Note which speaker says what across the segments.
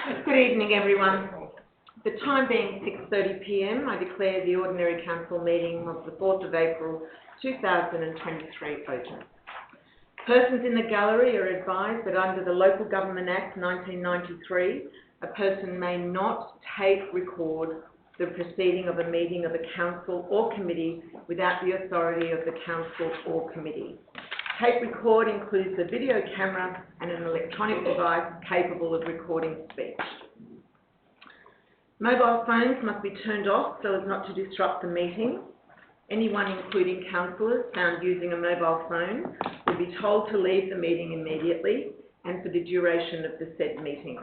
Speaker 1: Good evening, everyone. The time being 6:30 p.m, I declare the Ordinary Council meeting of the 4th of April 2023 open. Persons in the gallery are advised that under the Local Government Act 1993, a person may not tape record the proceeding of a meeting of a council or committee without the authority of the council or committee. Tape record includes a video camera and an electronic device capable of recording speech. Mobile phones must be turned off so as not to disrupt the meeting. Anyone, including councillors, found using a mobile phone will be told to leave the meeting immediately and for the duration of the said meeting.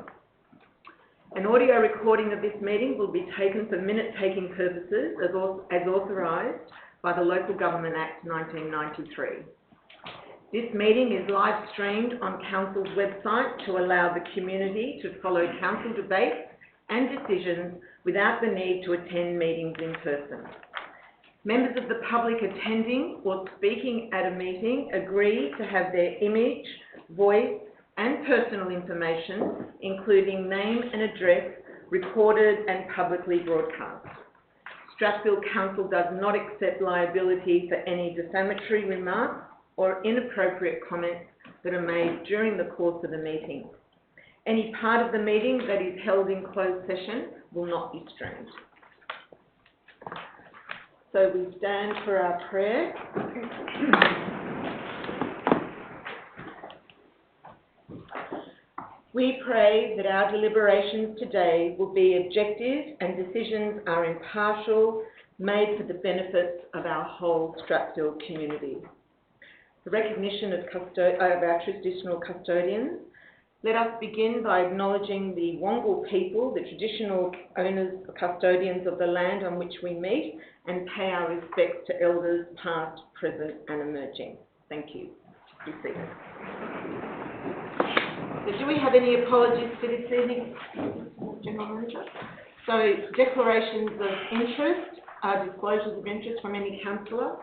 Speaker 1: An audio recording of this meeting will be taken for minute-taking purposes as authorised by the Local Government Act 1993. This meeting is live streamed on Council's website to allow the community to follow Council debates and decisions without the need to attend meetings in person. Members of the public attending or speaking at a meeting agree to have their image, voice and personal information, including name and address, recorded and publicly broadcast. Strathfield Council does not accept liability for any defamatory remarks or inappropriate comments that are made during the course of the meeting. Any part of the meeting that is held in closed session will not be streamed. So we stand for our prayer. We pray that our deliberations today will be objective and decisions are impartial, made for the benefit of our whole Strathfield community. The recognition of our traditional custodians. Let us begin by acknowledging the Wongal people, the traditional owners or custodians of the land on which we meet, and pay our respects to elders past, present and emerging. Thank you. Be seated. So do we have any apologies for this evening, General Manager? So declarations of interest, disclosures of interest from any councillor.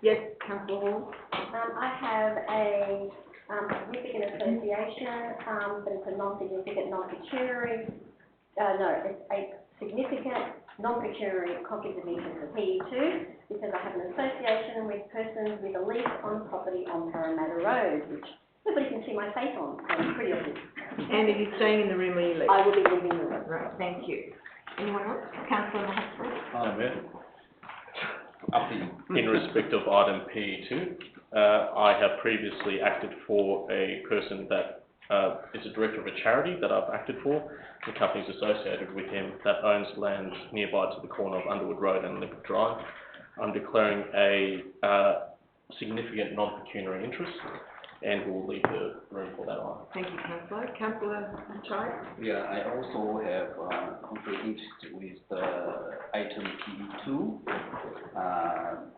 Speaker 1: Yes, Councillor Hall.
Speaker 2: I have a significant association, but it's a non-significant non-pecuniary. It's a significant non-pecuniary conflict of interest for PE2 because I have an association with persons with a lease on property on Parramatta Road, which nobody can see my face on, so it's pretty obvious.
Speaker 1: And are you staying in the room where you live?
Speaker 2: I will be leaving the room.
Speaker 1: Right, thank you. Anyone else? Councillor Mahathir.
Speaker 3: Hi, Mayor. In respect of item PE2, I have previously acted for a person that is a director of a charity that I've acted for. The company's associated with him that owns land nearby to the corner of Underwood Road and Olympic Drive. I'm declaring a significant non-pecuniary interest and will leave the room for that item.
Speaker 1: Thank you, Councillor. Councillor Chai?
Speaker 4: Yeah, I also have conflict interest with the item PE2.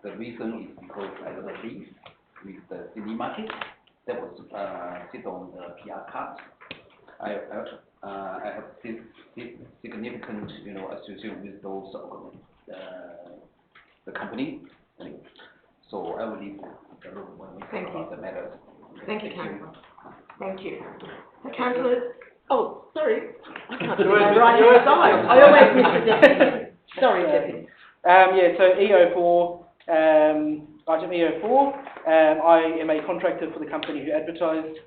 Speaker 4: The reason is because I have a lease with the Sydney Market that was sit on the PR card. I have significant, association with those the company. So I will leave the room when we talk about the matters.
Speaker 1: Thank you, Councillor. Thank you. The councillors. Oh, sorry. I can't do it right hand side. I always miss the deputy. Sorry, deputy.
Speaker 5: So EO4, item EO4. I am a contractor for the company who advertised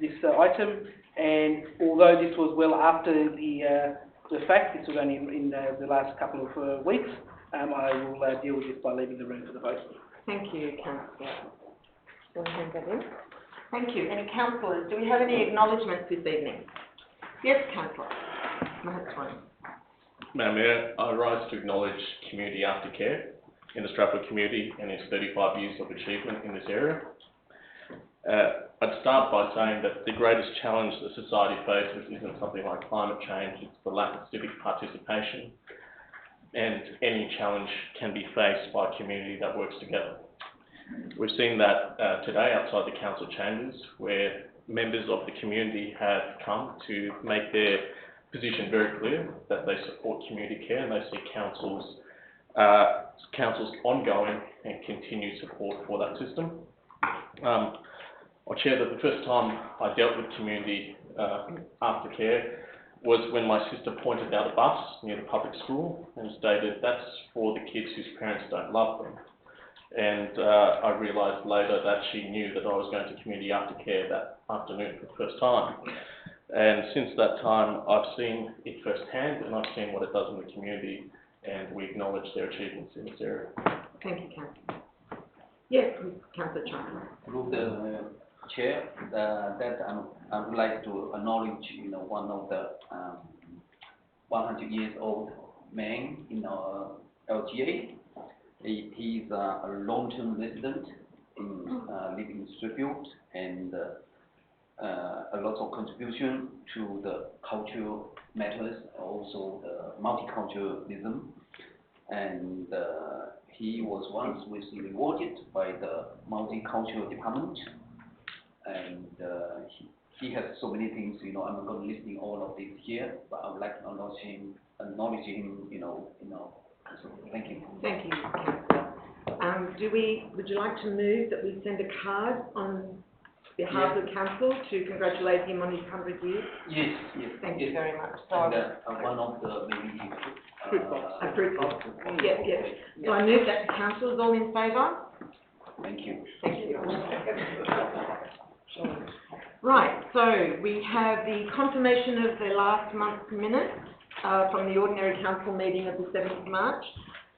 Speaker 5: this item, and although this was well after the fact, this was only in the last couple of weeks, I will deal with this by leaving the room for the vote.
Speaker 1: Thank you, Councillor. Thank you. Any councillors? Do we have any acknowledgements this evening? Yes, Councillor.
Speaker 3: Madam Mayor, I rise to acknowledge community aftercare in the Strathfield community and its 35 years of achievement in this area. I'd start by saying that the greatest challenge that society faces isn't something like climate change, it's the lack of civic participation, and any challenge can be faced by a community that works together. We've seen that today outside the council chambers, where members of the community have come to make their position very clear that they support community care and they see council's ongoing and continued support for that system. I'll share that the first time I dealt with community aftercare was when my sister pointed out a bus near the public school and stated that's for the kids whose parents don't love them. And I realised later that she knew that I was going to community aftercare that afternoon for the first time. And since that time, I've seen it firsthand, and I've seen what it does in the community, and we acknowledge their achievements in this area.
Speaker 1: Thank you, Councillor. Yes, Councillor Chan.
Speaker 4: Through the chair, that I would like to acknowledge, one of the 100 years old man in our LGA. He is a long-term resident in living in Strathfield, and a lot of contribution to the cultural matters, also the multiculturalism, and he was once rewarded by the multicultural department, and he has so many things. I'm not going to listing all of these here, but I would like to acknowledge him. So thank you.
Speaker 1: Thank you, Councillor. Would you like to move that we send a card on behalf of the council to congratulate him on his 100 years?
Speaker 4: Yes.
Speaker 1: Thank you very much.
Speaker 4: And one of the maybe
Speaker 1: A fruit bowl. Yes. So I move that the council is all in favour?
Speaker 4: Thank you.
Speaker 1: Thank you. Right, so we have the confirmation of the last month's minutes from the ordinary council meeting of the 7th of March.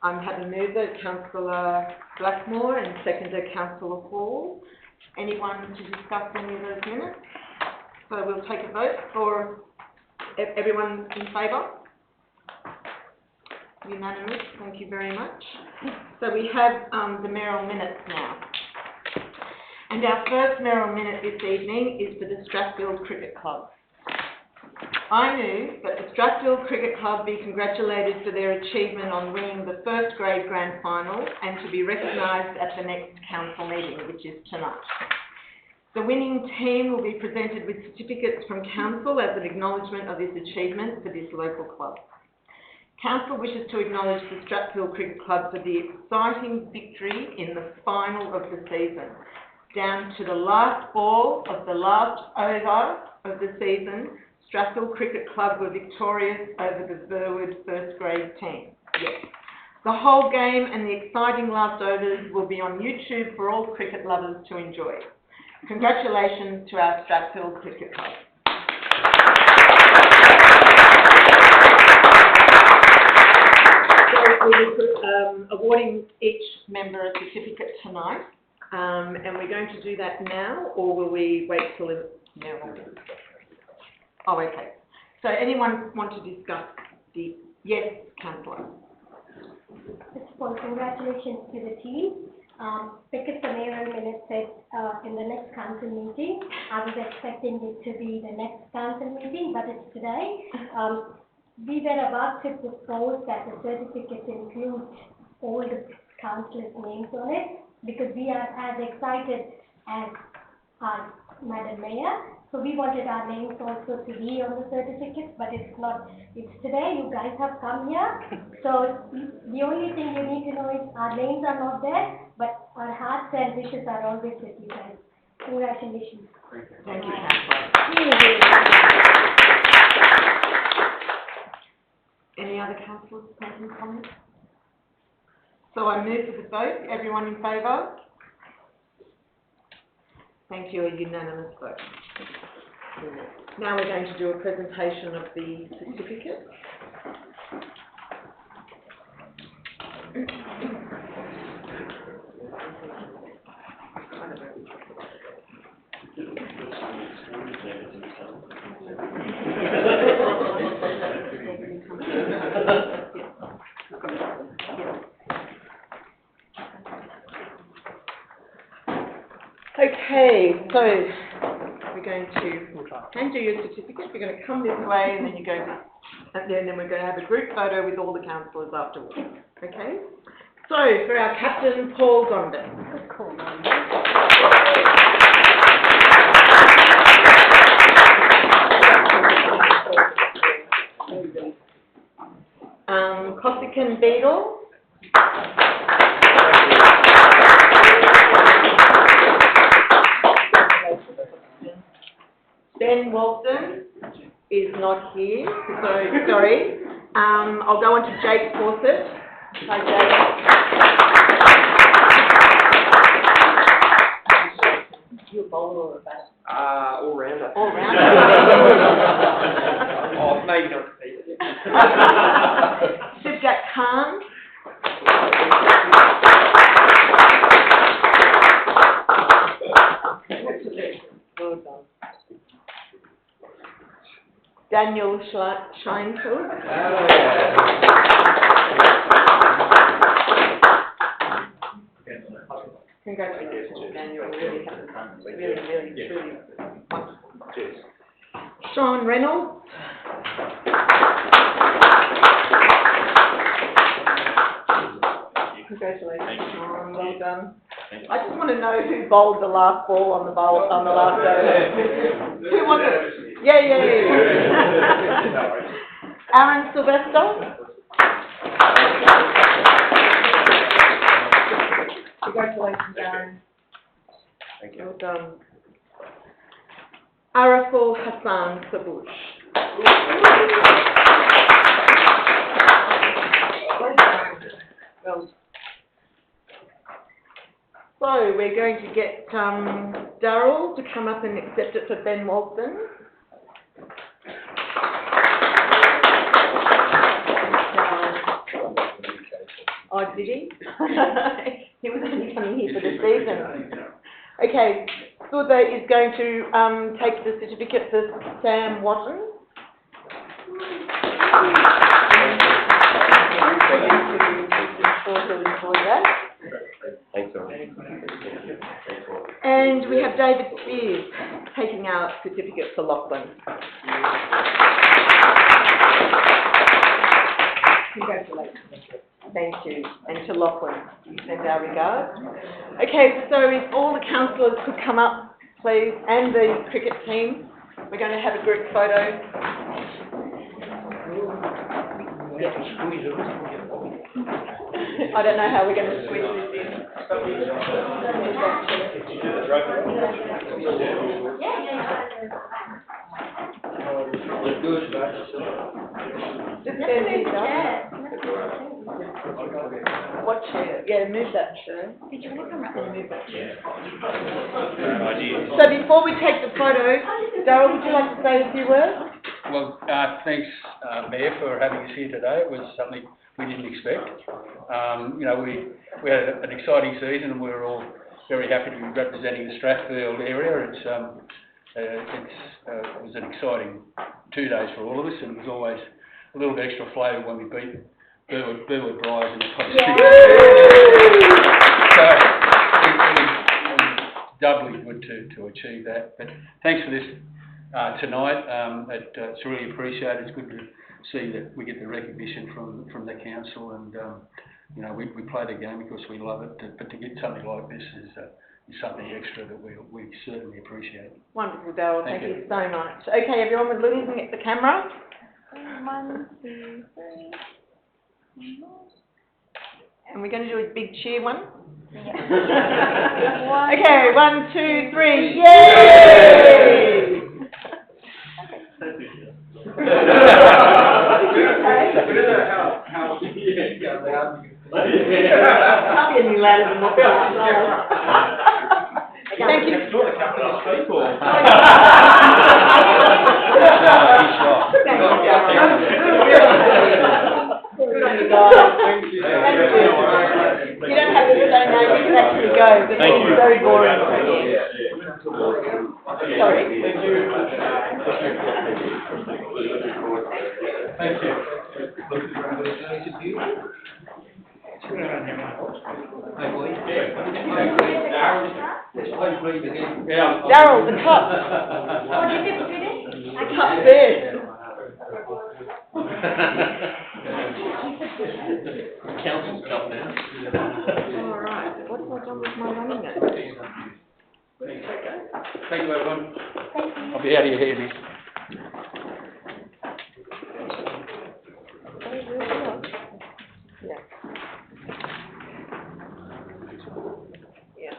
Speaker 1: I'm having mover, Councillor Blackmore, and seconder, Councillor Hall. Anyone to discuss any of those minutes? So we'll take a vote for everyone in favour. Unanimous, thank you very much. So we have the mayoral minutes now. And our first mayoral minute this evening is for the Strathfield Cricket Club. I move that the Strathfield Cricket Club be congratulated for their achievement on winning the first grade grand final and to be recognised at the next council meeting, which is tonight. The winning team will be presented with certificates from council as an acknowledgement of this achievement for this local club. Council wishes to acknowledge the Strathfield Cricket Club for the exciting victory in the final of the season. Down to the last ball of the last over of the season, Strathfield Cricket Club were victorious over the Burwood first grade team. Yes. The whole game and the exciting last overs will be on YouTube for all cricket lovers to enjoy. Congratulations to our Strathfield Cricket Club. So we'll be awarding each member a certificate tonight, and we're going to do that now, or will we wait till now? Oh, okay. So anyone want to discuss the... Yes, Councillor.
Speaker 2: First of all, congratulations to the team. Because the mayoral minute said in the next council meeting, I was expecting it to be the next council meeting, but it's today. We were about to propose that the certificates include all the councillors' names on it, because we are as excited as our Madam Mayor. So we wanted our names also to be on the certificates, but it's not. It's today. You guys have come here. So the only thing you need to know is our names are not there, but our hearts and wishes are always with you guys. Congratulations.
Speaker 1: Thank you, Councillor. Any other councillors making comments? So I move to the vote. Everyone in favour? Thank you, a unanimous vote. Now we're going to do a presentation of the certificate. Okay, so we're going to hand you your certificate. You're going to come this way, and then you go this, and then we're going to have a group photo with all the councillors afterwards. Okay. So for our captain, Paul Gondon. Costigan Beadle. Ben Walton is not here, so sorry. I'll go on to Jake Fawcett. Hi, Jake. You a bowler or a bat?
Speaker 6: All rounder.
Speaker 1: All rounder.
Speaker 6: Oh, maybe not Peter.
Speaker 1: Sibjat Khan. Well done. Daniel Scheinfeld. Congratulations, Daniel. Really, truly wonderful. Sean Reynolds. Congratulations, Sean. Well done. I just want to know who bowled the last ball on the last over. Who was it? Yeah. Aaron Sylvester. Congratulations, Aaron.
Speaker 3: Thank you.
Speaker 1: Well done. Araful Hassan Sabush. Well done. Well. So we're going to get Darryl to come up and accept it for Ben Walton. Oh, did he? He was only coming here for the season. Okay, Sudha is going to take the certificate for Sam Watton. Sure he'll enjoy that.
Speaker 3: Thanks,
Speaker 1: And we have David Spears taking our certificate for Lachlan. Congratulations. Thank you. And to Lachlan, you send our regards. Okay, so if all the councillors could come up, please, and the cricket team. We're going to have a group photo. I don't know how we're going to squeeze this in. Just stand here, What chair? Yeah, move that chair. Did you want to come up and move that chair? So before we take the photo, Darryl, would you like to say a few words?
Speaker 7: Well, thanks, Mayor, for having us here today. It was something we didn't expect. You know, we had an exciting season, and we were all very happy to be representing the Strathfield area. It was an exciting 2 days for all of us, and it was always a little bit extra flavour when we beat Burwood Briars in the competition. So it was doubly good to achieve that. But thanks for this tonight. It's really appreciated. It's good to see that we get the recognition from the council, and you know, we play the game because we love it. But to get something like this is something extra that we certainly appreciate.
Speaker 1: Wonderful, Darryl. Thank you so much. Okay, everyone, we're looking at the camera. 1, 2, 3. And we're going to do a big cheer one. Okay, 1, 2, 3. Yay! Can't be any louder than what Thank you. Good on you guys. You don't have to say no, you can actually go, but it's very boring. Sorry.
Speaker 7: Thank you.
Speaker 1: Darryl, the cup. Cup there.
Speaker 3: Council's cup now.
Speaker 1: All right. What have I done with my running notes?
Speaker 7: Thank you, everyone. I'll be out of your hair next.
Speaker 1: Yeah. Yeah.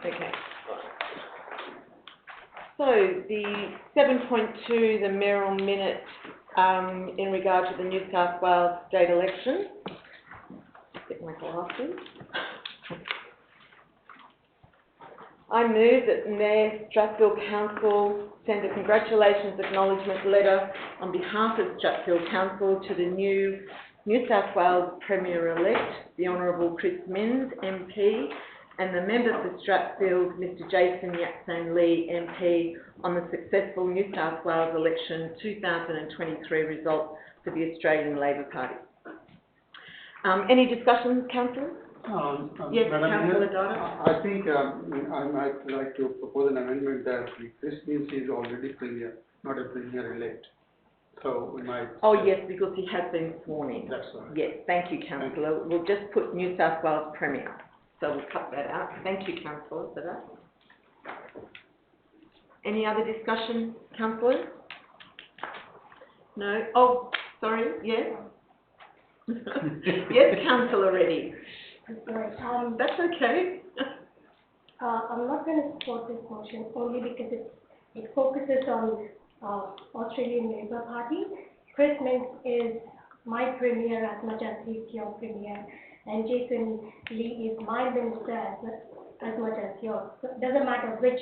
Speaker 1: Okay. So the 7.2, the mayoral minute, in regard to the New South Wales state election. Get my glasses. I move that the Mayor Strathfield Council send a congratulations acknowledgement letter on behalf of Strathfield Council to the new New South Wales Premier-elect, the Honourable Chris Minns, MP, and the member for Strathfield, Mr Jason Yatsone Lee, MP, on the successful New South Wales election 2023 result for the Australian Labor Party. Any discussions, councillors? Yes,
Speaker 8: Madam
Speaker 1: Councillor
Speaker 8: Mayor,
Speaker 1: Dodder.
Speaker 8: I think I might like to propose an amendment that Chris Minns is already Premier, not a Premier-elect. So we might.
Speaker 1: Oh yes, because he has been sworn in.
Speaker 8: That's right.
Speaker 1: Yes, thank you, councillor. We'll just put New South Wales Premier. So we'll cut that out. Thank you, councillor, for that. Any other discussion, councillors? No? Oh, sorry, yes? Yes, councillor Reddy.
Speaker 9: Right,
Speaker 1: That's okay.
Speaker 9: I'm not going to support this motion only because it focuses on Australian Labor Party. Chris Minns is my premier as much as he's your premier, and Jason Lee is my minister as much as yours. So it doesn't matter which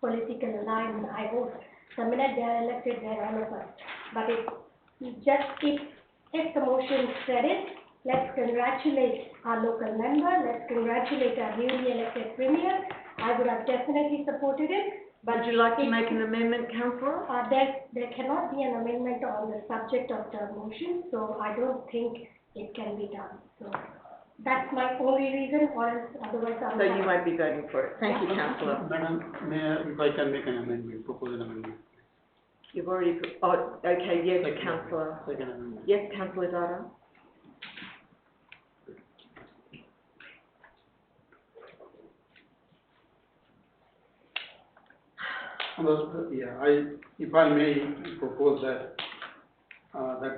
Speaker 9: political alliance I vote. The minute they are elected, they're all of us. But if the motion said it, let's congratulate our local member, let's congratulate our newly elected premier. I would have definitely supported it.
Speaker 1: Would you like to make an amendment, councillor?
Speaker 9: There cannot be an amendment on the subject of the motion, so I don't think it can be done. So that's my only reason, or else otherwise I'm.
Speaker 1: So you won't be voting for it. Thank you, councillor.
Speaker 8: Madam Mayor, if I can make an amendment, propose an amendment.
Speaker 1: You've already, oh, okay, yes,
Speaker 8: Second.
Speaker 1: councillor.
Speaker 8: Second amendment.
Speaker 1: Yes, councillor Dodder.
Speaker 8: If I may propose that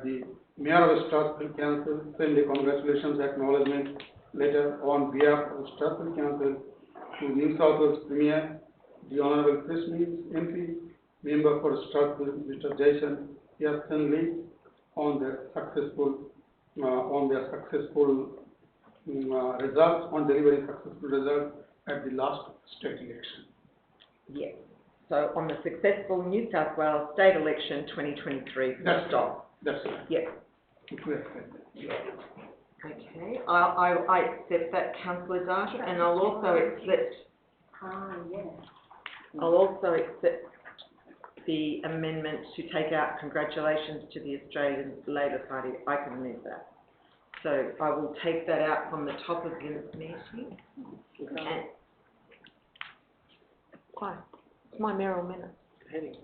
Speaker 8: the Mayor of Strathfield Council send a congratulations acknowledgement letter on behalf of Strathfield Council to New South Wales Premier, the Honourable Chris Minns, MP, member for Strathfield, Mr. Jason Yatsone Lee, on their successful results, on delivering successful results at the last state election.
Speaker 1: Yes. So on the successful New South Wales state election 2023.
Speaker 8: That's
Speaker 1: stop.
Speaker 8: That's right.
Speaker 1: Yes. Okay. I accept that, councillor Dodder, and I'll also accept.
Speaker 2: Yes.
Speaker 1: I'll also accept the amendment to take out congratulations to the Australian Labor Party. I can move that. So I will take that out from the top of the meeting. And why? It's my mayoral minute.
Speaker 5: Heading.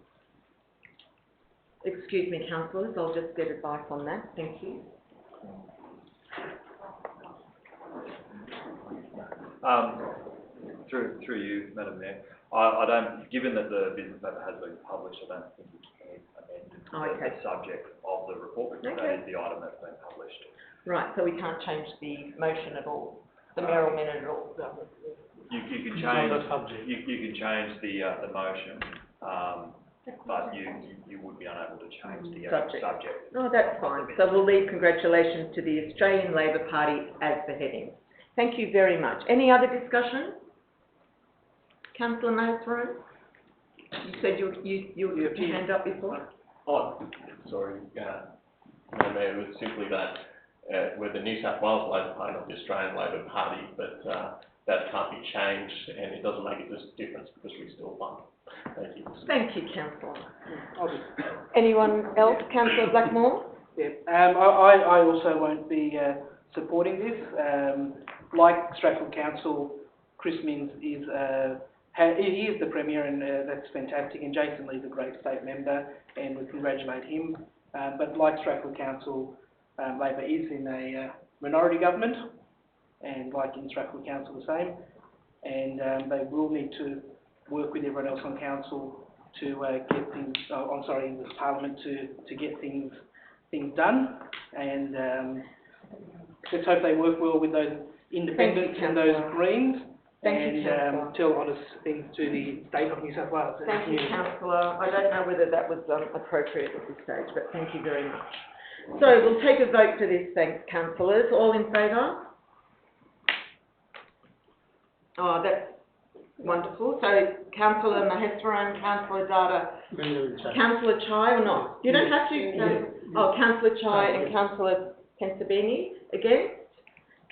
Speaker 1: Excuse me, councillors, I'll just get advice on that. Thank you.
Speaker 10: Through you, Madam Mayor, I don't, given that the business paper has been published, I don't think it can be amended to the subject of the report, because that is the item that's been published.
Speaker 1: Right, so we can't change the motion at all, the mayoral minute at all.
Speaker 10: You can change, you can change the motion, but you would be unable to change the subject.
Speaker 1: Oh, that's fine. So we'll leave congratulations to the Australian Labor Party as the heading. Thank you very much. Any other discussion? Councillor Maythorne? You said you put your hand up before?
Speaker 3: Oh, sorry, no, Mayor, it was simply that we're the New South Wales Labor Party, not the Australian Labor Party, but that can't be changed, and it doesn't make a difference because we still won. Thank you.
Speaker 1: Thank you, councillor. Anyone else? Councillor Blackmore?
Speaker 5: Yeah, I also won't be supporting this. Like Strathfield Council, Chris Minns is he is the Premier, and that's fantastic, and Jason Lee's a great state member, and we congratulate him. But like Strathfield Council, Labor is in a minority government, and like in Strathfield Council the same, and they will need to work with everyone else on council to get things, in this parliament to get things done, and let's hope they work well with those independents and those Greens,
Speaker 1: Thank you, Councillor.
Speaker 5: tell honest things to the state of New South Wales. and the
Speaker 1: Thank you,
Speaker 5: community.
Speaker 1: Councillor. I don't know whether that was appropriate at this stage, but thank you very much. So we'll take a vote for this, thanks, councillors. All in favour? Oh, that's wonderful. So Councillor Maheswaran, Councillor Data, Councillor Chai or not? You don't have to. Oh, Councillor Chai and Councillor Pensabini against.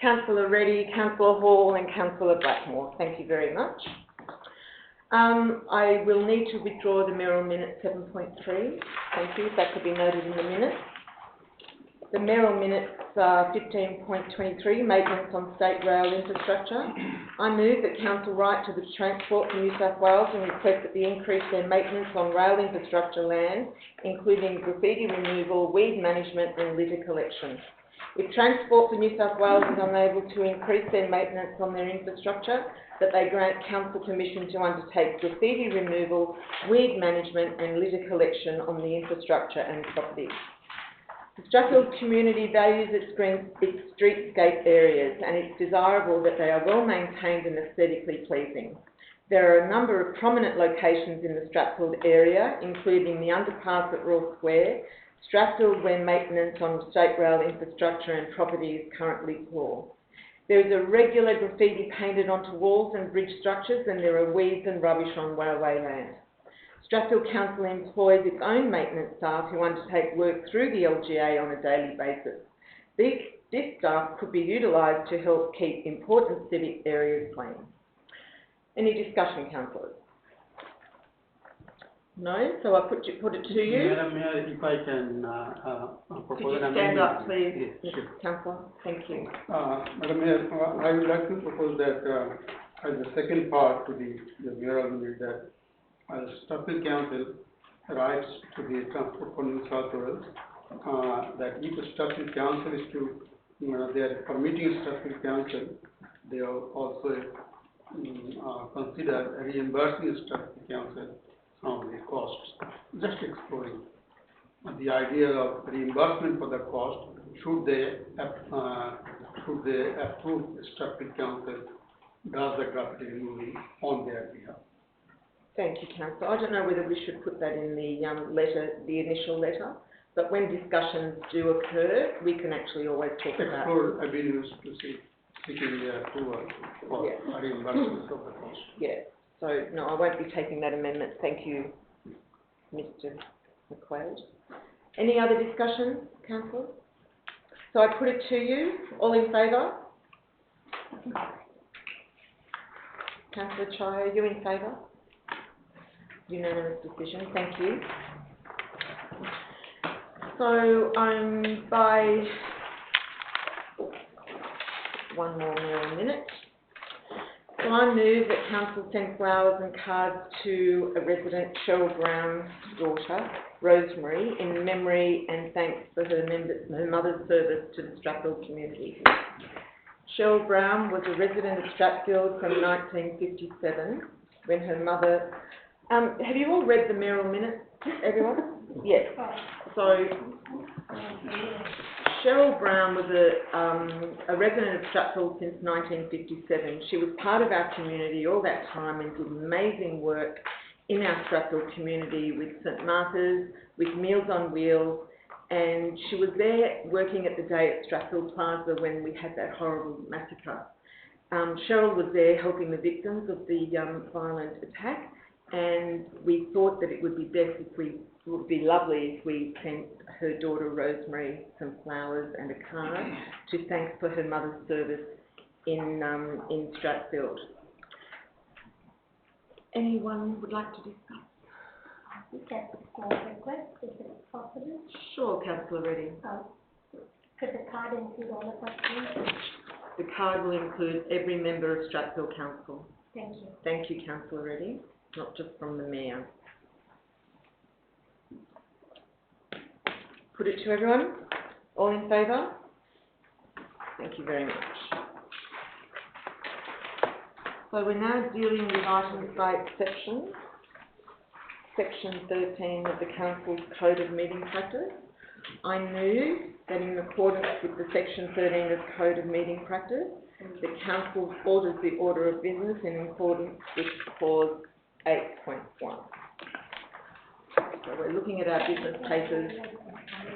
Speaker 1: Councillor Reddy, Councillor Hall and Councillor Blackmore. Thank you very much. I will need to withdraw the mayoral minute 7.3. Thank you. That could be noted in the minutes. The mayoral minutes 15.23, maintenance on state rail infrastructure. I move that council write to the Transport for New South Wales and request that they increase their maintenance on rail infrastructure land, including graffiti removal, weed management and litter collection. If Transport for New South Wales is unable to increase their maintenance on their infrastructure, that they grant council permission to undertake graffiti removal, weed management and litter collection on the infrastructure and property. The Strathfield community values its streetscape areas and it's desirable that they are well maintained and aesthetically pleasing. There are a number of prominent locations in the Strathfield area, including the underpass at Royal Square, Strathfield, where maintenance on state rail infrastructure and property is currently poor. There is a regular graffiti painted onto walls and bridge structures and there are weeds and rubbish on railway land. Strathfield Council employs its own maintenance staff who undertake work through the LGA on a daily basis. This staff could be utilised to help keep important civic areas clean. Any discussion, councillors? No? So I put it to you.
Speaker 8: Madam Mayor, if I can
Speaker 1: Could
Speaker 8: propose
Speaker 1: you
Speaker 8: an
Speaker 1: stand
Speaker 8: amendment.
Speaker 1: up, please,
Speaker 8: Yes, sure.
Speaker 1: Councillor? Thank you.
Speaker 8: Madam Mayor, I would like to propose that as the second part to the mayoral minute that Strathfield Council writes to the Transport for New South Wales that if the Strathfield Council is to, they are permitting Strathfield Council, they are also consider reimbursing Strathfield Council from the costs. Just exploring the idea of reimbursement for the cost. Should they approve Strathfield Council does the graffiti removing on their behalf?
Speaker 1: Thank you, councillor. I don't know whether we should put that in the letter, the initial letter, but when discussions do occur, we can actually always talk about.
Speaker 8: Explore avenues to seeking the approval for reimbursement of the cost.
Speaker 1: Yeah. So no, I won't be taking that amendment. Thank you, Mr. McQuaid. Any other discussion, councillor? So I put it to you. All in favour? Councillor Chai, are you in favour? Unanimous decision, thank you. So by one more minute. So I move that council send flowers and cards to a resident, Cheryl Brown's daughter, Rosemary, in memory and thanks for her mother's service to the Strathfield community. Cheryl Brown was a resident of Strathfield from 1957 when her mother. Have you all read the mayoral minutes, everyone? Yes. So Cheryl Brown was a resident of Strathfield since 1957. She was part of our community all that time and did amazing work in our Strathfield community with St Martha's, with Meals on Wheels, and she was there working at the day at Strathfield Plaza when we had that horrible massacre. Cheryl was there helping the victims of the violent attack, and we thought that it would be lovely if we sent her daughter Rosemary some flowers and a card to thank for her mother's service in Strathfield. Anyone would like to discuss?
Speaker 9: Just a small request, if it's possible.
Speaker 1: Sure, Councillor Reddy.
Speaker 9: Could the card include all of us, please?
Speaker 1: The card will include every member of Strathfield Council.
Speaker 9: Thank you.
Speaker 1: Thank you, Councillor Reddy. Not just from the Mayor. Put it to everyone. All in favour? Thank you very much. So we're now dealing with items by exception. Section 13 of the Council's Code of Meeting Practice. I move that in accordance with the Section 13 of Code of Meeting Practice, The council alters the order of business in accordance with clause 8.1. So we're looking at our business papers,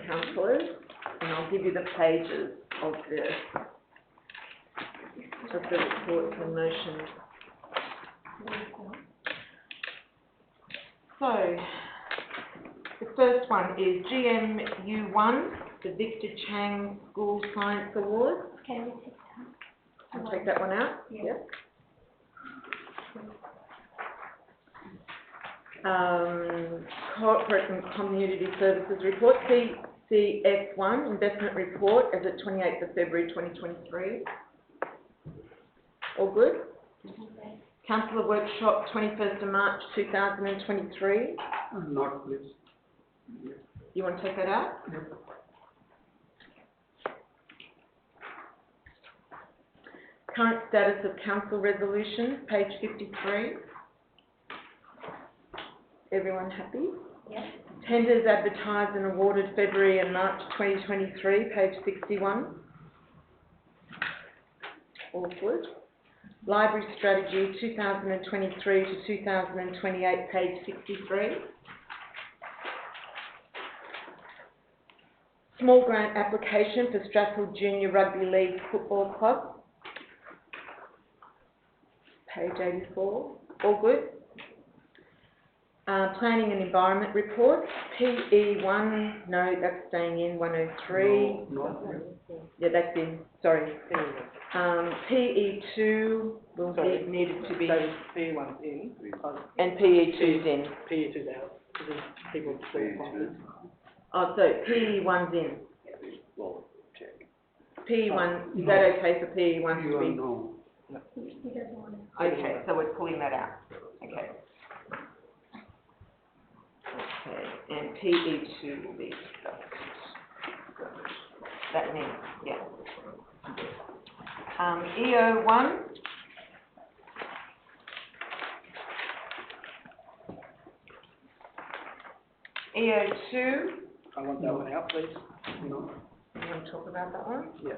Speaker 1: councillors, and I'll give you the pages of the reports and motions. So, the first one is GMU1, the Victor Chang School Science Award.
Speaker 9: Can we take that?
Speaker 1: I'll take that one out.
Speaker 9: Yeah.
Speaker 1: Yep. Corporate and Community Services Report, CCF1, Investment Report as at 28th of February 2023. All good? Councillor Workshop, 21st of March 2023.
Speaker 8: Not please.
Speaker 1: You want to take that out?
Speaker 8: Yep.
Speaker 1: Current status of council resolutions, page 53. Everyone happy?
Speaker 9: Yes.
Speaker 1: Tenders advertised and awarded February and March 2023, page 61. All good. Library Strategy 2023 to 2028, page 63. Small grant application for Strathfield Junior Rugby League Football Club, page 84. All good. Planning and Environment Report, PE1, no, that's staying in, 103.
Speaker 8: No.
Speaker 1: Yeah, that's in, sorry. PE2 will
Speaker 5: Sorry.
Speaker 1: be needed to be,
Speaker 5: So P1's in,
Speaker 1: and PE2's in.
Speaker 5: P2's out, because people still appointed.
Speaker 1: Oh, so PE1's in.
Speaker 4: Well, check.
Speaker 1: PE1, is that okay for PE1 to be?
Speaker 8: No.
Speaker 9: He doesn't want it.
Speaker 1: Okay, so we're pulling that out. Okay. Okay, and PE2 will be discussed. That means, yeah. EO1. EO2.
Speaker 5: I want that one out, please.
Speaker 8: No.
Speaker 1: You want to talk about that one?
Speaker 5: Yeah.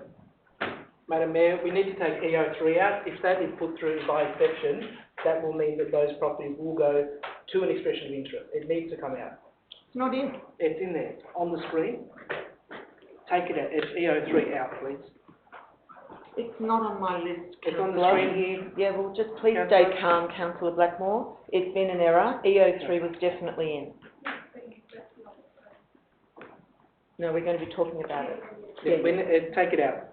Speaker 5: Madam Mayor, we need to take EO3 out. If that is put through by exception, that will mean that those properties will go to an expression of interest. It needs to come out.
Speaker 1: It's not in.
Speaker 5: It's in there, on the screen. Take it out. It's EO3 out, please.
Speaker 1: It's not on my list,
Speaker 5: It's on the
Speaker 1: Councillor.
Speaker 5: screen here.
Speaker 1: Yeah, well, just please
Speaker 5: Councillor?
Speaker 1: stay calm, Councillor Blackmore. It's been an error. EO3 was definitely in. No, we're going to be talking about it.
Speaker 5: Yeah, take it out.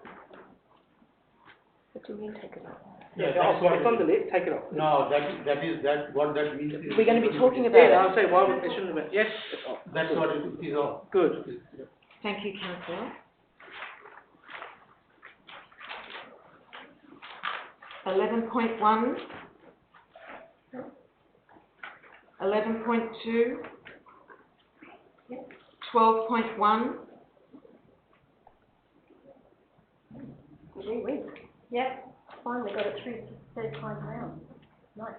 Speaker 1: What do you mean take it out?
Speaker 8: Yeah,
Speaker 5: It's on the list, take it off.
Speaker 8: No, what that means is.
Speaker 1: We're going to be talking about
Speaker 5: Yeah,
Speaker 1: it.
Speaker 5: I'll say why it shouldn't have been. Yes, it's off.
Speaker 8: That's what it is all.
Speaker 5: Good.
Speaker 1: Thank you, Councillor. 11.1. 11.2. 12.1.
Speaker 2: Did we win?
Speaker 9: Yep.
Speaker 2: Finally got it through third time round. Nice.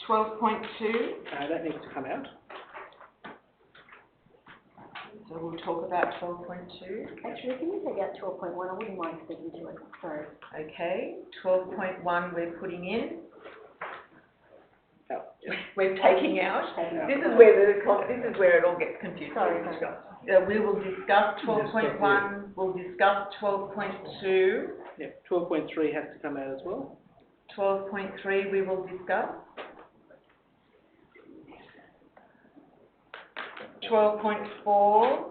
Speaker 1: 12.2.
Speaker 5: That needs to come out.
Speaker 1: So we'll talk about 12.2.
Speaker 2: Actually, can you take out 12.1? I wouldn't mind speaking to it. Sorry.
Speaker 1: Okay, 12.1 we're putting in.
Speaker 5: Out.
Speaker 1: We're taking out.
Speaker 2: Taking out.
Speaker 1: This is where it all gets confused.
Speaker 2: Sorry.
Speaker 1: We will discuss 12.1. We'll discuss 12.2.
Speaker 5: Yeah, 12.3 has to come out as well.
Speaker 1: 12.3 we will discuss. 12.4,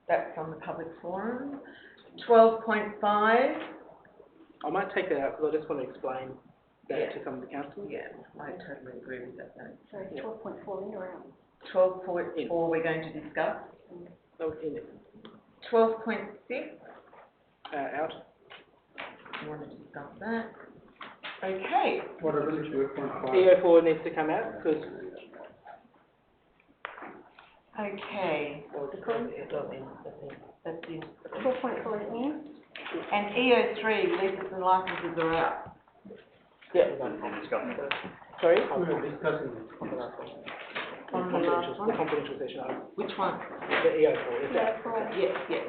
Speaker 1: that's on the public forum. 12.5,
Speaker 5: I might take that out because I just want to explain that
Speaker 1: Yeah.
Speaker 5: to some of the council.
Speaker 1: yeah, I totally agree with that though.
Speaker 2: Sorry, 12.4 in or out?
Speaker 1: 12.4 we're going to discuss.
Speaker 5: No, in it.
Speaker 1: 12.6,
Speaker 5: Out.
Speaker 1: I want to discuss that. Okay,
Speaker 8: What happens to 8.5?
Speaker 5: EO4 needs to come out because
Speaker 1: okay. That's in.
Speaker 2: 12.4 is in.
Speaker 1: And EO3, leases and licenses are out.
Speaker 5: yeah.
Speaker 10: We'll discuss that.
Speaker 5: Sorry.
Speaker 8: We are discussing it.
Speaker 1: On the last
Speaker 5: The
Speaker 1: one.
Speaker 5: confidential session.
Speaker 1: Which one?
Speaker 5: The EO4 is out.
Speaker 1: Yes, yes.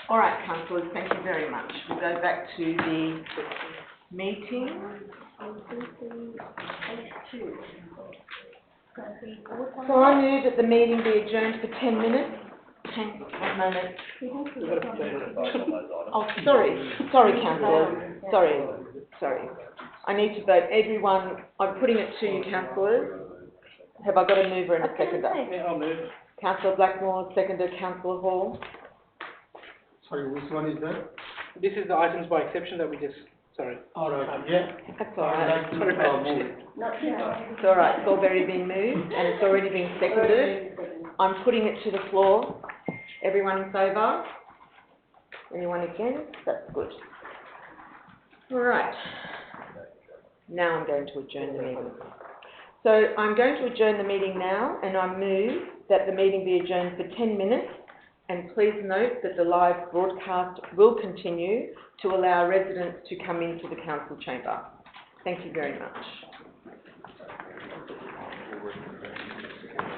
Speaker 1: All right, councillors, thank you very much. We'll go back to the meeting. So I move that the meeting be adjourned for 10 minutes. Hang on a moment. Oh, sorry, councillors. Sorry. I need to vote. Everyone, I'm putting it to you, councillors. Have I got a mover and a seconder?
Speaker 5: Yeah, I'll move.
Speaker 1: Councillor Blackmore, seconder, Councillor Hall.
Speaker 8: Sorry, which one is that?
Speaker 5: This is the items by exception that we just, sorry.
Speaker 8: All right, yeah.
Speaker 1: That's all right.
Speaker 8: I'd like to move it.
Speaker 1: It's all right. It's already been moved and it's already been seconded. I'm putting it to the floor. Everyone in favour? Anyone against? That's good. All right. Now I'm going to adjourn the meeting. So I'm going to adjourn the meeting now, and I move that the meeting be adjourned for 10 minutes. And please note that the live broadcast will continue to allow residents to come into the council chamber. Thank you very much.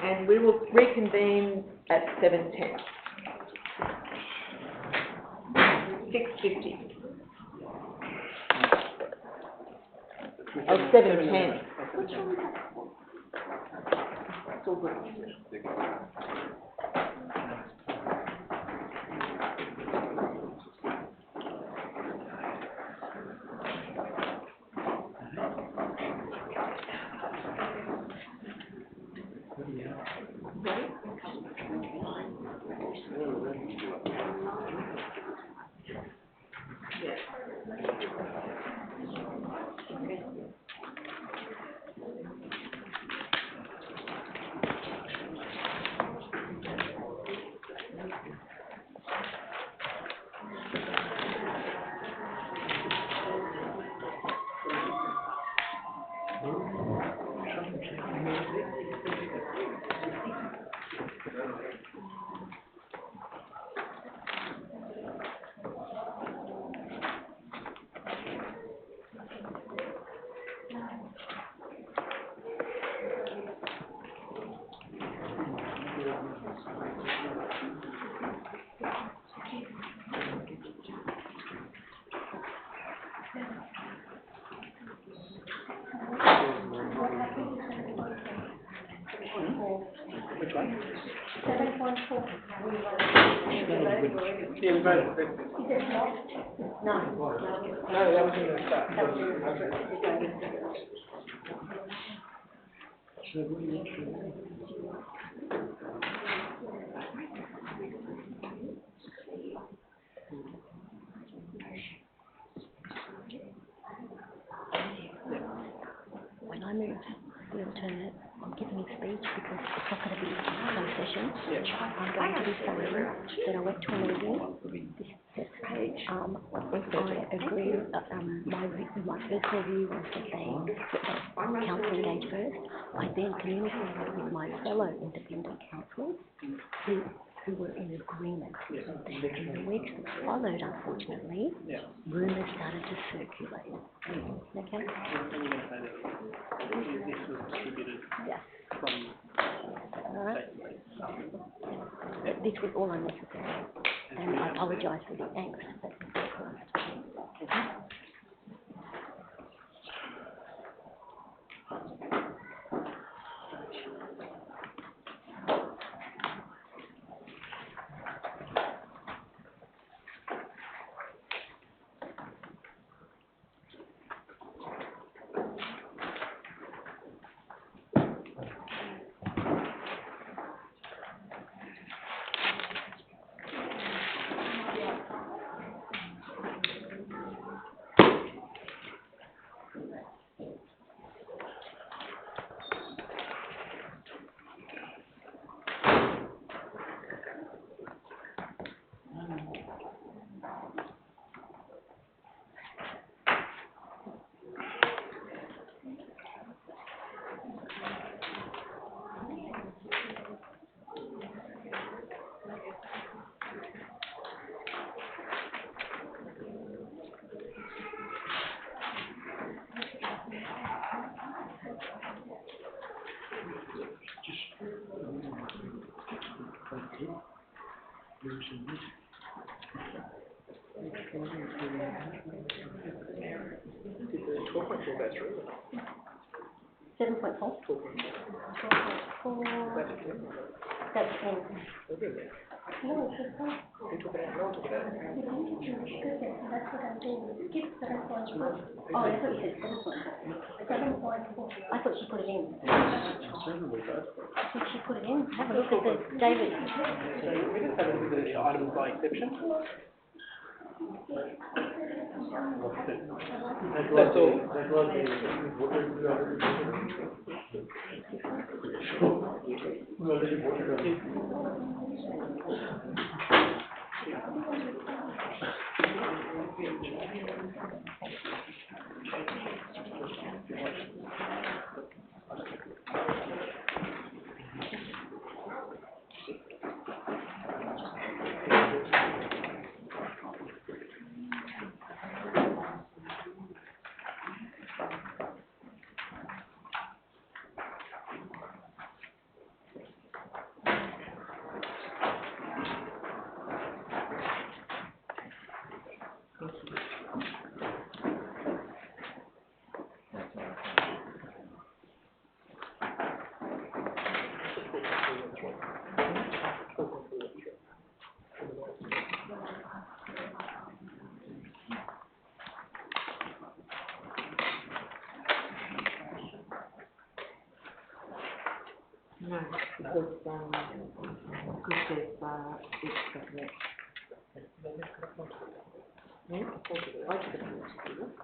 Speaker 1: And we will reconvene at 7:10. 6:50. Oh, 7:10. It's all good.
Speaker 5: Which one?
Speaker 9: 7.4.
Speaker 5: Yeah, we voted.
Speaker 2: No.
Speaker 5: No, that was in the start.
Speaker 11: When I move the alternate, I'm giving a speech because it's not going to be closed session. I'm going to be saying that I went to a meeting. I agree, my personal view was that the council engaged first. I then communicated with my fellow independent councillors who were in agreement. In the weeks that followed, unfortunately, rumours started to circulate. Okay?
Speaker 5: This was distributed
Speaker 11: Yes.
Speaker 5: from...
Speaker 11: Alright. This was all unnecessary, and I apologise for the angst that was caused. Okay?
Speaker 6: 4.4 goes through.
Speaker 2: 7.4?
Speaker 6: 4.4.
Speaker 2: 4.4,
Speaker 6: That's it.
Speaker 2: that's in.
Speaker 6: We're good there.
Speaker 2: No, it's not.
Speaker 6: Who took it out? No one took it out.
Speaker 9: That's what I'm saying, skip 7.4.
Speaker 2: Oh, I thought you said 7.4.
Speaker 9: 7.4.
Speaker 2: I thought she put it in.
Speaker 8: Seven we got.
Speaker 2: I think she put it in. Have a look at the, David.
Speaker 5: So we just have a look at the items by exception. That's all.
Speaker 8: That was the voted, we already voted on. We already voted on it.
Speaker 1: No, because there's, it's the correct. Yeah? I took it out.
Speaker 8: That was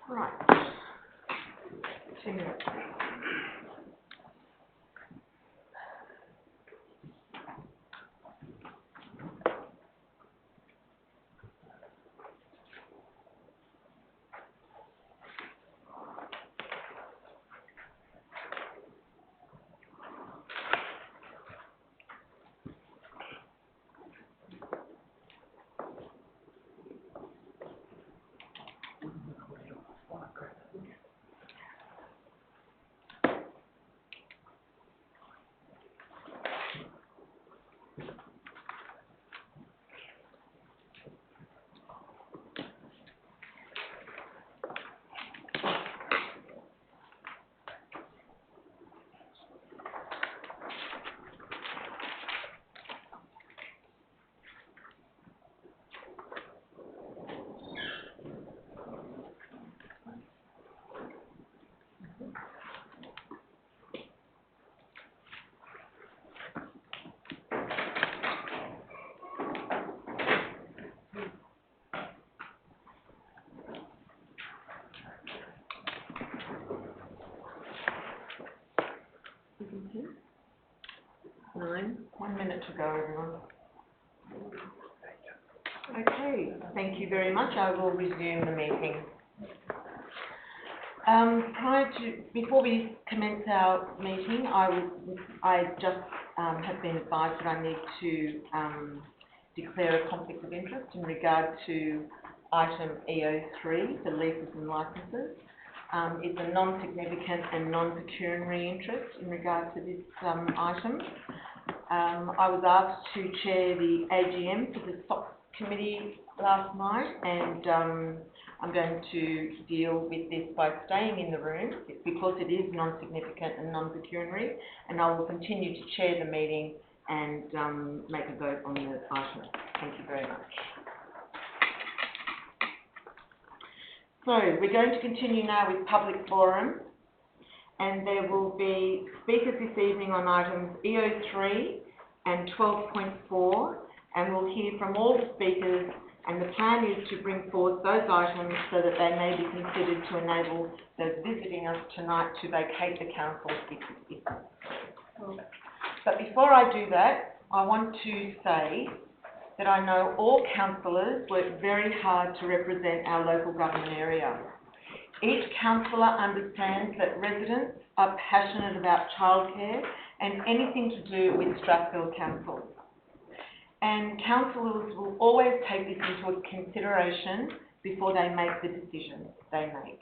Speaker 1: Right. 2 minutes. Nine. 1 minute to go, everyone. Okay, thank you very much. I will resume the meeting. Before we commence our meeting, I just have been advised that I need to declare a conflict of interest in regard to item EO3, the leases and licences. It's a non-significant and non-pecuniary interest in regard to this item. I was asked to chair the AGM for the SOX committee last night, and I'm going to deal with this by staying in the room because it is non-significant and non-pecuniary, and I will continue to chair the meeting and make a vote on the item. Thank you very much. So we're going to continue now with public forum, and there will be speakers this evening on items EO3 and 12.4, and we'll hear from all the speakers, and the plan is to bring forth those items so that they may be considered to enable those visiting us tonight to vacate the council if necessary. But before I do that, I want to say that I know all councillors work very hard to represent our local government area. Each councillor understands that residents are passionate about childcare and anything to do with Strathfield Council. And councillors will always take this into consideration before they make the decisions they make.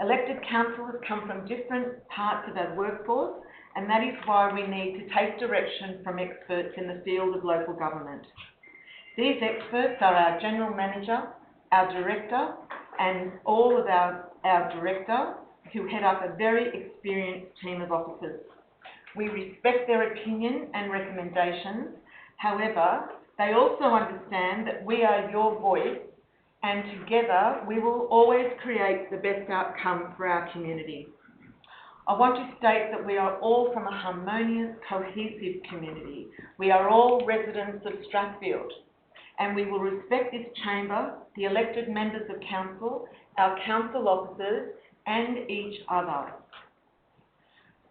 Speaker 1: Elected councillors come from different parts of our workforce, and that is why we need to take direction from experts in the field of local government. These experts are our General Manager, our Director, and all of our Director, who head up a very experienced team of officers. We respect their opinion and recommendations. However, they also understand that we are your voice, and together we will always create the best outcome for our community. I want to state that we are all from a harmonious, cohesive community. We are all residents of Strathfield, and we will respect this chamber, the elected members of council, our council officers, and each other.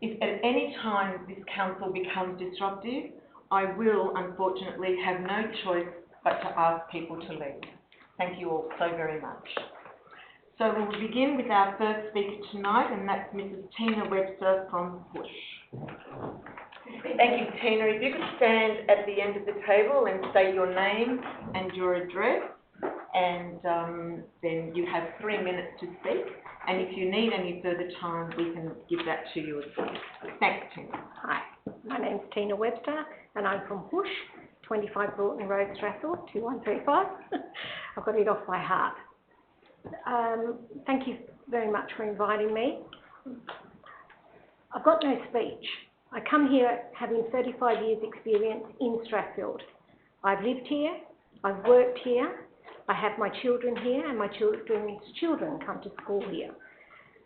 Speaker 1: If at any time this council becomes disruptive, I will, unfortunately, have no choice but to ask people to leave. Thank you all so very much. So we'll begin with our first speaker tonight, and that's Mrs. Tina Webster from Push. Thank you, Tina. If you could stand at the end of the table and state your name and your address, and then you have 3 minutes to speak. And if you need any further time, we can give that to you as well. Thanks, Tina.
Speaker 12: Hi, my name's Tina Webster, and I'm from Push, 25 Broughton Road, Strathfield, 2135. I've got it off by heart. Thank you very much for inviting me. I've got no speech. I come here having 35 years experience in Strathfield. I've lived here, I've worked here, I have my children here, and my children's children come to school here.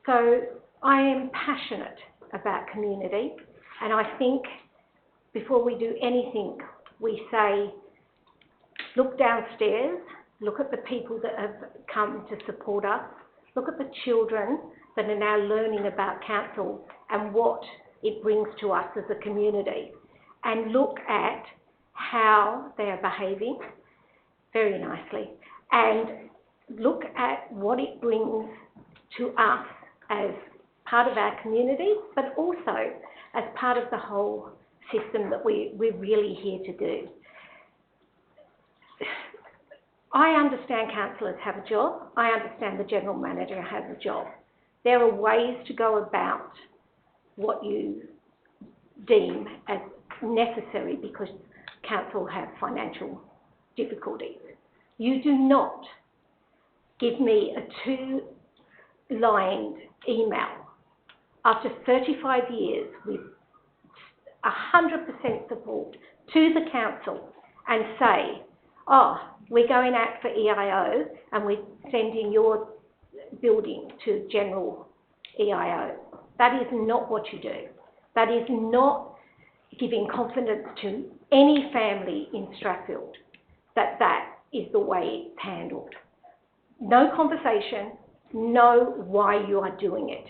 Speaker 12: So I am passionate about community, and I think before we do anything, we say, look downstairs, look at the people that have come to support us, look at the children that are now learning about council and what it brings to us as a community, and look at how they are behaving very nicely, and look at what it brings to us as part of our community, but also as part of the whole system that we're really here to do. I understand councillors have a job. I understand the General Manager has a job. There are ways to go about what you deem as necessary because council have financial difficulties. You do not give me a 2-lined email after 35 years with 100% support to the council and say, oh, we're going out for EIO and we're sending your building to general EIO. That is not what you do. That is not giving confidence to any family in Strathfield that that is the way it's handled. No conversation, no why you are doing it.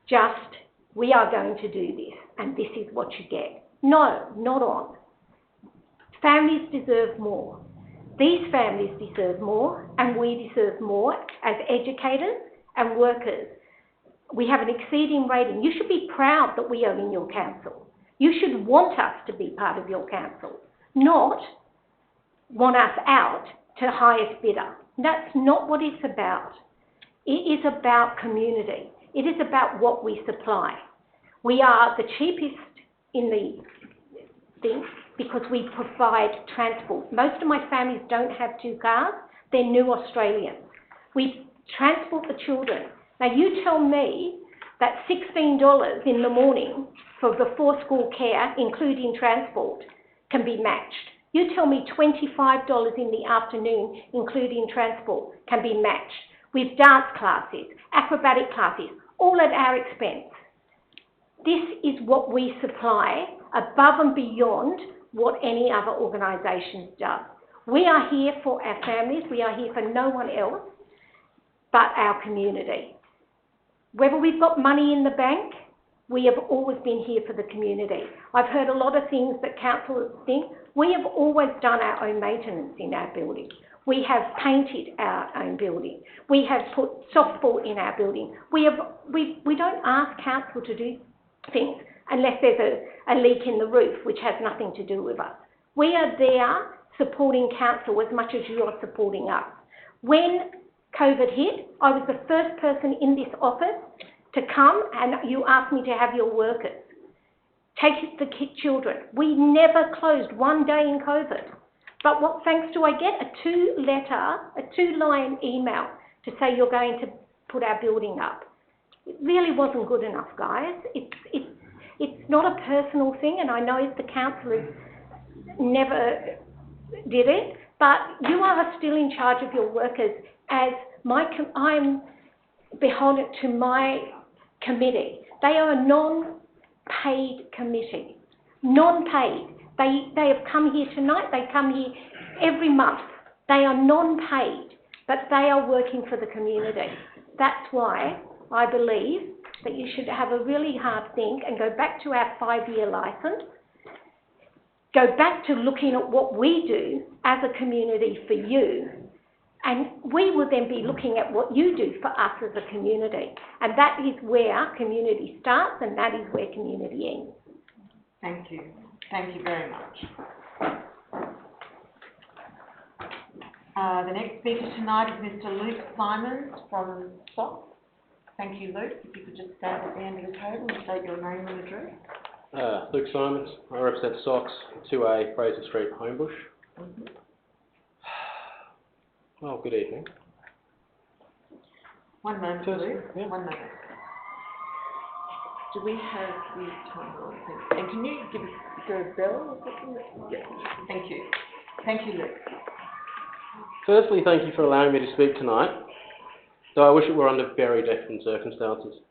Speaker 12: Just, we are going to do this and this is what you get. No, not on. Families deserve more. These families deserve more, and we deserve more as educators and workers We have an exceeding rating. You should be proud that we are in your council. You should want us to be part of your council, not want us out to highest bidder. That's not what it's about. It is about community. It is about what we supply. We are the cheapest in the thing because we provide transport. Most of my families don't have 2 cars. They're new Australians. We transport the children. Now you tell me that $16 in the morning for before school care, including transport, can be matched. You tell me $25 in the afternoon, including transport, can be matched with dance classes, acrobatic classes, all at our expense. This is what we supply above and beyond what any other organisation does. We are here for our families. We are here for no one else but our community. Whether we've got money in the bank, we have always been here for the community. I've heard a lot of things that councillors think. We have always done our own maintenance in our building. We have painted our own building. We have put softball in our building. We don't ask council to do things unless there's a leak in the roof, which has nothing to do with us. We are there supporting council as much as you are supporting us. When COVID hit, I was the first person in this office to come and you asked me to have your workers. Take the children. We never closed one day in COVID. But what thanks do I get? A 2-line email to say you're going to put our building up. It really wasn't good enough, guys. It's not a personal thing, and I know the councillors never did it, but you are still in charge of your workers as I'm beholden to my committee. They are a non-paid committee. Non-paid. They have come here tonight, they come here every month. They are non-paid, but they are working for the community. That's why I believe that you should have a really hard think and go back to our 5-year licence, go back to looking at what we do as a community for you, and we will then be looking at what you do for us as a community. And that is where community starts and that is where community ends.
Speaker 1: Thank you. Thank you very much. The next speaker tonight is Mr. Luke Simons from SOX. Thank you, Luke. If you could just stand at the end of the table and state your name and address.
Speaker 6: Luke Simons, I represent SOX 2A Fraser Street, Homebush. Well, good evening.
Speaker 1: One moment,
Speaker 6: First,
Speaker 1: Luke.
Speaker 6: yeah.
Speaker 1: One moment. Do we have the time on? And can you give us a bell or something? Yes. Thank you. Thank you, Luke.
Speaker 6: Firstly, thank you for allowing me to speak tonight, though I wish it were under very different circumstances.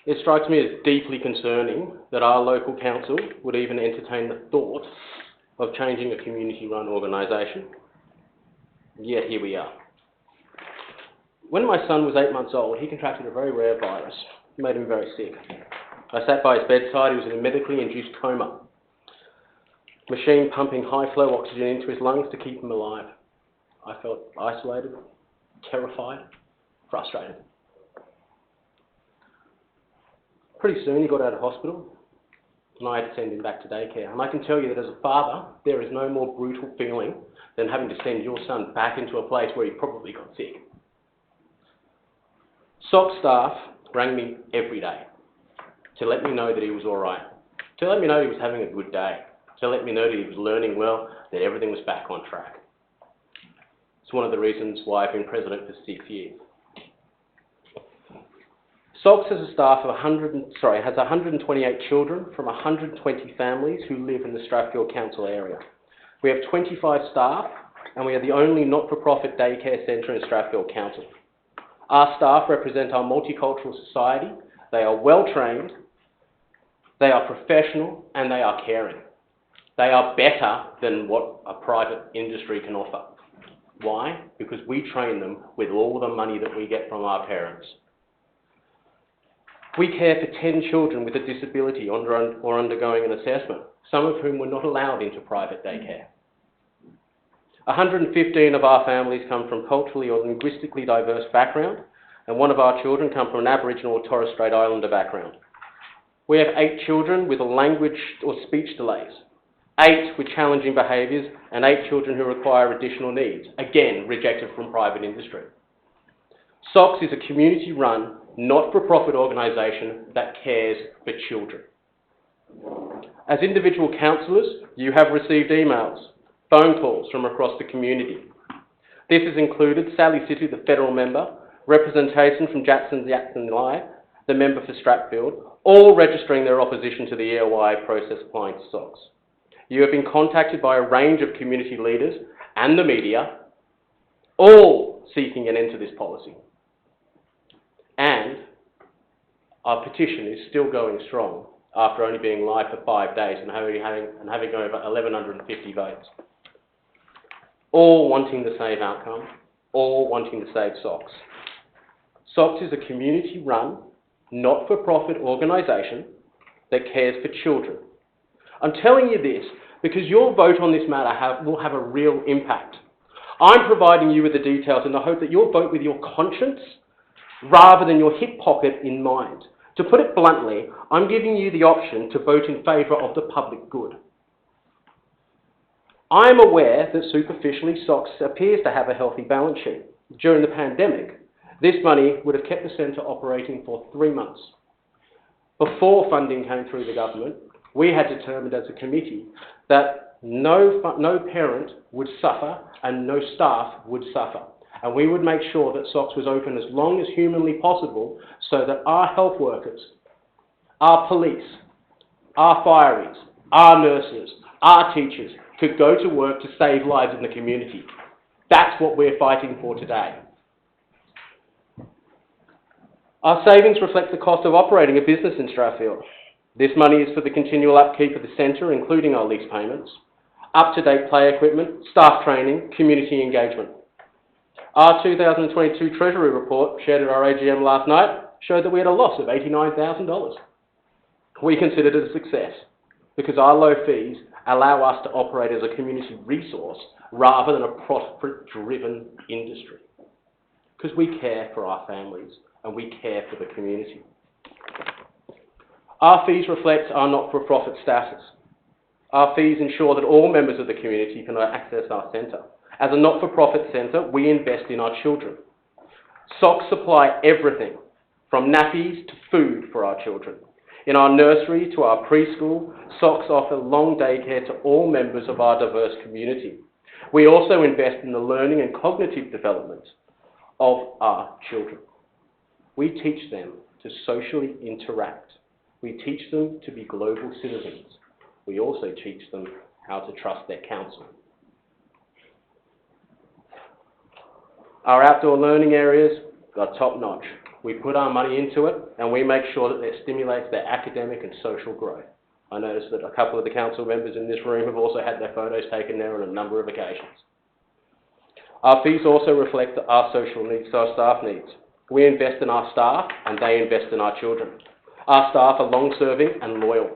Speaker 6: It strikes me as deeply concerning that our local council would even entertain the thought of changing a community-run organisation. Yet here we are. When my son was 8 months old, he contracted a very rare virus. It made him very sick. I sat by his bedside. He was in a medically induced coma. Machine pumping high-flow oxygen into his lungs to keep him alive. I felt isolated, terrified, frustrated. Pretty soon he got out of hospital and I had to send him back to daycare. And I can tell you that as a father, there is no more brutal feeling than having to send your son back into a place where he probably got sick. SOX staff rang me every day to let me know that he was all right, to let me know he was having a good day, to let me know that he was learning well, that everything was back on track. It's one of the reasons why I've been president for 6 years. SOX has a staff of has 128 children from 120 families who live in the Strathfield Council area. We have 25 staff and we are the only not-for-profit daycare centre in Strathfield Council. Our staff represent our multicultural society. They are well trained, they are professional and they are caring. They are better than what a private industry can offer. Why? Because we train them with all the money that we get from our parents. We care for 10 children with a disability or undergoing an assessment, some of whom were not allowed into private daycare. 115 of our families come from culturally or linguistically diverse background, and one of our children come from an Aboriginal or Torres Strait Islander background. We have 8 children with language or speech delays, 8 with challenging behaviours, and 8 children who require additional needs, again rejected from private industry. SOCS is a community-run, not-for-profit organisation that cares for children. As individual councillors, you have received emails, phone calls from across the community. This has included Sally City, the federal member, representation from Jackson Lai, the member for Strathfield, all registering their opposition to the EOI process applying to SOCS. You have been contacted by a range of community leaders and the media, all seeking an end to this policy. And our petition is still going strong after only being live for 5 days and having over 1,150 votes. All wanting the same outcome, all wanting to save SOCS. SOCS is a community-run, not-for-profit organisation that cares for children. I'm telling you this because your vote on this matter will have a real impact. I'm providing you with the details in the hope that you'll vote with your conscience rather than your hip pocket in mind. To put it bluntly, I'm giving you the option to vote in favour of the public good. I am aware that superficially SOCS appears to have a healthy balance sheet. During the pandemic, this money would have kept the centre operating for 3 months. Before funding came through the government, we had determined as a committee that no parent would suffer and no staff would suffer. And we would make sure that SOCS was open as long as humanly possible so that our health workers, our police, our fireys, our nurses, our teachers could go to work to save lives in the community. That's what we're fighting for today. Our savings reflect the cost of operating a business in Strathfield. This money is for the continual upkeep of the centre, including our lease payments, up-to-date play equipment, staff training, community engagement. Our 2022 Treasury report, shared at our AGM last night, showed that we had a loss of $89,000. We considered it a success because our low fees allow us to operate as a community resource rather than a profit-driven industry. Because we care for our families and we care for the community. Our fees reflect our not-for-profit status. Our fees ensure that all members of the community can access our centre. As a not-for-profit centre, we invest in our children. SOCS supply everything, from nappies to food for our children. In our nursery to our preschool, SOCS offer long daycare to all members of our diverse community. We also invest in the learning and cognitive development of our children. We teach them to socially interact. We teach them to be global citizens. We also teach them how to trust their counsel. Our outdoor learning areas are top-notch. We put our money into it and we make sure that it stimulates their academic and social growth. I noticed that a couple of the council members in this room have also had their photos taken there on a number of occasions. Our fees also reflect our social needs, our staff needs. We invest in our staff and they invest in our children. Our staff are long-serving and loyal.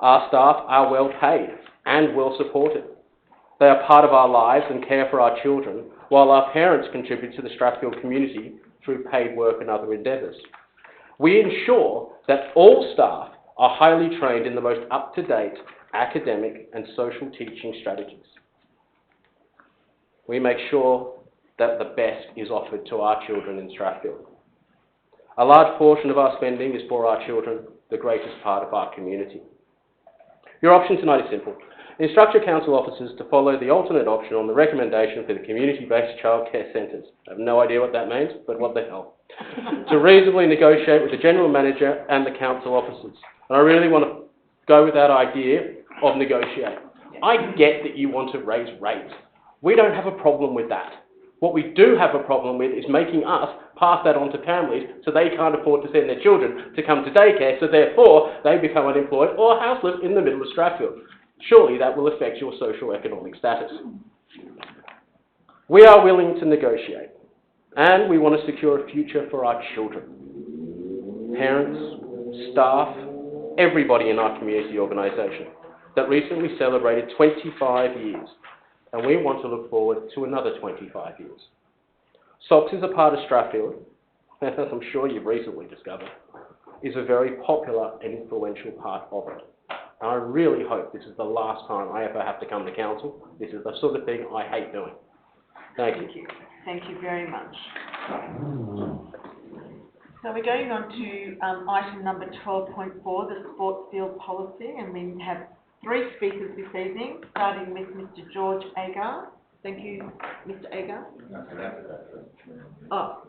Speaker 6: Our staff are well paid and well supported. They are part of our lives and care for our children, while our parents contribute to the Strathfield community through paid work and other endeavours. We ensure that all staff are highly trained in the most up-to-date academic and social teaching strategies. We make sure that the best is offered to our children in Strathfield. A large portion of our spending is for our children, the greatest part of our community. Your option tonight is simple. Instruct your council officers to follow the alternate option on the recommendation for the community-based childcare centres. I have no idea what that means, but what the hell. To reasonably negotiate with the General Manager and the council officers. And I really want to go with that idea of negotiate. I get that you want to raise rates. We don't have a problem with that. What we do have a problem with is making us pass that on to families so they can't afford to send their children to come to daycare, so therefore they become unemployed or houseless in the middle of Strathfield. Surely that will affect your socio-economic status. We are willing to negotiate, and we want to secure a future for our children. Parents, staff, everybody in our community organisation that recently celebrated 25 years, and we want to look forward to another 25 years. SOCS is a part of Strathfield, as I'm sure you've recently discovered, is a very popular and influential part of it. And I really hope this is the last time I ever have to come to council. This is the sort of thing I hate doing. Thank you.
Speaker 1: Thank you very much. So we're going on to item number 12.4, the sports field policy, and we have 3 speakers this evening, starting with Mr. George Agar. Thank you, Mr. Agar. Oh,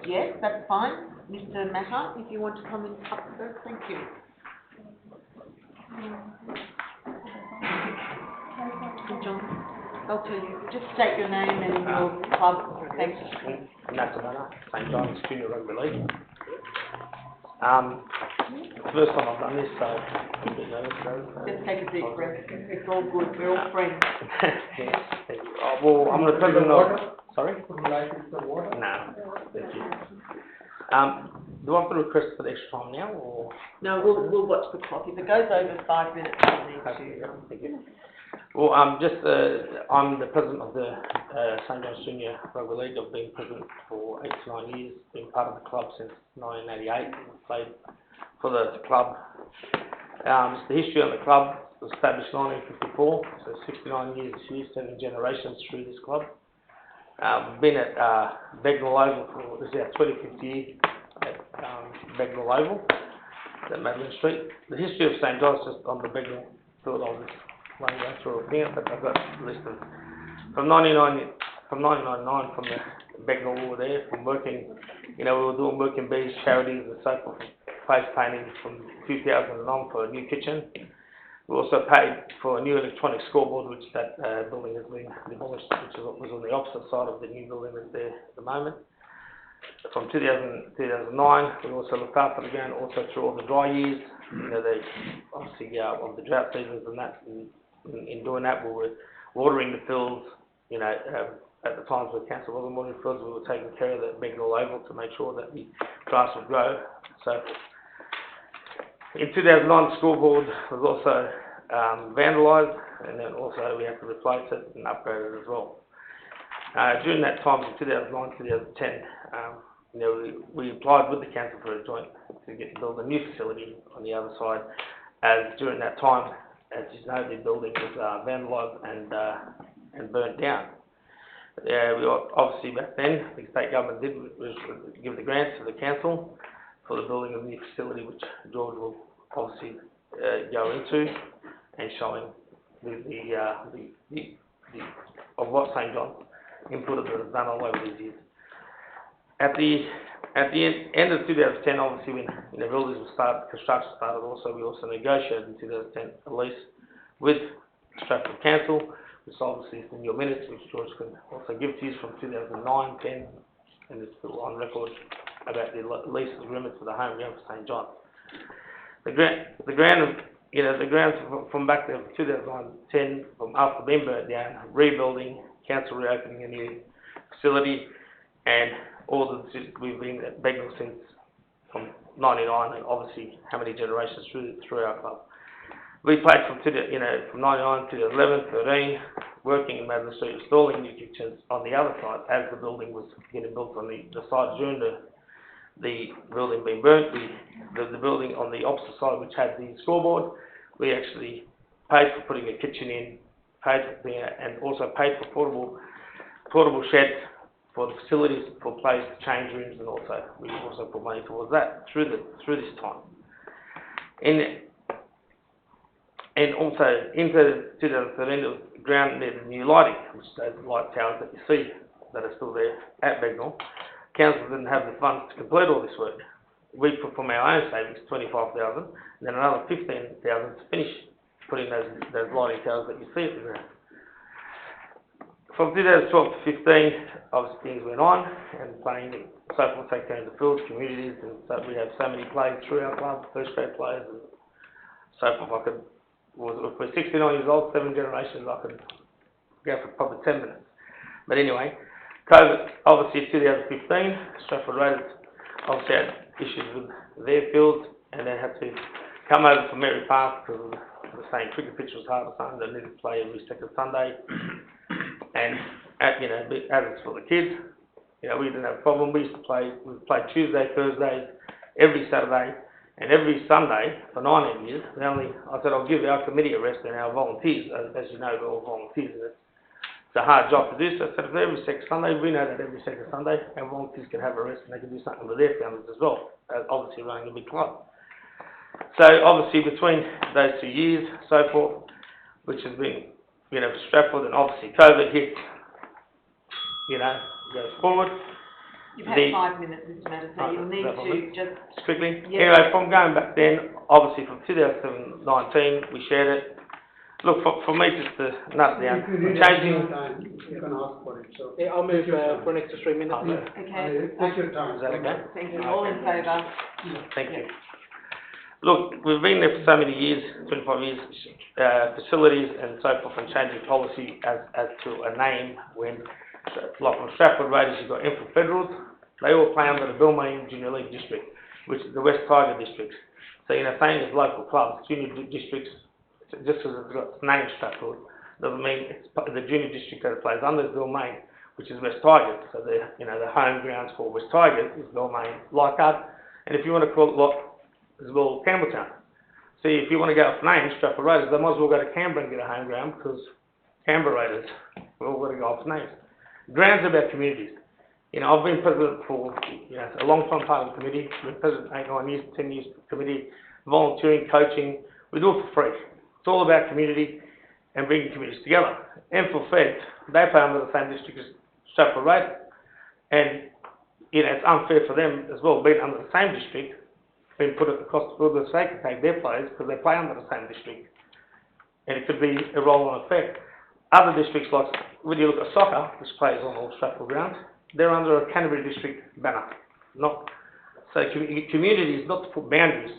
Speaker 1: yes, that's fine. Mr. Matter, if you want to comment up first, thank you. John, I'll tell you, just state your name and your club. Thank you.
Speaker 6: Matt Matter, St John's Junior Rugby League. First time I've done this, so I'm a bit nervous.
Speaker 1: Just take a deep breath. It's all good. We're all friends.
Speaker 6: Well, I'm the president of... Sorry?
Speaker 8: Would you like the water?
Speaker 6: No, thank you. Do I have to request for the extra time now, or...?
Speaker 1: No, we'll watch the clock. If it goes over 5 minutes, we'll need to...
Speaker 6: Thank you. Well, I'm the president of the St John's Junior Rugby League. I've been president for 8 to 9 years, been part of the club since 1988, played for the club. The history of the club was established in 1954, so 69 years this year, sending generations through this club. We've been at Begnell Oval for, this is our 25th year at Begnell Oval, at Madeline Street. The history of St John's, just on the Begnell field, I'll just run go through it here, but I've got a list of, from 1999, from the Begnell over there, from working, we were doing work in bees, charities and so forth, face painting from 2000 on for a new kitchen. We also paid for a new electronic scoreboard, which that building has been demolished, which was on the opposite side of the new building that's there at the moment. From 2009, we also looked after the ground, also through all the dry years, obviously of the drought seasons and that. In doing that, we were watering the fields, at the times when council wasn't watering the fields, we were taking care of the Begnell Oval to make sure that the grass would grow, so forth. In 2009, the scoreboard was also vandalised, and then also we had to replace it and upgrade it as well. During that time, from 2009 to 2010, we applied with the council for a joint to build a new facility on the other side, as during that time, as you know, the building was vandalised and burnt down. We obviously back then, the state government did was give the grants to the council for the building of the new facility, which George will obviously go into, and showing of what St John's input that has done all over these years. At the end of 2010, obviously when the buildings were started, construction started also, we also negotiated in 2010 a lease with Stratford Council, which obviously is in your minutes, which George can also give to you from 2009, 10, and it's still on record about the lease agreement for the home ground for St John's. The grounds from back to 2009, 10, from after being burnt down, rebuilding, council reopening a new facility, and we've been at Begnell since from 99, and obviously how many generations through our club. We played from 99 to 11, 13, working in Madeline Street, installing new kitchens on the other side as the building was getting built on the side during the building being burnt. The building on the opposite side, which had the scoreboard, we actually paid for putting a kitchen in, and also paid for portable sheds for the facilities, for place, change rooms, and also we also put money towards that through this time. And also into 2013, there was ground needed new lighting, which those light towers that you see that are still there at Begnell. Council didn't have the funds to complete all this work. We put from our own savings 25,000, and then another 15,000 to finish putting those lighting towers that you see at the ground. From 2012 to 15, obviously things went on, and playing and so forth, take care of the fields, communities, and so we have so many players through our club, first grade players, and so forth. If we're 69 years old, 7 generations, I could go for probably 10 minutes. But anyway, COVID, obviously 2015, Stratford Raiders obviously had issues with their fields, and they had to come over from Mary Park because the same cricket pitch was hard to find. They needed to play every second Sunday, and as it's for the kids,
Speaker 13: You know, we didn't have a problem. We played Tuesday, Thursdays, every Saturday, and every Sunday for 19 years. I said, I'll give our committee a rest and our volunteers, as you know, they're all volunteers. It's a hard job to do, so I said, every second Sunday, we know that every second Sunday, our volunteers can have a rest and they can do something with their families as well, obviously running a big club. So obviously between those 2 years, so forth, which has been, you know, Stratford, and obviously COVID hit, you know, goes forward.
Speaker 1: You've had 5 minutes, Mr. Matter, so you'll need to just...
Speaker 13: Quickly.
Speaker 1: Yeah.
Speaker 13: Anyway, from going back then, obviously from 2019, we shared it. Look, for me, just to nut down, changing...
Speaker 8: You can ask for it, so.
Speaker 5: Yeah, I'll move for an extra 3 minutes.
Speaker 1: Okay.
Speaker 8: Take your time.
Speaker 13: Is that okay?
Speaker 1: Thank you. All in favour?
Speaker 13: Thank you. Look, we've been there for so many years, 25 years, facilities and so forth, and changing policy as to a name when, like from Stratford Raiders, you've got Enfield Federals, they all play under the Balmain Junior League District, which is the West Tiger Districts. So, you know, same as local clubs, junior districts, just because it's got its name Stratford, doesn't mean it's the junior district that it plays under is Balmain, which is West Tigers. So, the home grounds for West Tigers is Balmain, Leichhardt, and if you want to call it as well, Campbelltown. See, if you want to go off names, Stratford Raiders, they might as well go to Canberra and get a home ground because Canberra Raiders, we've all got to go off names. Grounds are about communities. You know, I've been president for, you know, a long time part of the committee. I've been president 8, 9 years, 10 years committee, volunteering, coaching. We do it for free. It's all about community and bringing communities together. Enfield Fed, they play under the same district as Stratford Raiders. And, you know, it's unfair for them as well, being under the same district, being put at the cost of the sake to take their players because they play under the same district. And it could be a roll-on effect. Other districts, like when you look at soccer, which plays on all Stratford grounds, they're under a Canterbury district banner. So community is not to put boundaries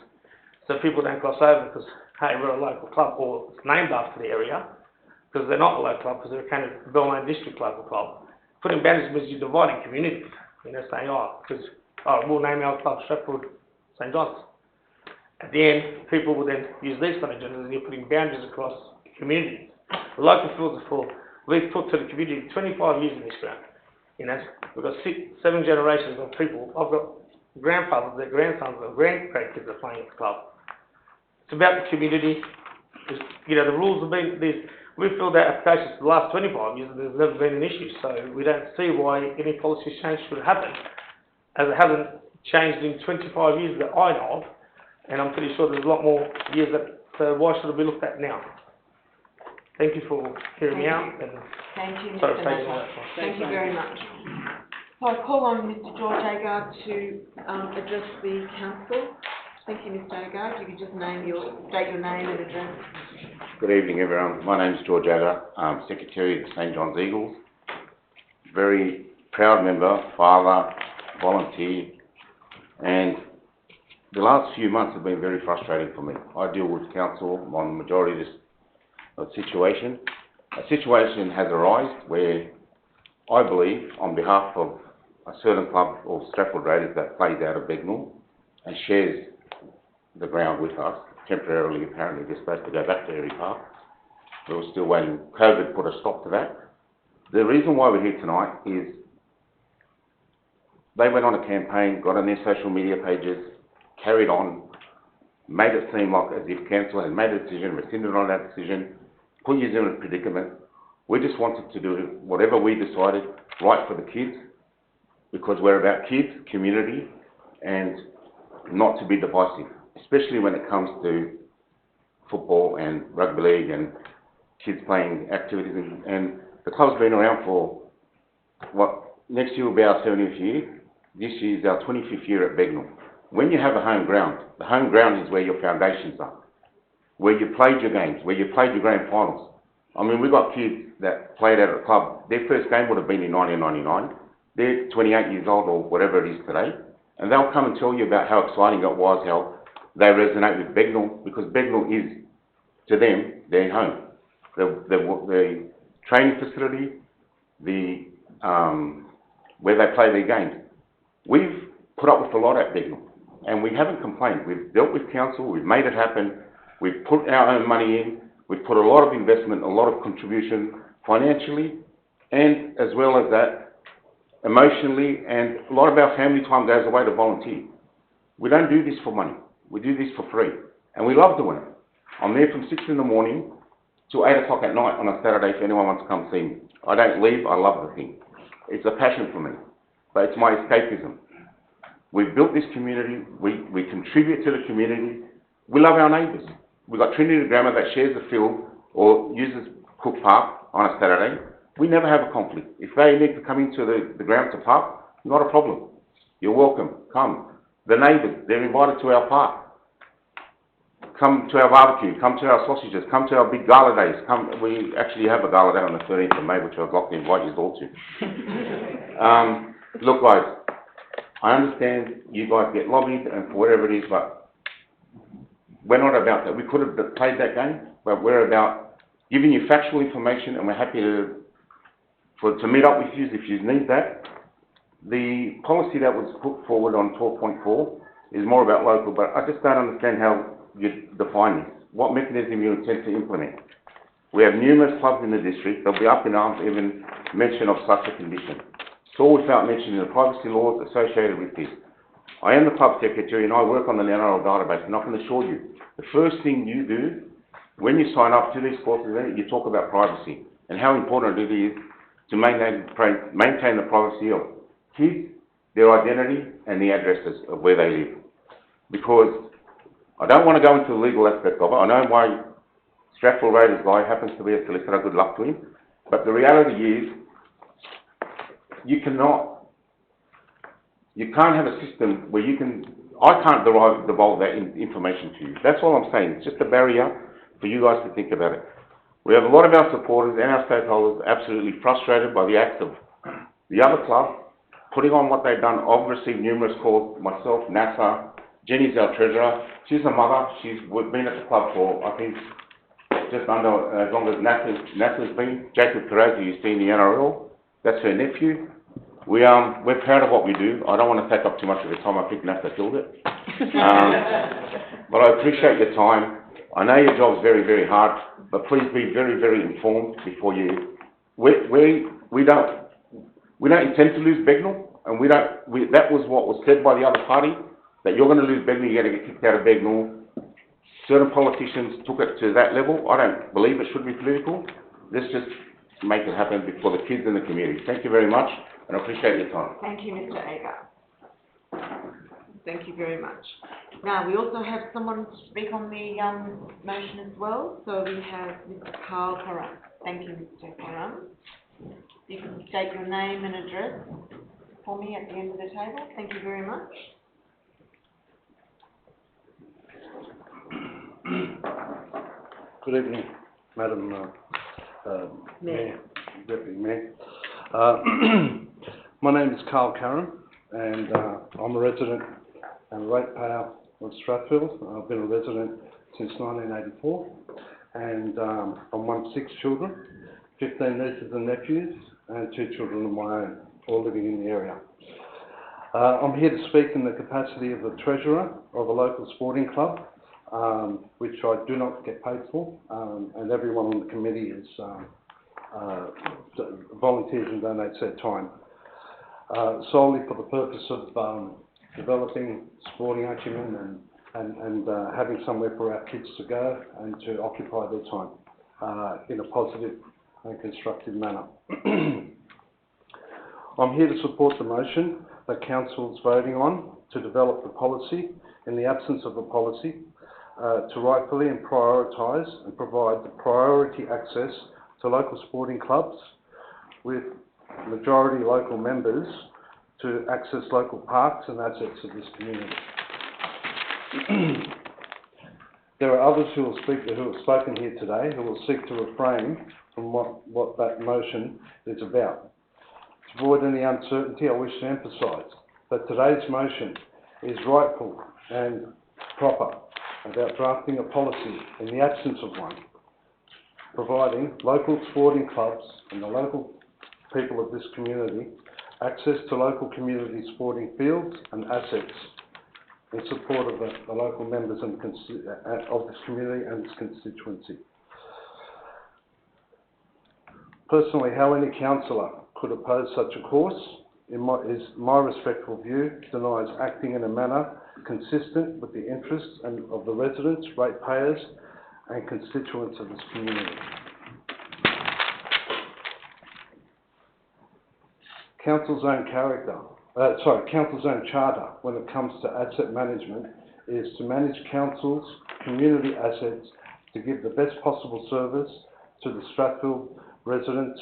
Speaker 13: so people don't cross over because, hey, we're a local club or it's named after the area, because they're not a local club because they're a Canterbury Balmain district local club. Putting boundaries means you're dividing communities. You know, saying, we'll name our club Stratford St John's. At the end, people will then use these kind of genders and you're putting boundaries across communities. The local fields are full. We've put to the community 25 years in this ground. You know, we've got 7 generations of people. I've got grandfathers, their grandsons, and grandkids are playing at the club. It's about the community. You know, the rules have been this. We've filled out applications for the last 25 years and there's never been an issue. So we don't see why any policy change should happen, as it hasn't changed in 25 years that I know of, and I'm pretty sure there's a lot more years that, so why should it be looked at now? Thank you for hearing me out. And
Speaker 1: thank you,
Speaker 13: sorry
Speaker 1: Mr.
Speaker 13: for taking
Speaker 1: Matter.
Speaker 13: that.
Speaker 1: Thank you very much. So I call on Mr. George Agar to address the council. Thank you, Mr. Agar. If you could just state your name and address.
Speaker 14: Good evening, everyone. My name is George Agar. I'm Secretary of the St John's Eagles. Very proud member, father, volunteer, and the last few months have been very frustrating for me. I deal with council on the majority of this situation. A situation has arisen where I believe, on behalf of a certain club of Stratford Raiders that plays out of Begnall and shares the ground with us, temporarily apparently they're supposed to go back to Erie Park. We were still waiting. COVID put a stop to that. The reason why we're here tonight is they went on a campaign, got on their social media pages, carried on, made it seem like as if council had made a decision, rescinded on that decision, put you in a predicament. We just wanted to do whatever we decided, right for the kids, because we're about kids, community, and not to be divisive, especially when it comes to football and rugby league and kids playing activities. And the club's been around for, next year will be our 70th year. This year is our 25th year at Begnall. When you have a home ground, the home ground is where your foundations are, where you played your games, where you played your grand finals. I mean, we've got kids that played at a club, their first game would have been in 1999. They're 28 years old or whatever it is today, and they'll come and tell you about how exciting it was, how they resonate with Begnall, because Begnall is, to them, their home. The training facility, where they play their games. We've put up with a lot at Begnall, and we haven't complained. We've dealt with council, we've made it happen, we've put our own money in, we've put a lot of investment, a lot of contribution financially, and as well as that, emotionally, and a lot of our family time goes away to volunteer. We don't do this for money. We do this for free, and we love doing it. I'm there from 6 in the morning to 8 o'clock at night on a Saturday if anyone wants to come see me. I don't leave. I love the thing. It's a passion for me, but it's my escapism. We've built this community. We contribute to the community. We love our neighbours. We've got Trinity Grammar that shares the field or uses Cook Park on a Saturday. We never have a conflict. If they need to come into the ground to park, not a problem. You're welcome. Come. The neighbours, they're invited to our park. Come to our barbecue. Come to our sausages. Come to our big gala days. We actually have a gala day on the 13th of May, which I'd like to invite you all to. Look, guys, I understand you guys get lobbied and for whatever it is, but we're not about that. We could have played that game, but we're about giving you factual information, and we're happy to meet up with you if you need that. The policy that was put forward on 12.4 is more about local, but I just don't understand how you define this. What mechanism you intend to implement? We have numerous clubs in the district. They'll be up in arms even mention of such a condition. It's all without mentioning the privacy laws associated with this. I am the club secretary and I work on the NRL database, and I can assure you, the first thing you do when you sign up to these courses, you talk about privacy and how important it is to maintain the privacy of kids, their identity and the addresses of where they live. Because I don't want to go into the legal aspect of it. I know my Stratford Raiders guy happens to be a solicitor, good luck to him. But the reality is, you can't have a system where I can't devolve that information to you. That's all I'm saying. It's just a barrier for you guys to think about it. We have a lot of our supporters and our stakeholders absolutely frustrated by the acts of the other club putting on what they've done. I've received numerous calls, myself, NASA, Jenny's our treasurer. She's a mother. She's been at the club for, I think, just under as long as NASA's been. Jacob Carrazzi, you see in the NRL, that's her nephew. We're proud of what we do. I don't want to take up too much of your time. I think NASA killed it. But I appreciate your time. I know your job's very, very hard, but please be very, very informed before you. We don't intend to lose Begnal, and that was what was said by the other party, that you're going to lose Begnal, you're going to get kicked out of Begnal. Certain politicians took it to that level. I don't believe it should be political. Let's just make it happen for the kids in the community. Thank you very much, and I appreciate your time.
Speaker 1: Thank you, Mr. Agar. Thank you very much. Now, we also have someone to speak on the motion as well. So we have Mr. Carl Karam. Thank you, Mr. Karam. You can state your name and address for me at the end of the table. Thank you very much.
Speaker 15: Good evening, Madam Mayor, Deputy Mayor. My name is Carl Curran, and I'm a resident and ratepayer of Strathfield. I've been a resident since 1984, and I'm one of 6 children, 15 nieces and nephews, and 2 children of my own, all living in the area. I'm here to speak in the capacity of the treasurer of a local sporting club, which I do not get paid for, and everyone on the committee is volunteers and donates their time, solely for the purpose of developing sporting acumen and having somewhere for our kids to go and to occupy their time in a positive and constructive manner. I'm here to support the motion that Council is voting on to develop the policy in the absence of a policy to rightfully and prioritise and provide the priority access to local sporting clubs with majority local members to access local parks and assets of this community. There are others who have spoken here today who will seek to refrain from what that motion is about. To avoid any uncertainty, I wish to emphasise that today's motion is rightful and proper about drafting a policy in the absence of one, providing local sporting clubs and the local people of this community access to local community sporting fields and assets in support of the local members of this community and its constituency. Personally, how any councillor could oppose such a course is my respectful view, denies acting in a manner consistent with the interests of the residents, ratepayers and constituents of this community. Council's own Council's own charter when it comes to asset management is to manage council's community assets to give the best possible service to the Strathfield residents,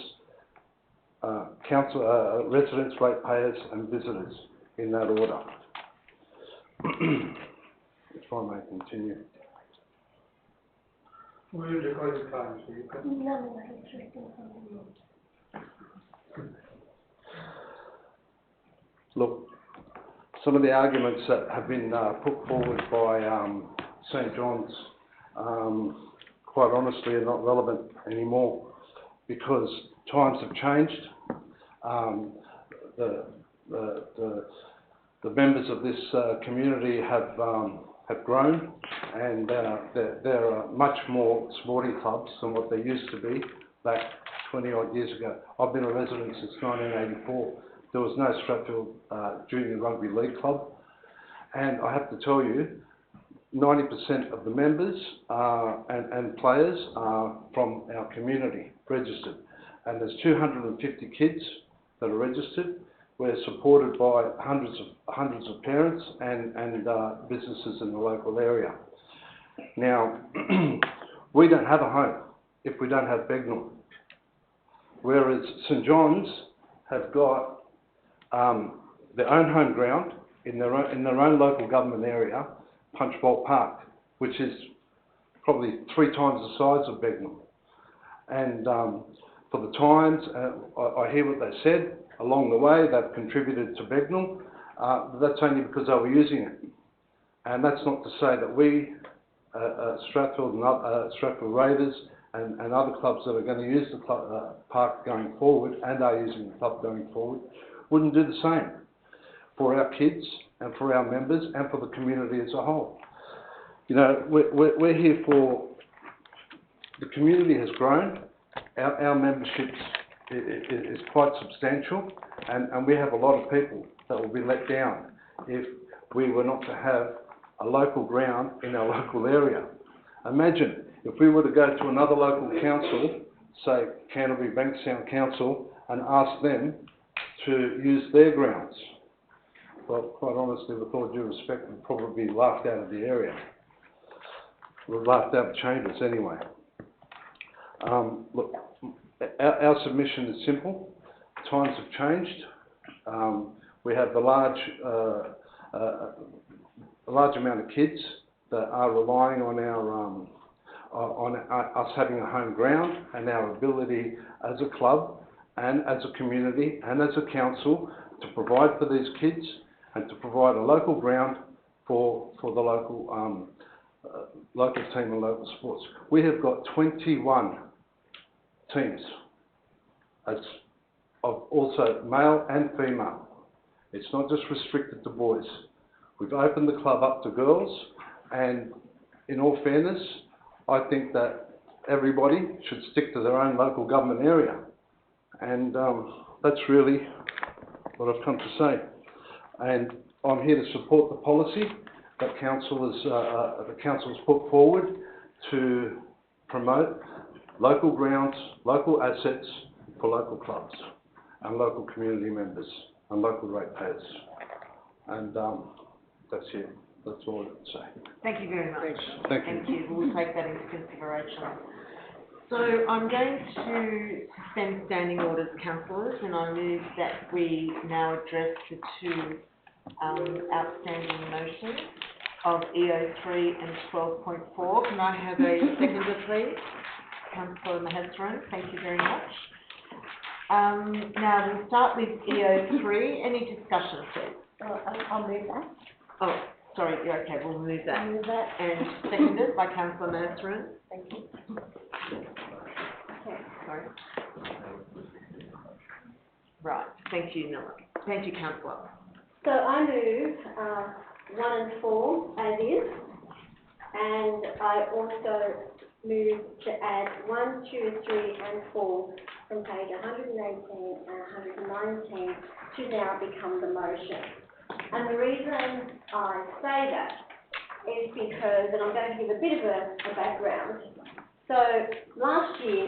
Speaker 15: residents, ratepayers and visitors in that order. If I may continue.
Speaker 8: We will record the time, so you can.
Speaker 9: No, it's written something.
Speaker 15: Look, some of the arguments that have been put forward by St John's, quite honestly, are not relevant anymore because times have changed. The members of this community have grown, and there are much more sporting clubs than what there used to be back 20 odd years ago. I've been a resident since 1984. There was no Strathfield Junior Rugby League Club, and I have to tell you, 90% of the members and players are from our community, registered. And there's 250 kids that are registered. We're supported by hundreds of parents and businesses in the local area. Now, we don't have a home if we don't have Begnal. Whereas St John's have got their own home ground in their own local government area, Punchbowl Park, which is probably 3 times the size of Begnal. And for the times, I hear what they said along the way, they've contributed to Begnal. That's only because they were using it. And that's not to say that we, Strathfield and Strathfield Raiders and other clubs that are going to use the park going forward and are using the club going forward, wouldn't do the same for our kids and for our members and for the community as a whole. You know, we're here for, the community has grown, our membership is quite substantial, and we have a lot of people that will be let down if we were not to have a local ground in our local area. Imagine if we were to go to another local council, say Canterbury Bankstown Council, and ask them to use their grounds. Well, quite honestly, with all due respect, we'd probably be laughed out of the area. We're laughed out of chambers anyway. Look, our submission is simple. Times have changed. We have a large amount of kids that are relying on us having a home ground and our ability as a club and as a community and as a council to provide for these kids and to provide a local ground for the local local team and local sports. We have got 21 teams. It's of also male and female. It's not just restricted to boys. We've opened the club up to girls, and in all fairness, I think that everybody should stick to their own local government area. And that's really what I've come to say. And I'm here to support the policy that council has put forward to promote local grounds, local assets for local clubs and local community members and local ratepayers. And that's it. That's all I would say.
Speaker 1: Thank you very much.
Speaker 15: Thank
Speaker 1: you. We'll take that into consideration. So I'm going to suspend standing orders, councillors, and I move that we now address the 2 outstanding motions of EO3 and 12.4. Can I have a seconder, please? Councillor Maheswaran, thank you very much. Now we'll start with EO3. Any discussion, please?
Speaker 2: I'll move that.
Speaker 1: Oh, sorry, yeah, okay, we'll move that.
Speaker 2: I'll move that.
Speaker 1: And seconded by Councillor Maheswaran.
Speaker 2: Thank you. Okay.
Speaker 1: Sorry. Right, thank you, Nilla. Thank you, Councillor.
Speaker 2: So I move 1 and 4 as is. And I also move to add 1, 2, 3 and 4 from page 118 and 119 to now become the motion. And the reason I say that is because, and I'm going to give a bit of a background. So last year,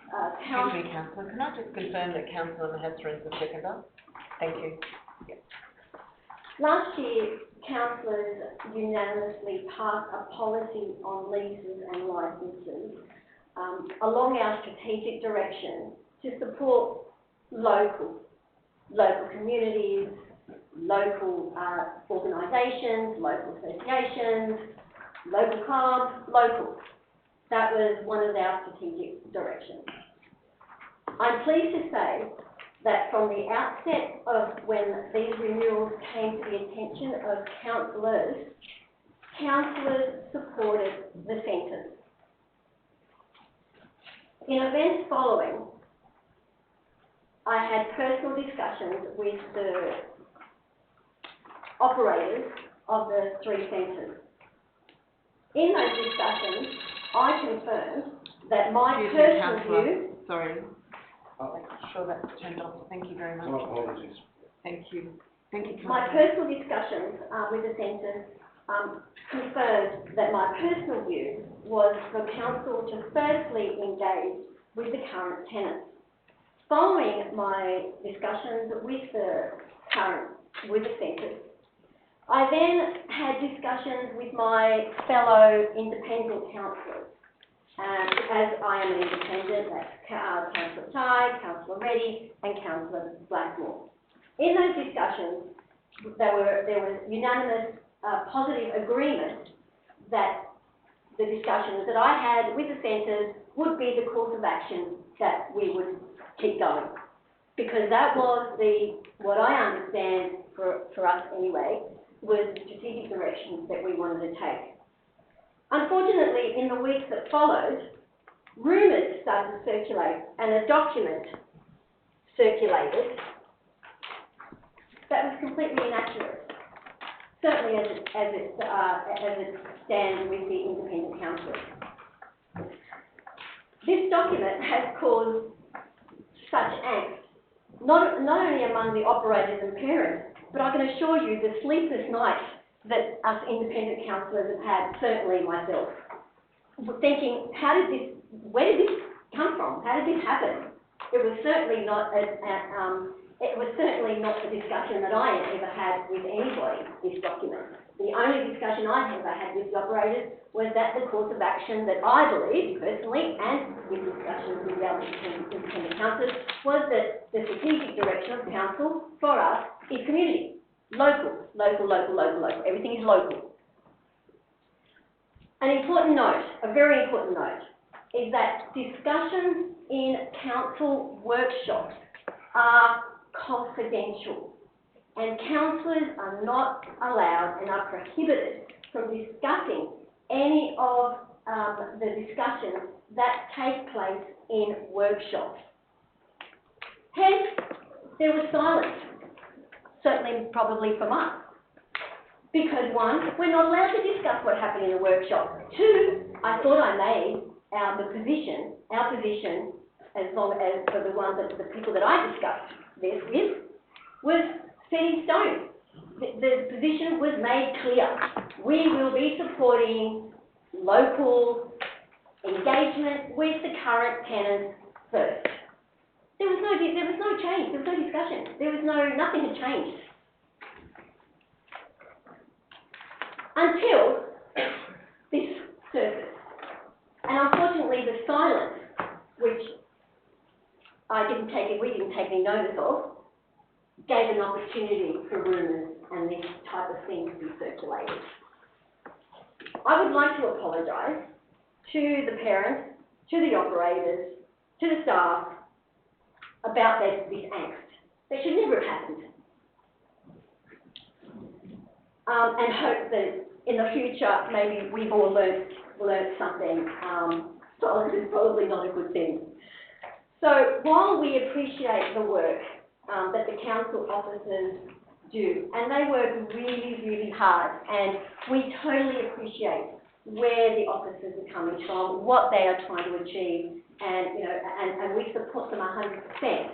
Speaker 1: Excuse me, Councillor, can I just confirm that Councillor Mahestra is the seconder? Thank you.
Speaker 2: Last year, councillors unanimously passed a policy on leases and licences along our strategic direction to support local communities, local organisations, local associations, local clubs, local. That was one of our strategic directions. I'm pleased to say that from the outset of when these renewals came to the attention of councillors supported the centres. In events following, I had personal discussions with the operators of the 3 centres. In those discussions, I confirmed that my personal view...
Speaker 1: Sorry. I'm sure that's turned off. Thank you very much.
Speaker 15: My apologies.
Speaker 1: Thank you. Thank you, Councillor.
Speaker 2: My personal discussions with the centres confirmed that my personal view was for council to firstly engage with the current tenants. Following my discussions with the centres, I then had discussions with my fellow independent councillors. As I am an independent, that's Councillor Tighe, Councillor Reddy and Councillor Blackmore. In those discussions, there was unanimous positive agreement that the discussions that I had with the centres would be the course of action that we would keep going. Because that was what I understand for us anyway, was the strategic directions that we wanted to take. Unfortunately, in the weeks that followed, rumours started to circulate and a document circulated that was completely inaccurate, certainly as it stands with the independent councillors. This document has caused such angst, not only among the operators and parents, but I can assure you the sleepless nights that us independent councillors have had, certainly myself, thinking, where did this come from? How did this happen? It was certainly not the discussion that I ever had with anybody, this document. The only discussion I ever had with the operators was that the course of action that I believe, personally, and with discussions with the other independent councillors, was that the strategic direction of council for us is community. Local. Everything is local. An important note, a very important note, is that discussions in council workshops are confidential, and councillors are not allowed and are prohibited from discussing any of the discussions that take place in workshops. Hence, there was silence. Certainly, probably from us. Because 1, we're not allowed to discuss what happened in the workshop. 2, I thought I made our position, as long as for the people that I discussed this with, was set in stone. The position was made clear. We will be supporting local engagement with the current tenants first. There was no change, there was no discussion, nothing had changed. Until this surfaced. And unfortunately the silence, which we didn't take any notice of, gave an opportunity for rumours and this type of thing to be circulated. I would like to apologise to the parents, to the operators, to the staff, about this angst. That should never have happened. And hope that in the future, maybe we've all learnt something. Silence is probably not a good thing. So while we appreciate the work that the council officers do, and they work really, really hard, and we totally appreciate where the officers are coming from, what they are trying to achieve, and, you know, and we support them 100%.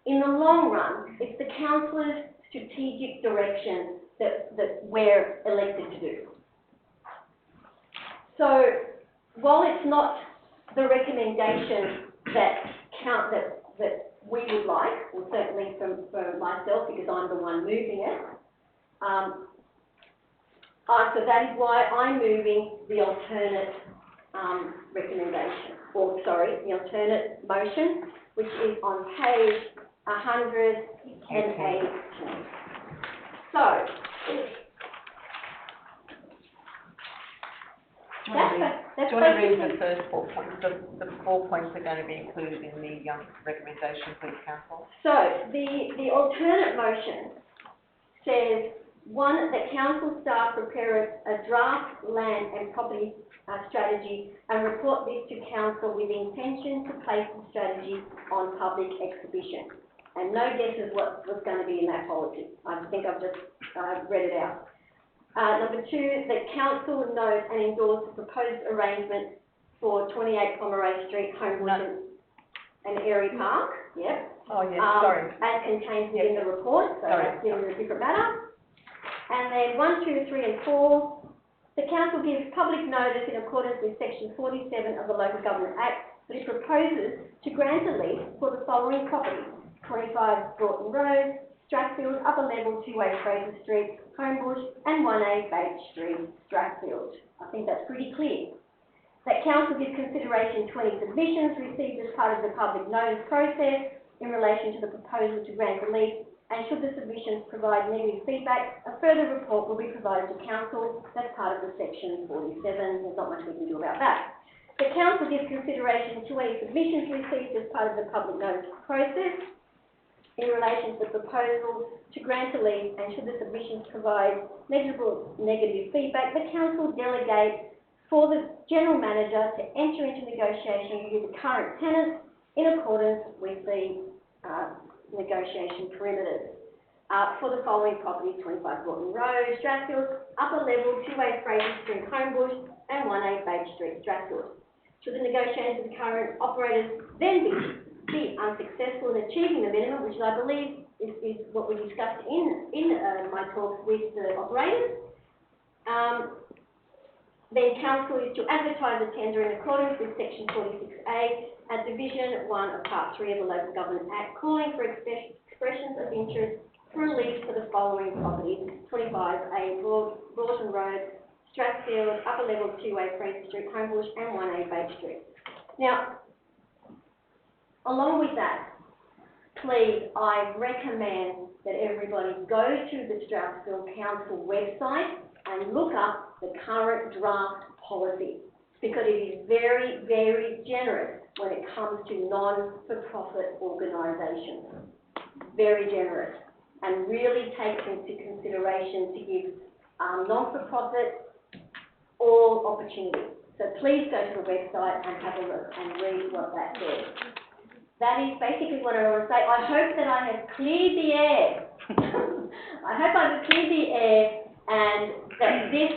Speaker 2: In the long run, it's the councillor's strategic direction that we're elected to do. So, while it's not the recommendation that we would like, or certainly for myself, because I'm the one moving it, so that is why I'm moving the alternate recommendation, or sorry, the alternate motion, which is on page 118. So,
Speaker 1: do you want to read the first 4 points? The 4 points are going to be included in the recommendation, please, Council.
Speaker 2: So, the alternate motion says, one, that council staff prepare a draft land and property strategy and report this to council with the intention to place the strategy on public exhibition. And no guesses what's going to be in that policy. I think I've just read it out. Number two, that council knows and endorse the proposed arrangement for 28 Pomeroy Street, Homewood and Airy Park. Yep.
Speaker 1: Oh, yes, sorry.
Speaker 2: As contained within the report, so that's in a different matter. And then 1, 2, 3 and 4, the council gives public notice in accordance with section 47 of the Local Government Act that it proposes to grant a lease for the following properties: 25 Broughton Road, Strathfield, Upper Level, 2A Fraser Street, Homebush, and 1A Bates Street, Strathfield. I think that's pretty clear. That council gives consideration to any submissions received as part of the public notice process in relation to the proposal to grant the lease, and should the submissions provide negative feedback, a further report will be provided to council. That's part of the section 47. There's not much we can do about that. The council gives consideration to any submissions received as part of the public notice process in relation to the proposal to grant a lease, and should the submissions provide negligible negative feedback, the council delegates for the general manager to enter into negotiations with the current tenants in accordance with the negotiation perimeters for the following properties: 25 Broughton Road, Strathfield, Upper Level, 2A Fraser Street, Homebush, and 1A Bates Street, Strathfield. Should the negotiations with the current operators then be unsuccessful in achieving the minimum, which I believe is what we discussed in my talks with the operators, then council is to advertise the tender in accordance with section 46A at Division 1 of Part 3 of the Local Government Act, calling for expressions of interest for a lease for the following properties: 25A Broughton Road, Strathfield, Upper Level 2A Fraser Street, Homebush, and 1A Bates Street. Now, along with that, please, I recommend that everybody go to the Strathfield Council website and look up the current draft policy, because it is very, very generous when it comes to non-for-profit organisations. Very generous, and really takes into consideration to give non-for-profit all opportunity. So please go to the website and have a look and read what that says. That is basically what I want to say. I hope that I have cleared the air. I hope I've cleared the air, and that this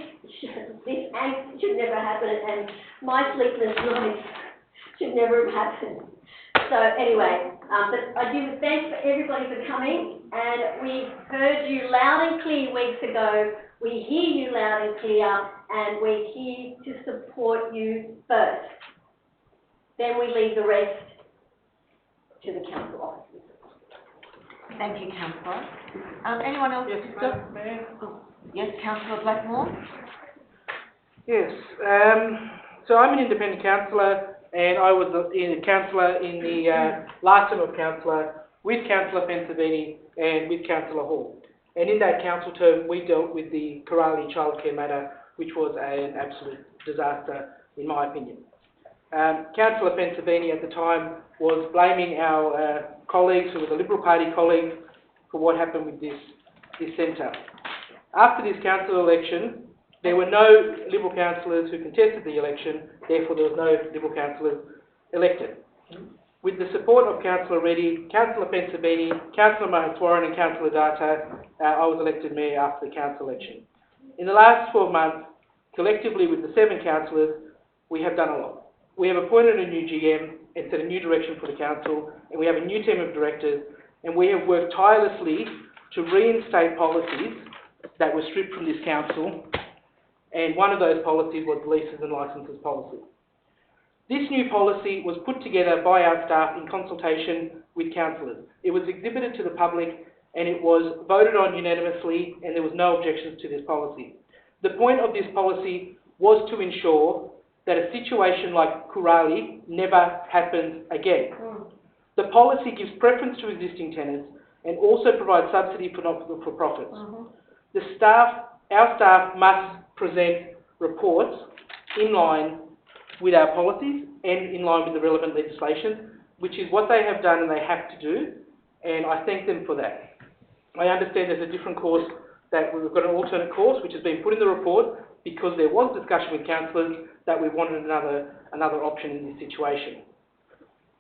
Speaker 2: angst should never happen, and my sleepless nights should never have happened. So anyway, but I do thank for everybody for coming, and we heard you loud and clear weeks ago. We hear you loud and clear, and we're here to support you first. Then we leave the rest to the council officers.
Speaker 1: Thank you, Councillor. Anyone else? Yes, Councillor Blackmore.
Speaker 5: Yes. So I'm an independent councillor, and I was a councillor in the last term of councillor with Councillor Pensavini and with Councillor Hall. And in that council term, we dealt with the Corrali childcare matter, which was an absolute disaster, in my opinion. Councillor Pensavini at the time was blaming our colleagues, who were the Liberal Party colleagues, for what happened with this centre. After this council election, there were no Liberal councillors who contested the election, therefore there was no Liberal councillors elected. With the support of Councillor Reddy, Councillor Pensavini, Councillor Maheswaran and Councillor Dato, I was elected Mayor after the council election. In the last 12 months, collectively with the 7 councillors, we have done a lot. We have appointed a new GM and set a new direction for the council, and we have a new team of directors, and we have worked tirelessly to reinstate policies that were stripped from this council, and one of those policies was the leases and licences policy. This new policy was put together by our staff in consultation with councillors. It was exhibited to the public and it was voted on unanimously, and there was no objections to this policy. The point of this policy was to ensure that a situation like Kurali never happens again. The policy gives preference to existing tenants and also provides subsidy for not-for-profits. Our staff must present reports in line with our policies and in line with the relevant legislation, which is what they have done and they have to do, and I thank them for that. I understand there's a different course, that we've got an alternate course which has been put in the report because there was discussion with councillors that we wanted another option in this situation.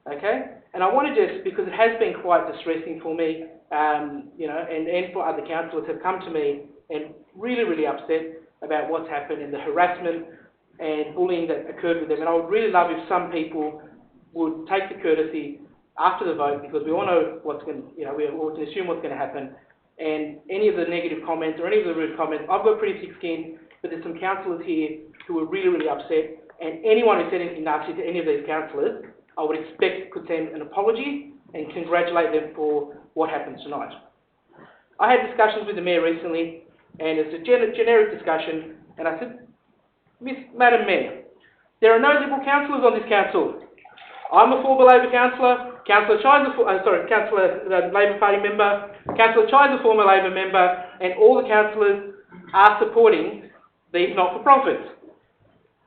Speaker 5: Okay? And I want to just, because it has been quite distressing for me, you know, and for other councillors have come to me and really upset about what's happened and the harassment and bullying that occurred with them. And I would really love if some people would take the courtesy after the vote, because we all know what's going to, you know, we all can assume what's going to happen. And any of the negative comments or any of the rude comments, I've got pretty thick skin, but there's some councillors here who are really upset. And anyone who said anything nasty to any of these councillors, I would expect could send an apology and congratulate them for what happened tonight. I had discussions with the Mayor recently, and it's a generic discussion, and I said, Madam Mayor, there are no Liberal councillors on this council. I'm a former Labor councillor, Councillor Chai's Labor Party member, Councillor Chai's a former Labor member, and all the councillors are supporting these not-for-profits.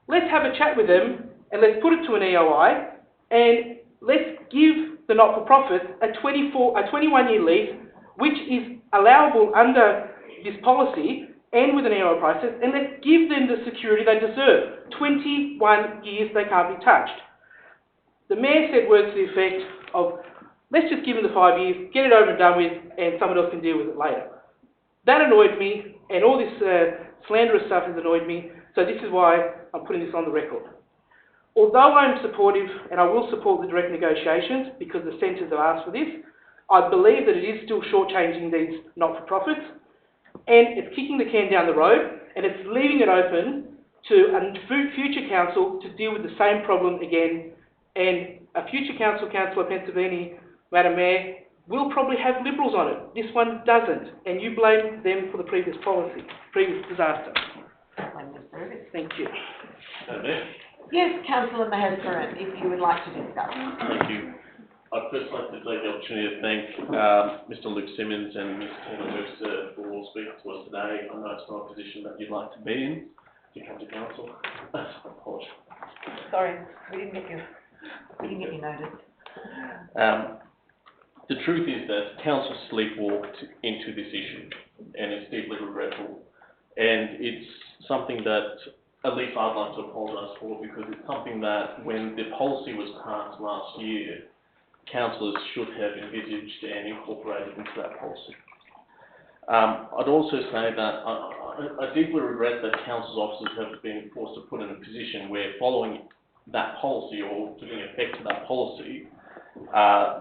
Speaker 5: Let's have a chat with them, and let's put it to an EOI, and let's give the not-for-profits a 21-year lease, which is allowable under this policy and with an EOI process, and let's give them the security they deserve. 21 years they can't be touched. The Mayor said words to the effect of, let's just give them the 5 years, get it over and done with, and someone else can deal with it later. That annoyed me, and all this slanderous stuff has annoyed me, so this is why I'm putting this on the record. Although I'm supportive, and I will support the direct negotiations, because the centres have asked for this, I believe that it is still shortchanging these not-for-profits, and it's kicking the can down the road, and it's leaving it open to a future council to deal with the same problem again. And a future council, Councillor Pennsylvania, Madam Mayor, will probably have Liberals on it. This one doesn't, and you blame them for the previous policy, previous disaster. Thank you.
Speaker 1: Yes, Councillor Maheswaran, if you would like to discuss.
Speaker 3: Thank you. I'd first like to take the opportunity to thank Mr Luke Simmons and Ms Tina Webster for speaking to us today. I know it's not a position that you'd like to be in, to come to council. Apologies.
Speaker 1: Sorry, we didn't get you noticed.
Speaker 3: The truth is that council sleepwalked into this issue, and it's deeply regretful. And it's something that at least I'd like to apologise for, because it's something that when the policy was passed last year, councillors should have envisaged and incorporated into that policy. I'd also say that I deeply regret that council's officers have been forced to put in a position where, following that policy or giving effect to that policy,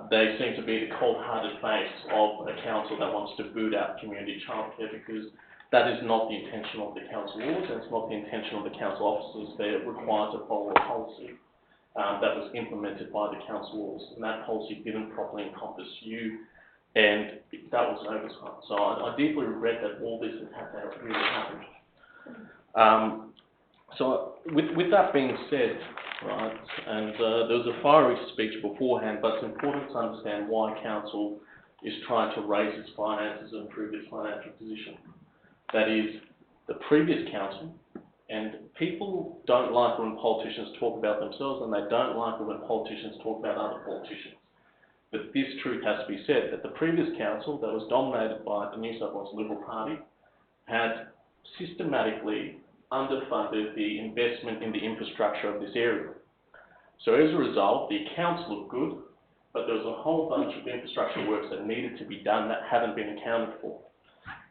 Speaker 3: they seem to be the cold-hearted face of a council that wants to boot out community childcare, because that is not the intention of the council rules, and it's not the intention of the council officers. They're required to follow a policy that was implemented by the council rules, and that policy didn't properly encompass you, and that was an oversight. So I deeply regret that all this has had to really happen. So with that being said, right, and there was a fiery speech beforehand, but it's important to understand why council is trying to raise its finances and improve its financial position. That is, the previous council, and people don't like when politicians talk about themselves, and they don't like when politicians talk about other politicians. But this truth has to be said, that the previous council, that was dominated by the New South Wales Liberal Party, had systematically underfunded the investment in the infrastructure of this area. So as a result, the accounts look good, but there was a whole bunch of infrastructure works that needed to be done that haven't been accounted for.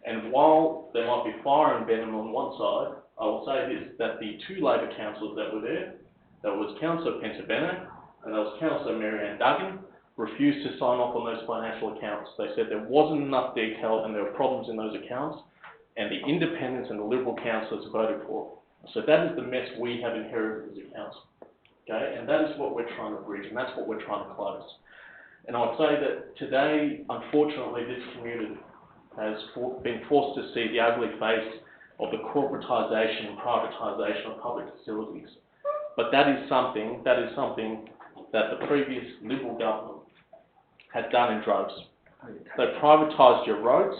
Speaker 3: And while there might be fire and venom on one side, I will say this, that the two Labor councillors that were there, that was Councillor Pentabene and that was Councillor Mary Ann Duggan, refused to sign off on those financial accounts. They said there wasn't enough detail and there were problems in those accounts, and the independents and the Liberal councillors voted for it. So that is the mess we have inherited as a council, okay? And that is what we're trying to bridge, and that's what we're trying to close. And I'd say that today, unfortunately, this community has been forced to see the ugly face of the corporatisation and privatisation of public facilities. But that is something that the previous Liberal government had done in droves. They privatised your roads,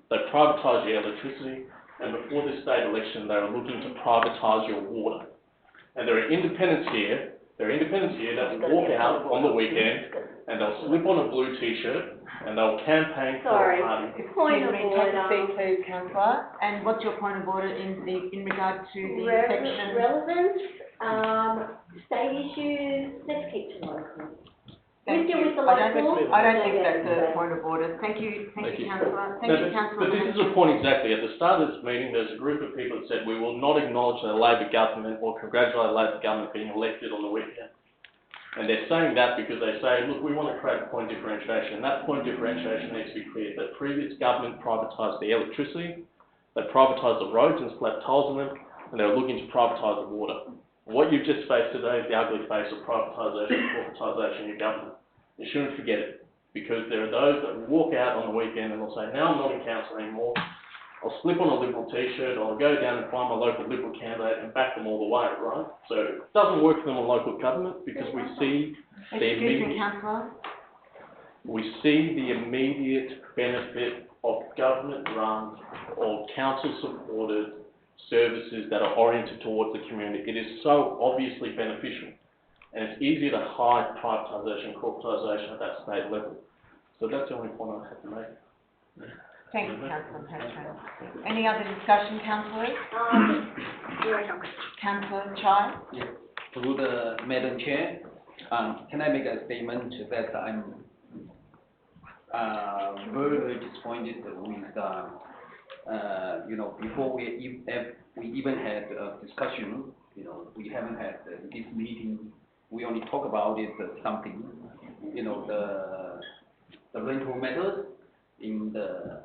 Speaker 3: they privatised your electricity, and before this state election, they were looking to privatise your water. And there are independents here that will walk out on the weekend and they'll slip on a blue t-shirt and they'll campaign for a party.
Speaker 2: Point of
Speaker 1: Take a seat, please, councillor. And what's your point of order in regard to the section?
Speaker 2: Relevance, state issues, let's keep to local.
Speaker 1: Thank you.
Speaker 2: With the
Speaker 1: I don't
Speaker 2: local.
Speaker 1: think that's a point of order. Thank you, councillor. Thank you, councillor.
Speaker 3: But this is the point exactly. At the start of this meeting, there's a group of people that said we will not acknowledge the Labor government or congratulate the Labor government being elected on the weekend. And they're saying that because they say, look, we want to create a point differentiation. And that point differentiation needs to be clear. The previous government privatised the electricity, they privatised the roads and slapped tolls on them, and they were looking to privatise the water. What you've just faced today is the ugly face of privatisation and corporatisation in your government. You shouldn't forget it, because there are those that will walk out on the weekend and will say, now I'm not in council anymore, I'll slip on a Liberal t-shirt, I'll go down and find my local Liberal candidate and back them all the way, right? So it doesn't work for them on local government because we see the immediate benefit of government-run or council-supported services that are oriented towards the community. It is so obviously beneficial. And it's easier to hide privatisation and corporatisation at that state level. So that's the only point I have to make.
Speaker 1: Thank you, Councillor Patron. Any other discussion, councillors? Councillor Chai?
Speaker 4: Yeah. Through the Madam Chair, can I make a statement that I'm very disappointed with before we even had a discussion, we haven't had this meeting. We only talk about it something, the rental matters in the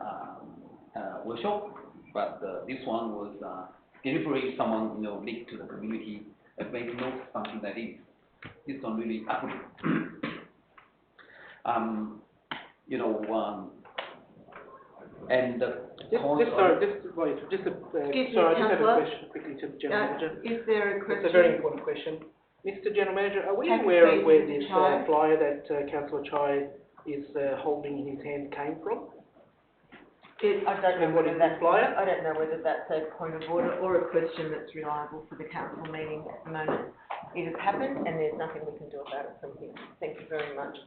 Speaker 4: workshop, but this one was deliberately someone linked to the community and make note something like this. This one really ugly. And
Speaker 5: I just have a question quickly to the General Manager.
Speaker 1: Is there a question?
Speaker 5: It's a very important question. Mr. General Manager, are we
Speaker 1: Take
Speaker 5: aware of where
Speaker 1: Mr.
Speaker 5: this
Speaker 1: Chai.
Speaker 5: flyer that Councillor Chai is holding in his hand came from?
Speaker 1: I don't know
Speaker 5: What
Speaker 1: whether
Speaker 5: is
Speaker 1: that's,
Speaker 5: the flyer?
Speaker 1: I don't know whether that's a point of order or a question that's reliable for the council meeting at the moment. It has happened and there's nothing we can do about it from here. Thank you very much.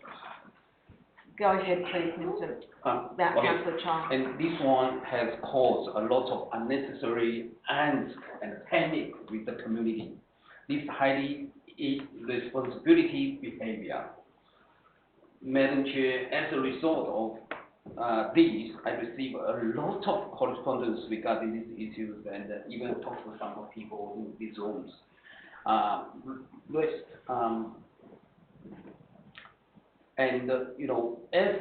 Speaker 1: Go ahead, please, Mr. Councillor Chai.
Speaker 4: And this one has caused a lot of unnecessary angst and panic with the community. This highly irresponsibility behavior. Madam Chair, as a result of this, I received a lot of correspondence regarding these issues and even talked to some of people in these rooms. As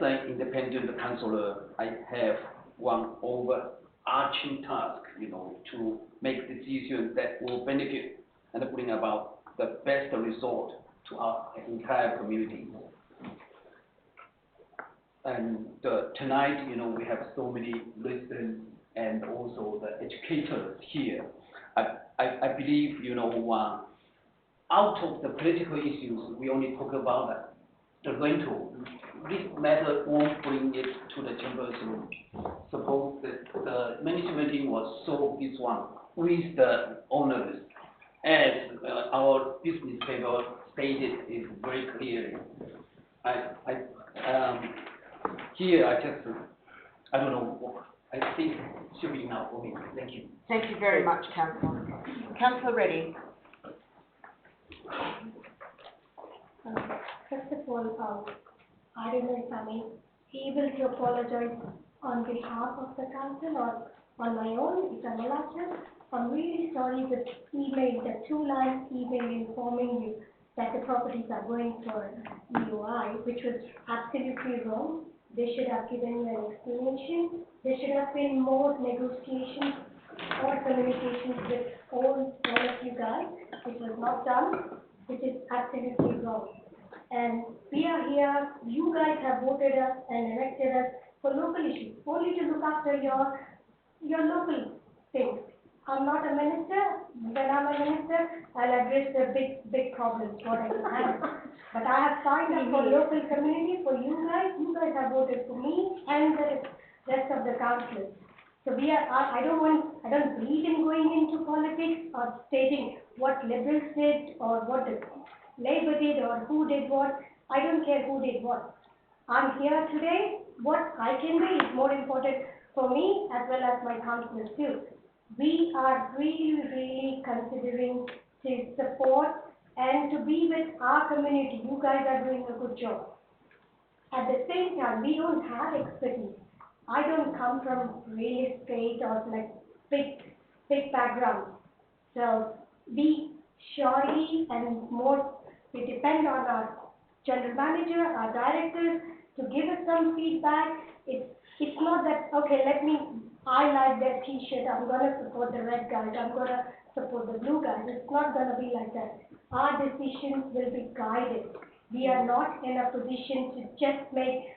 Speaker 4: an independent councillor, I have one overarching task, to make decisions that will benefit and bring about the best result to our entire community. And tonight, we have so many residents and also the educators here. I believe, out of the political issues, we only talk about the rental. This matter won't bring it to the chambers room. Suppose that the management team was solve this one with the owners, as our business paper stated it very clearly. Here, I don't know, I think it should be enough for me. Thank you.
Speaker 1: Thank you very much, Councillor. Councillor Reddy.
Speaker 9: First of all, I don't know if I'm able to apologize on behalf of the council or on my own, if I'm allowed to. I'm really sorry with email, the 2-line email informing you that the properties are going for EOI, which was absolutely wrong. They should have given you an explanation. There should have been more negotiations or communications with all of you guys. It was not done, which is absolutely wrong. And we are here, you guys have voted us and elected us for local issues, only to look after your local things. I'm not a minister. When I'm a minister, I'll address the big problems, what I can handle. But I have signed up for local community, for you guys. You guys have voted for me and the rest of the councillors. So I don't believe in going into politics or stating what Liberals did or what the Labour did or who did what. I don't care who did what. I'm here today. What I can do is more important for me as well as my councillors too. We are really considering to support and to be with our community. You guys are doing a good job. At the same time, we don't have expertise. I don't come from real estate or like big background. So we surely and more, we depend on our general manager, our directors to give us some feedback. It's not that, okay, I like that t-shirt, I'm going to support the red guys, I'm going to support the blue guys. It's not going to be like that. Our decisions will be guided. We are not in a position to just make,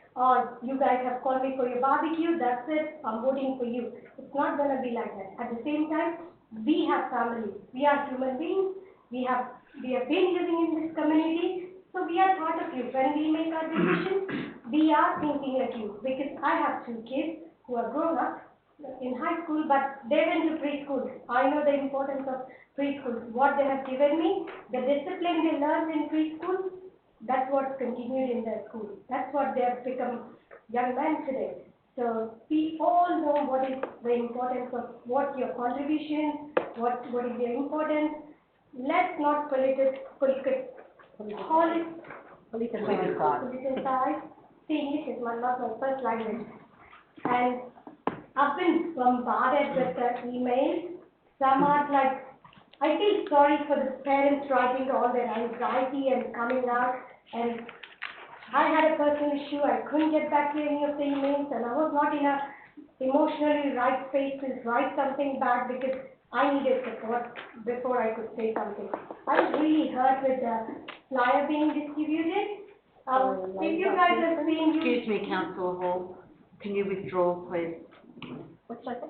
Speaker 9: you guys have called me for your barbecue, that's it, I'm voting for you. It's not going to be like that. At the same time, we have families, we are human beings, we have been living in this community, so we are part of you. When we make our decisions, we are thinking like you, because I have 2 kids who are grown up in high school, but they went to preschool. I know the importance of preschool. What they have given me, the discipline they learned in preschool, that's what's continued in their school. That's what they have become young men today. So we all know what is the importance of what your contribution, what is your importance. Let's not politicize. English is not my first language. And I've been bombarded with the emails. Some are like, I feel sorry for the parents writing all their anxiety and coming out. And I had a personal issue. I couldn't get back to any of the emails, and I was not in a emotionally right space to write something back because I needed support before I could say something. I was really hurt with the flyer being distributed. If you guys are seeing...
Speaker 1: Excuse me, Councillor Hall. Can you withdraw, please?
Speaker 2: What's that?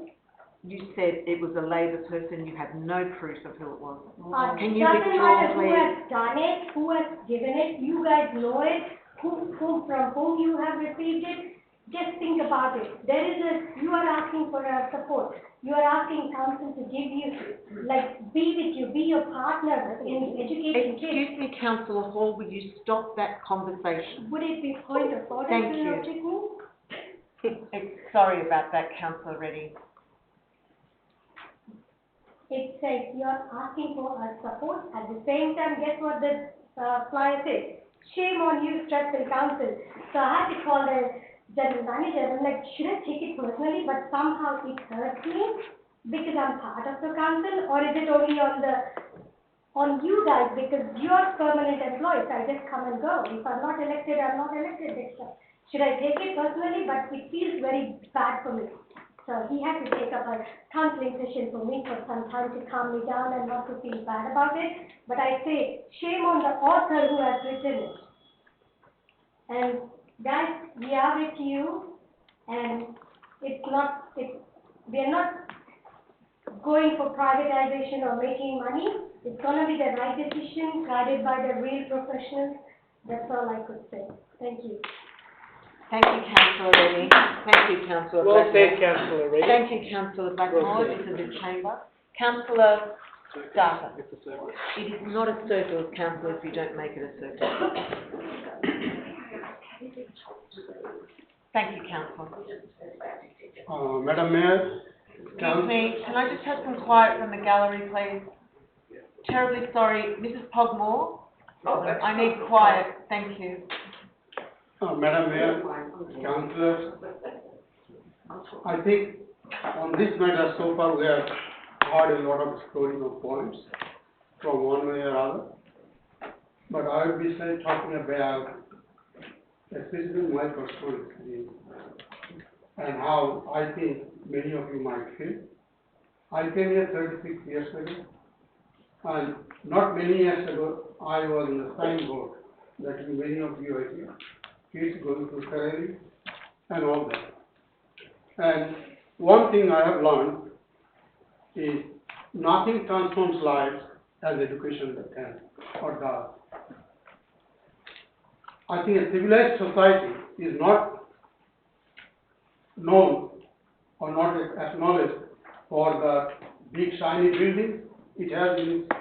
Speaker 1: You said it was a Labor person, you have no proof of who it was. Can you
Speaker 9: doesn't
Speaker 1: withdraw,
Speaker 9: matter who
Speaker 1: please?
Speaker 9: has done it, who has given it, you guys know it, from whom you have received it. Just think about it. You are asking for our support. You are asking council to give you, be with you, be your partner in educating kids.
Speaker 1: Excuse me, Councillor Hall, will you stop that conversation?
Speaker 9: Would it be point of order
Speaker 1: Thank
Speaker 9: to
Speaker 1: you.
Speaker 9: object me?
Speaker 1: Sorry about that, Councillor Reddy.
Speaker 9: It says you are asking for our support. At the same time, guess what the flyer says? Shame on you, Strathfield Council. So I had to call the general manager. I'm like, should I take it personally? But somehow it hurts me because I'm part of the council, or is it only on you guys because you're permanent employees? I just come and go. If I'm not elected, I'm not elected. Should I take it personally? But it feels very bad for me. So he had to take up a counseling session for me for some time to calm me down and not to feel bad about it. But I say, shame on the author who has written it. And guys, we are with you, and we are not going for privatization or making money. It's going to be the right decision, guided by the real professionals. That's all I could say. Thank you.
Speaker 1: Thank you, Councillor Reddy. Thank you, Councillor
Speaker 5: Well
Speaker 1: Blackmore.
Speaker 5: said, Councillor Reddy.
Speaker 1: Thank you, Councillor Blackmore. This is the chamber. Councillor Darter. It is not a circle, Councillor, if you don't make it a circle. Thank you, Councillor.
Speaker 8: Madam Mayor.
Speaker 1: Excuse me, can I just have some quiet from the gallery, please? Terribly sorry. Mrs. Pogmore, I need quiet. Thank you.
Speaker 8: Madam Mayor, Councillors, I think on this matter so far we have heard a lot of stories of points from one way or other. But I will be talking about especially my personal experience and how I think many of you might feel. I came here 36 years ago, and not many years ago I was in the same boat that many of you are here, kids going through therapy and all that. And one thing I have learned is nothing transforms lives as education can or does. I think a civilized society is not known or not acknowledged for the big shiny buildings it has in its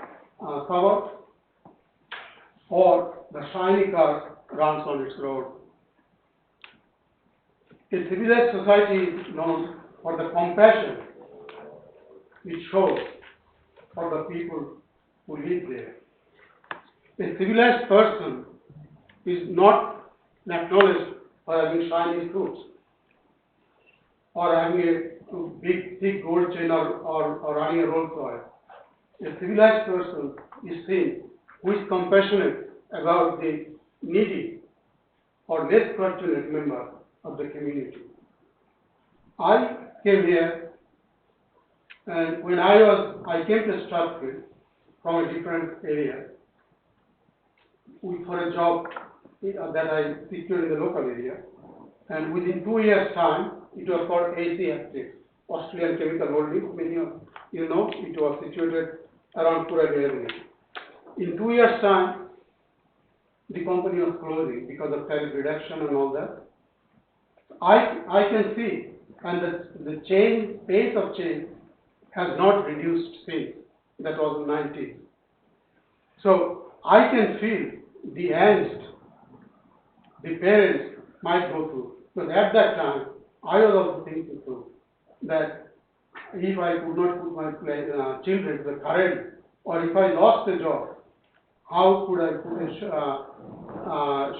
Speaker 8: suburbs, or the shiny car runs on its road. A civilized society is known for the compassion it shows for the people who live there. A civilized person is not acknowledged for having shiny fruits or having a big, thick gold chain or running a Rolls Royce. A civilized person is seen who is compassionate about the needy or less fortunate member of the community. I came here, and when I came to Strathfield from a different area for a job that I secured in the local area, and within 2 years' time, it was called AC Active, Australian Chemical Holdings. Many of you know, it was situated around Pura. In 2 years' time, the company was closing because of tariff reduction and all that. I can see, and the pace of change has not reduced since. That was the 90s. So I can feel the angst the parents might go through. Because at that time, I was also thinking through that if I could not put my children to the current, or if I lost the job, how could I put a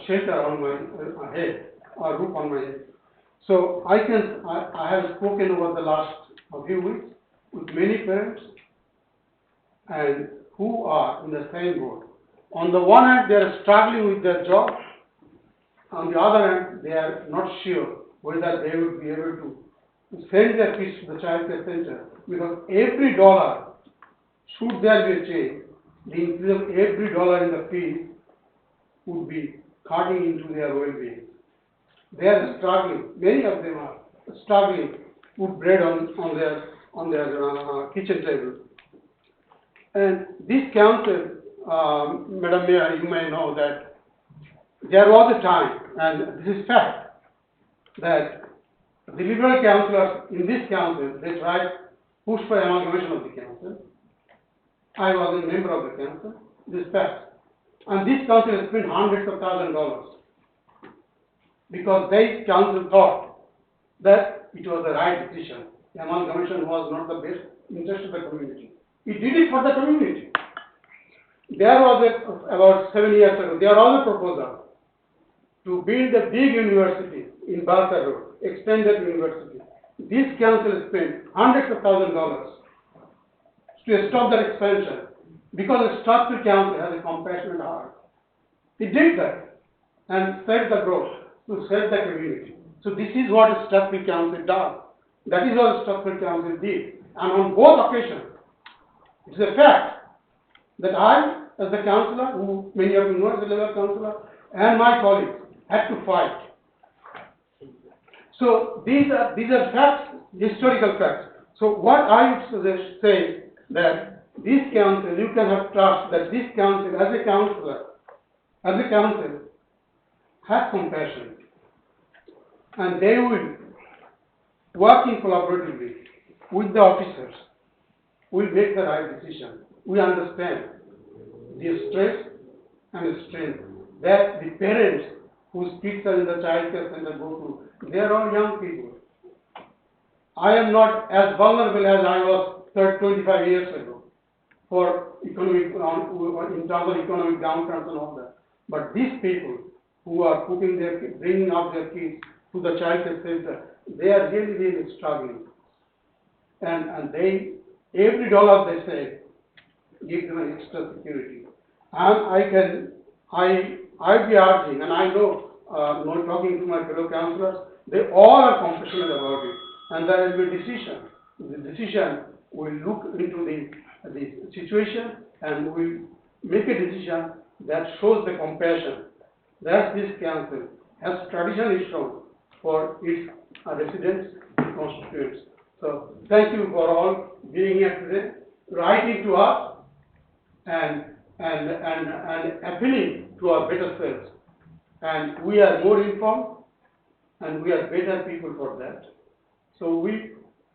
Speaker 8: shelter on my head, or roof on my head? So I have spoken over the last few weeks with many parents and who are in the same boat. On the one hand, they are struggling with their job. On the other hand, they are not sure whether they would be able to send their kids to the child care center, because every dollar, should there be a change, the increase of every dollar in the fees would be cutting into their well-being. They are struggling. Many of them are struggling to put bread on their kitchen table. And this council, Madam Mayor, you may know that there was a time, and this is fact, that the Liberal councillors in this council, they tried push for amalgamation of the council. I was a member of the council. This is fact. And this council has spent hundreds of thousands of dollars because they council thought that it was the right decision. The amalgamation was not the best interest of the community. It did it for the community. There was about 7 years ago, there was a proposal to build a big university in Barker Road, extended university. This council spent hundreds of thousands of dollars to stop that expansion because the Strathfield Council has a compassionate heart. It did that and saved the growth, to save the community. So this is what the Strathfield Council does. That is what the Strathfield Council did. And on both occasions, it's a fact that I, as the councillor, who many of you know as a Liberal councillor, and my colleagues had to fight. So these are facts, historical facts. So what I would say that this council, you can have trust that this council, as a council, has compassion, and they will, working collaboratively with the officers, will make the right decision. We understand the stress and the strength that the parents whose kids are in the child care center go through. They are all young people. I am not as vulnerable as I was 25 years ago for economic, in terms of economic downturns and all that. But these people who are bringing up their kids to the child care center, they are really, really struggling. And they every dollar they save, give them an extra security. And I'll be urging, and I know, not talking to my fellow councillors, they all are compassionate about it, and there will be a decision. The decision will look into the situation and will make a decision that shows the compassion that this council has traditionally shown for its residents and constituents. So thank you for all being here today, writing to us and appealing to our better selves. And we are more informed and we are better people for that. So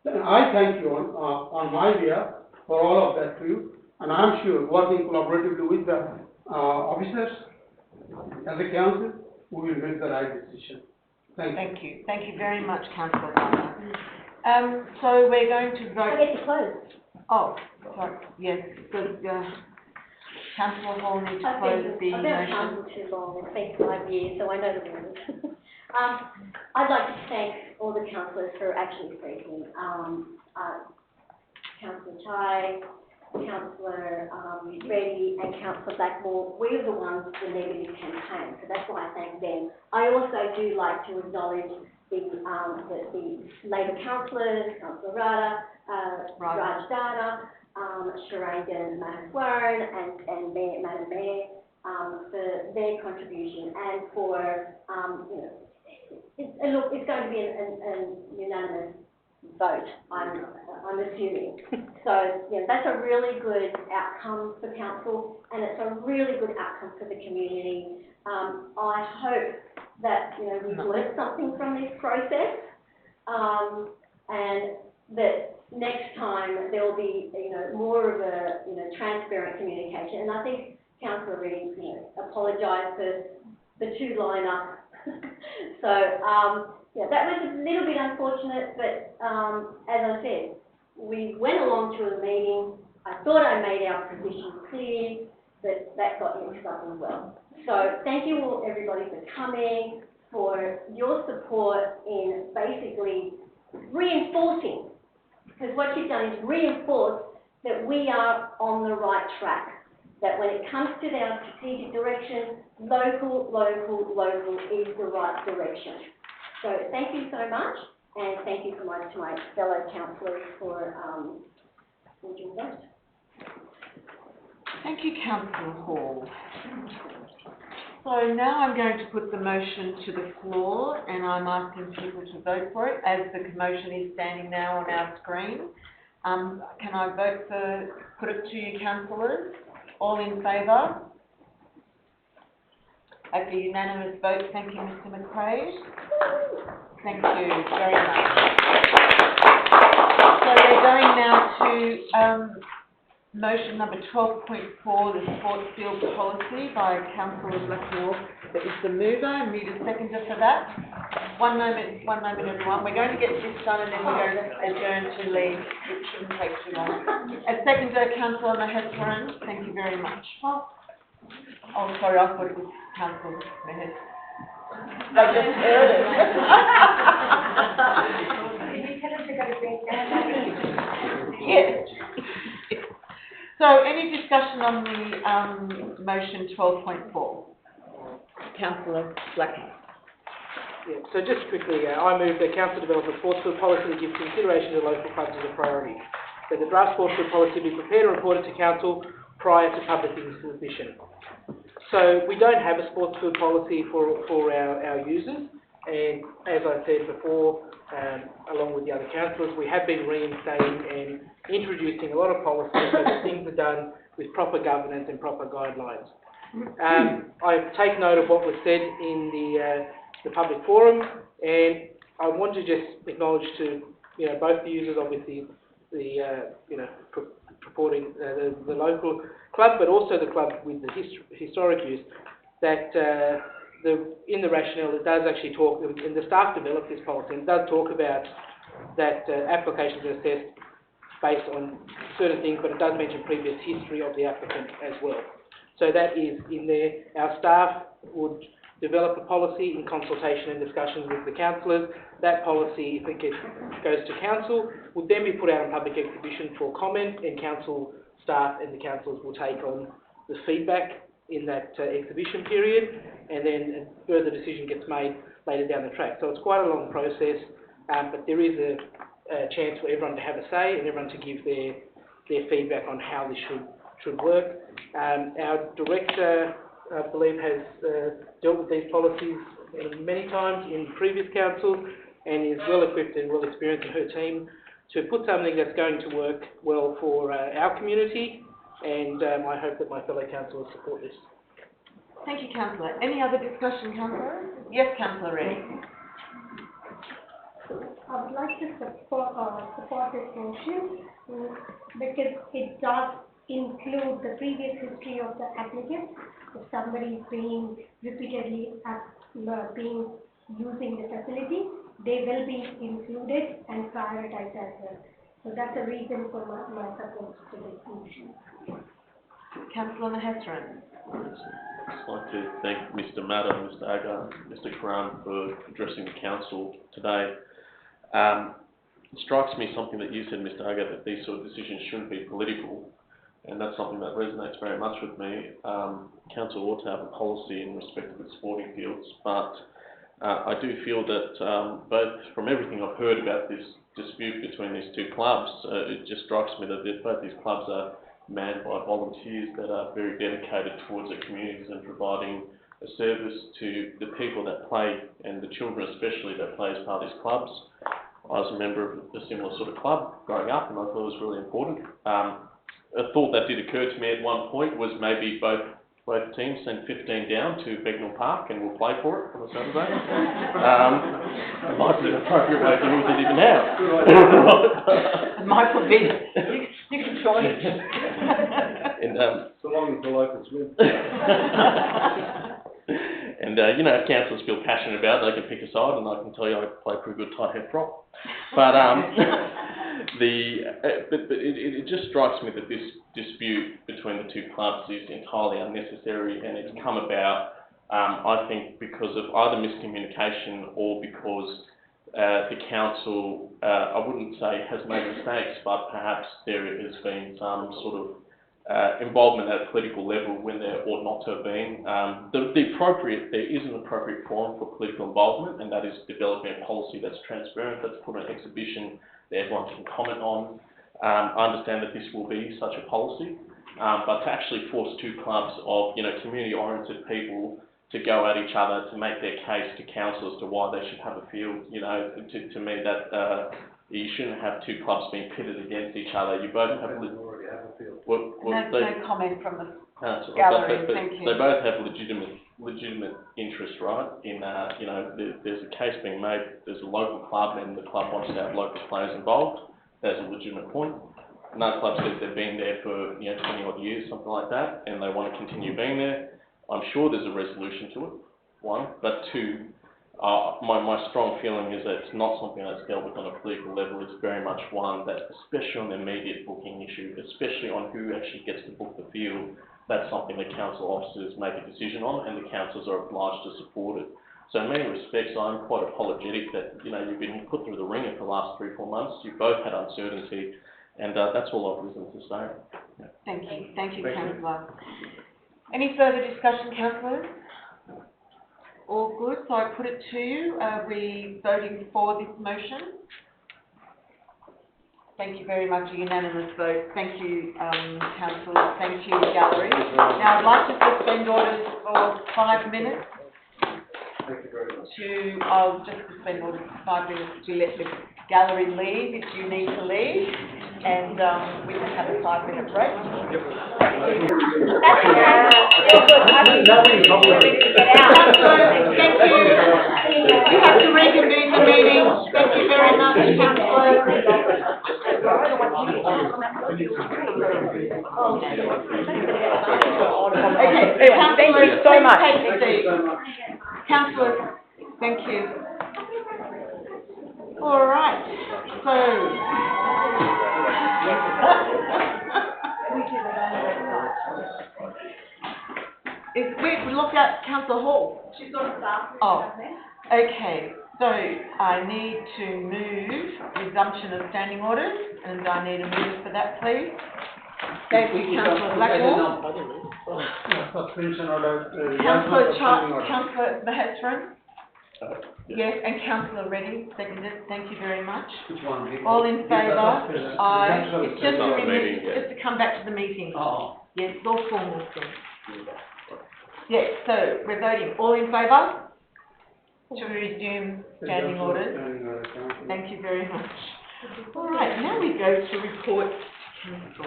Speaker 8: I thank you on my behalf for all of that to you, and I'm sure working collaboratively with the officers as a council, we will make the right decision. Thank you.
Speaker 1: Thank you very much, Councillor Garner. So we're going to vote.
Speaker 2: I get to close.
Speaker 1: Oh, sorry, yes, because Councillor Hall needs to close the
Speaker 2: I've been on
Speaker 1: motion.
Speaker 2: council too long, it's been 5 years, so I know the rules. I'd like to thank all the councillors for actually speaking. Councillor Chai, Councillor Reddy and Councillor Blackmore, we were the ones that needed this campaign, so that's why I thank them. I also do like to acknowledge the Labor councillors, Councillor Rada, Raj Dana, Sharangan Maheswaran and Madam Mayor, for their contribution and for, it's going to be an unanimous vote, I'm assuming. So, that's a really good outcome for council and it's a really good outcome for the community. I hope that, we've learned something from this process, and that next time there will be, more of a, transparent communication. And I think Councillor Reddy, apologised for the two line-up. So, that was a little bit unfortunate, but as I said, we went along to a meeting. I thought I made our position clear, but that got mixed up as well. So thank you all, everybody, for coming, for your support in basically reinforcing, because what you've done is reinforce that we are on the right track, that when it comes to our strategic direction, local is the right direction. So thank you so much, and thank you to my fellow councillors for doing that.
Speaker 1: Thank you, Councillor Hall. So now I'm going to put the motion to the floor and I'm asking people to vote for it as the motion is standing now on our screen. Can I put it to you, councillors? All in favour? At the unanimous vote, thank you, Mr. McQuaid. Thank you very much. So we're going now to motion number 12.4, the sports field policy by Councillor Blackmore. That is the mover, and need a seconder for that. One moment everyone. We're going to get this done and then we're going to adjourn to leave. It shouldn't take too long. A seconder, Councillor Maheswaran. Thank you very much. Oh, sorry, I thought it was Councillor Maheswaran. I just heard it.
Speaker 2: Did you tell us to go to bed?
Speaker 1: Yes. So, any discussion on the motion 12.4? Councillor Blackmore.
Speaker 5: Yeah, so just quickly, I move that council develop a sports field policy that gives consideration to local clubs as a priority. That the draft sports field policy be prepared and reported to council prior to public submission. So we don't have a sports field policy for our users, and as I said before, along with the other councillors, we have been reinstating and introducing a lot of policies so that things are done with proper governance and proper guidelines. I take note of what was said in the public forum, and I want to just acknowledge to both the users, obviously purporting the local club, but also the club with the historic use, that in the rationale it does actually talk, and the staff developed this policy, and it does talk about that applications are assessed based on certain things, but it does mention previous history of the applicant as well. So that is in there. Our staff would develop a policy in consultation and discussion with the councillors. That policy, if it goes to council, would then be put out on public exhibition for comment, and council staff and the councillors will take on the feedback in that exhibition period, and then a further decision gets made later down the track. So it's quite a long process, but there is a chance for everyone to have a say and everyone to give their feedback on how this should work. Our director, I believe, has dealt with these policies many times in previous councils and is well equipped and well experienced in her team to put something that's going to work well for our community, and I hope that my fellow councillors support this.
Speaker 1: Thank you, Councillor. Any other discussion, Councillor? Yes, Councillor Reddy.
Speaker 9: I would like to support this motion because it does include the previous history of the applicant. If somebody is being repeatedly using the facility, they will be included and prioritized as well. So that's the reason for my support to this motion.
Speaker 1: Councillor Maheswaran.
Speaker 3: I'd just like to thank Mr. Matter, Mr. Agar, Mr. Karam for addressing the council today. It strikes me something that you said, Mr. Agar, that these sort of decisions shouldn't be political, and that's something that resonates very much with me. Council ought to have a policy in respect of its sporting fields, but I do feel that both from everything I've heard about this dispute between these two clubs, it just strikes me that both these clubs are manned by volunteers that are very dedicated towards their communities and providing a service to the people that play, and the children especially that play as part of these clubs. I was a member of a similar sort of club growing up, and I thought it was really important. A thought that did occur to me at one point was maybe both teams send 15 down to Begnell Park and we'll play for it on a Saturday. It might be an appropriate way to use it even now.
Speaker 1: It might be. You can join it.
Speaker 3: And,
Speaker 15: so long as the locals win.
Speaker 3: And you know, if councillors feel passionate about it, they can pick a side, and I can tell you I play pretty good tight head prop. But it just strikes me that this dispute between the two clubs is entirely unnecessary, and it's come about, I think, because of either miscommunication or because the council, I wouldn't say has made mistakes, but perhaps there has been some sort of involvement at a political level when there ought not to have been. There is an appropriate forum for political involvement, and that is developing a policy that's transparent, that's put on exhibition that everyone can comment on. I understand that this will be such a policy, but to actually force two clubs of, you know, community-oriented people to go at each other to make their case to council as to why they should have a field, you know, to me that you shouldn't have two clubs being pitted against each other. You both have
Speaker 1: no comment from the gallery. Thank you.
Speaker 3: They both have legitimate interest, right? In you know, there's a case being made. There's a local club, and the club wants to have local players involved. That's a legitimate point. Another club says they've been there for 20 odd years, something like that, and they want to continue being there. I'm sure there's a resolution to it. One, but two. My strong feeling is that it's not something that's dealt with on a political level. It's very much one that, especially on the immediate booking issue, especially on who actually gets to book the field, that's something that council officers make a decision on, and the councillors are obliged to support it. So in many respects, I'm quite apologetic that, you know, you've been put through the ringer for the last 3 or 4 months. You've both had uncertainty, and that's all I've listened to say. Yeah.
Speaker 1: Thank you, Councillor. Any further discussion, councillors? All good, so I put it to you. Are we voting for this motion? Thank you very much, a unanimous vote. Thank you, councillors. Thank you, gallery. Now, I'd like to suspend orders for 5 minutes.
Speaker 15: Thank you very much.
Speaker 1: I'll just suspend orders for 5 minutes to let the gallery leave if you need to leave, and we can have a 5-minute break. Thank you. You have to reconvene the meeting. Thank you very much, councillors. Okay, thank you so much. Councillors, thank you. All right, so. we locked out Councillor Hall.
Speaker 9: She's got a staff.
Speaker 1: Oh, okay, so I need to move resumption of standing orders, and I need a mover for that, please. Thank you, Councillor Blackmore.
Speaker 8: Suspension order.
Speaker 1: Councillor Mahatran? Yes, and Councillor Reddy, seconded, thank you very much.
Speaker 8: Which one?
Speaker 1: All in favour? Aye. It's just
Speaker 3: Not
Speaker 1: to
Speaker 3: a meeting, yeah.
Speaker 1: just to come back to the meeting.
Speaker 8: Oh.
Speaker 1: Yes, all formal things. Yes, so we're voting, all in favour? To resume standing orders? Thank you very much. All right, now we go to reports to council.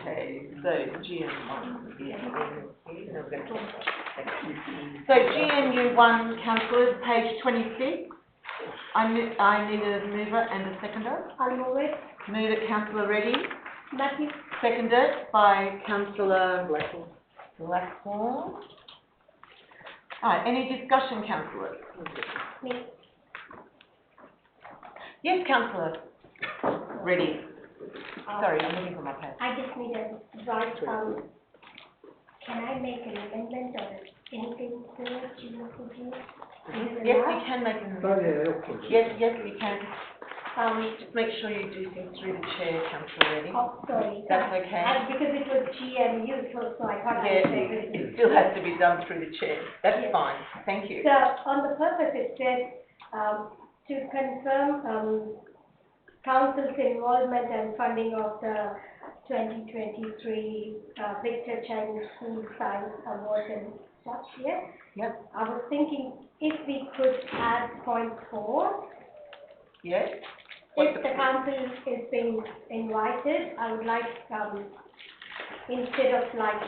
Speaker 1: Okay, so GM1. So GNU1 councillors, page 26. I need a mover and a seconder.
Speaker 9: I'll move it.
Speaker 1: Move it, Councillor Reddy.
Speaker 9: Matthew.
Speaker 1: Seconded by Councillor Blackmore. Alright, any discussion, councillors?
Speaker 9: Me.
Speaker 1: Yes, councillor. Reddy. Sorry, I'm looking for my pad.
Speaker 9: I just need a right, can I make an amendment or anything to it, you know, to do?
Speaker 1: Yes, you can make an amendment. Yes, you can. Just make sure you do things through the chair, Councillor Reddy.
Speaker 9: Oh, sorry.
Speaker 1: That's okay.
Speaker 9: Because it was GMU, so I thought I
Speaker 1: Yeah,
Speaker 9: would say
Speaker 1: it still has to be done through the chair. That's fine. Thank you.
Speaker 9: So, on the purpose, it says, to confirm, council's involvement and funding of the 2023, Victor Chinese School Science Award and such, yeah?
Speaker 1: Yep.
Speaker 9: I was thinking if we could add point 4.
Speaker 1: Yes?
Speaker 9: If the council is being invited, I would like, instead of like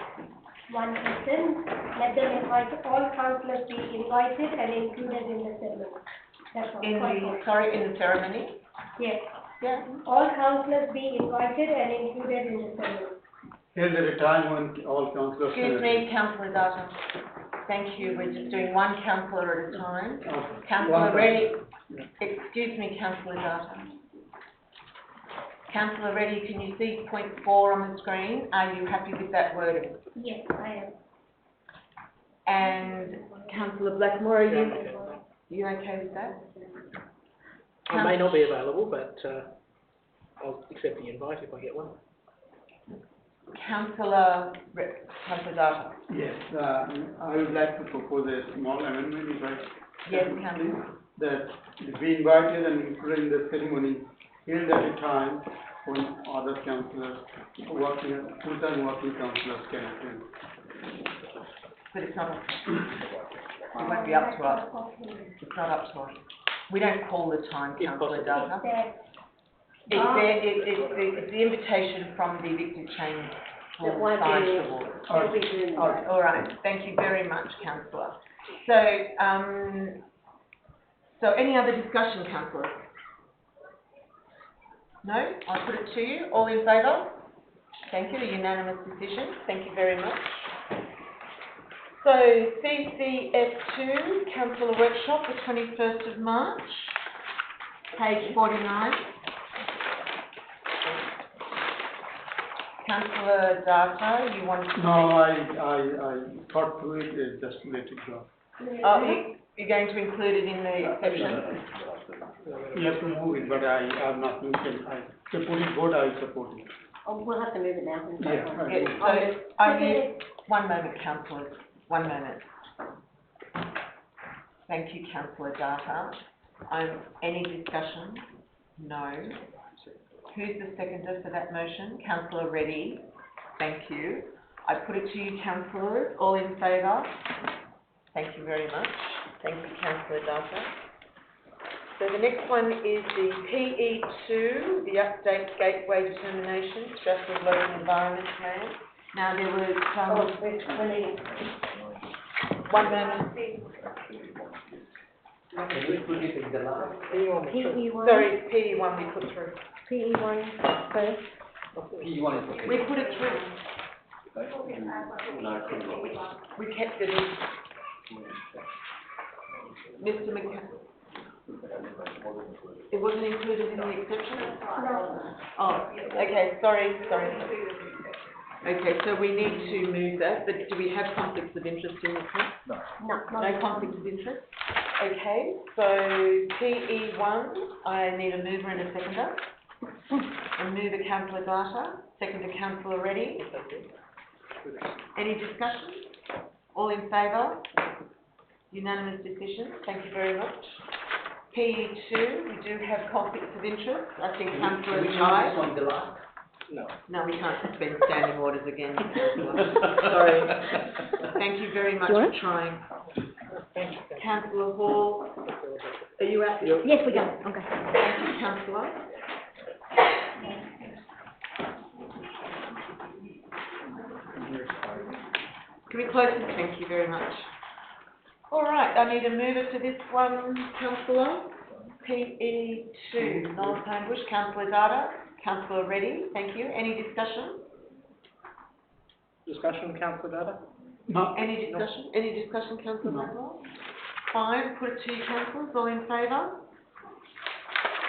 Speaker 9: one person, let them invite, all councillors be invited and included in the ceremony. That's all.
Speaker 1: In the ceremony?
Speaker 9: Yes.
Speaker 1: Yeah.
Speaker 9: All councillors be invited and included in the ceremony.
Speaker 8: Here's at a time when all councillors.
Speaker 1: Excuse me, Councillor Data. Thank you. We're just doing one councillor at a time.
Speaker 8: Okay.
Speaker 1: Councillor Reddy. Excuse me, Councillor Data. Councillor Reddy, can you see point 4 on the screen? Are you happy with that wording?
Speaker 9: Yes, I am.
Speaker 1: And Councillor Blackmore, are you okay with that?
Speaker 5: I may not be available, but I'll accept the invite if I get one.
Speaker 1: Councillor Data.
Speaker 8: Yes, I would like to propose a small amendment, if I.
Speaker 1: Yes, Councillor.
Speaker 8: That be invited and included in the ceremony held at a time when other councillors, full-time working councillors can attend.
Speaker 1: But it's not up to us. It won't be up to us. It's not up to us. We don't call the time, Councillor Data. It's the invitation from the Victor Chain School Science Award. All right, thank you very much, Councillor. So any other discussion, councillors? No? I'll put it to you. All in favour? Thank you, a unanimous decision. Thank you very much. So CCF2, Councillor Workshop, the 21st of March, page 49. Councillor Data, you want to...
Speaker 8: No, I thought through it, just let it go.
Speaker 1: Oh, you're going to include it in the exception?
Speaker 8: You have to move it, but I have not moved it. I support it, vote, I support it.
Speaker 2: Oh, we'll have to move it now.
Speaker 8: Yeah.
Speaker 1: So, are you... One moment, councillors. One moment. Thank you, Councillor Data. Any discussion? No. Who's the seconder for that motion? Councillor Reddy. Thank you. I put it to you, councillors. All in favour? Thank you very much. Thank you, Councillor Data. So the next one is the PE2, the Update Gateway Determination, Stratford Local Environment Plan. Now there was one moment.
Speaker 12: PE1.
Speaker 1: Sorry, PE1 we put through.
Speaker 12: PE1 first.
Speaker 1: We put it through. We kept it in. Mr. McCann. It wasn't included in the exception?
Speaker 9: No.
Speaker 1: Oh, okay, sorry. Okay, so we need to move that, but do we have conflicts of interest in this one? No conflicts of interest? Okay, so PE1, I need a mover and a seconder. A mover, Councillor Data, seconder, Councillor Reddy. Any discussion? All in favour? Unanimous decision, thank you very much. PE2, we do have conflicts of interest. I think Councillor Jai. No, we can't suspend standing orders again, Councillor. Sorry. Thank you very much for trying. Councillor Hall, are you at?
Speaker 11: Yes, we go. Okay.
Speaker 1: Thank you, Councillor. Can we close this? Thank you very much. All right, I need a mover for this one, Councillor. PE2, North Homebush, Councillor Data, Councillor Reddy, thank you. Any discussion?
Speaker 5: Discussion, Councillor Data?
Speaker 8: No.
Speaker 1: Any discussion? Any discussion, Councillor Manuel? Fine, put it to you, councillors, all in favour?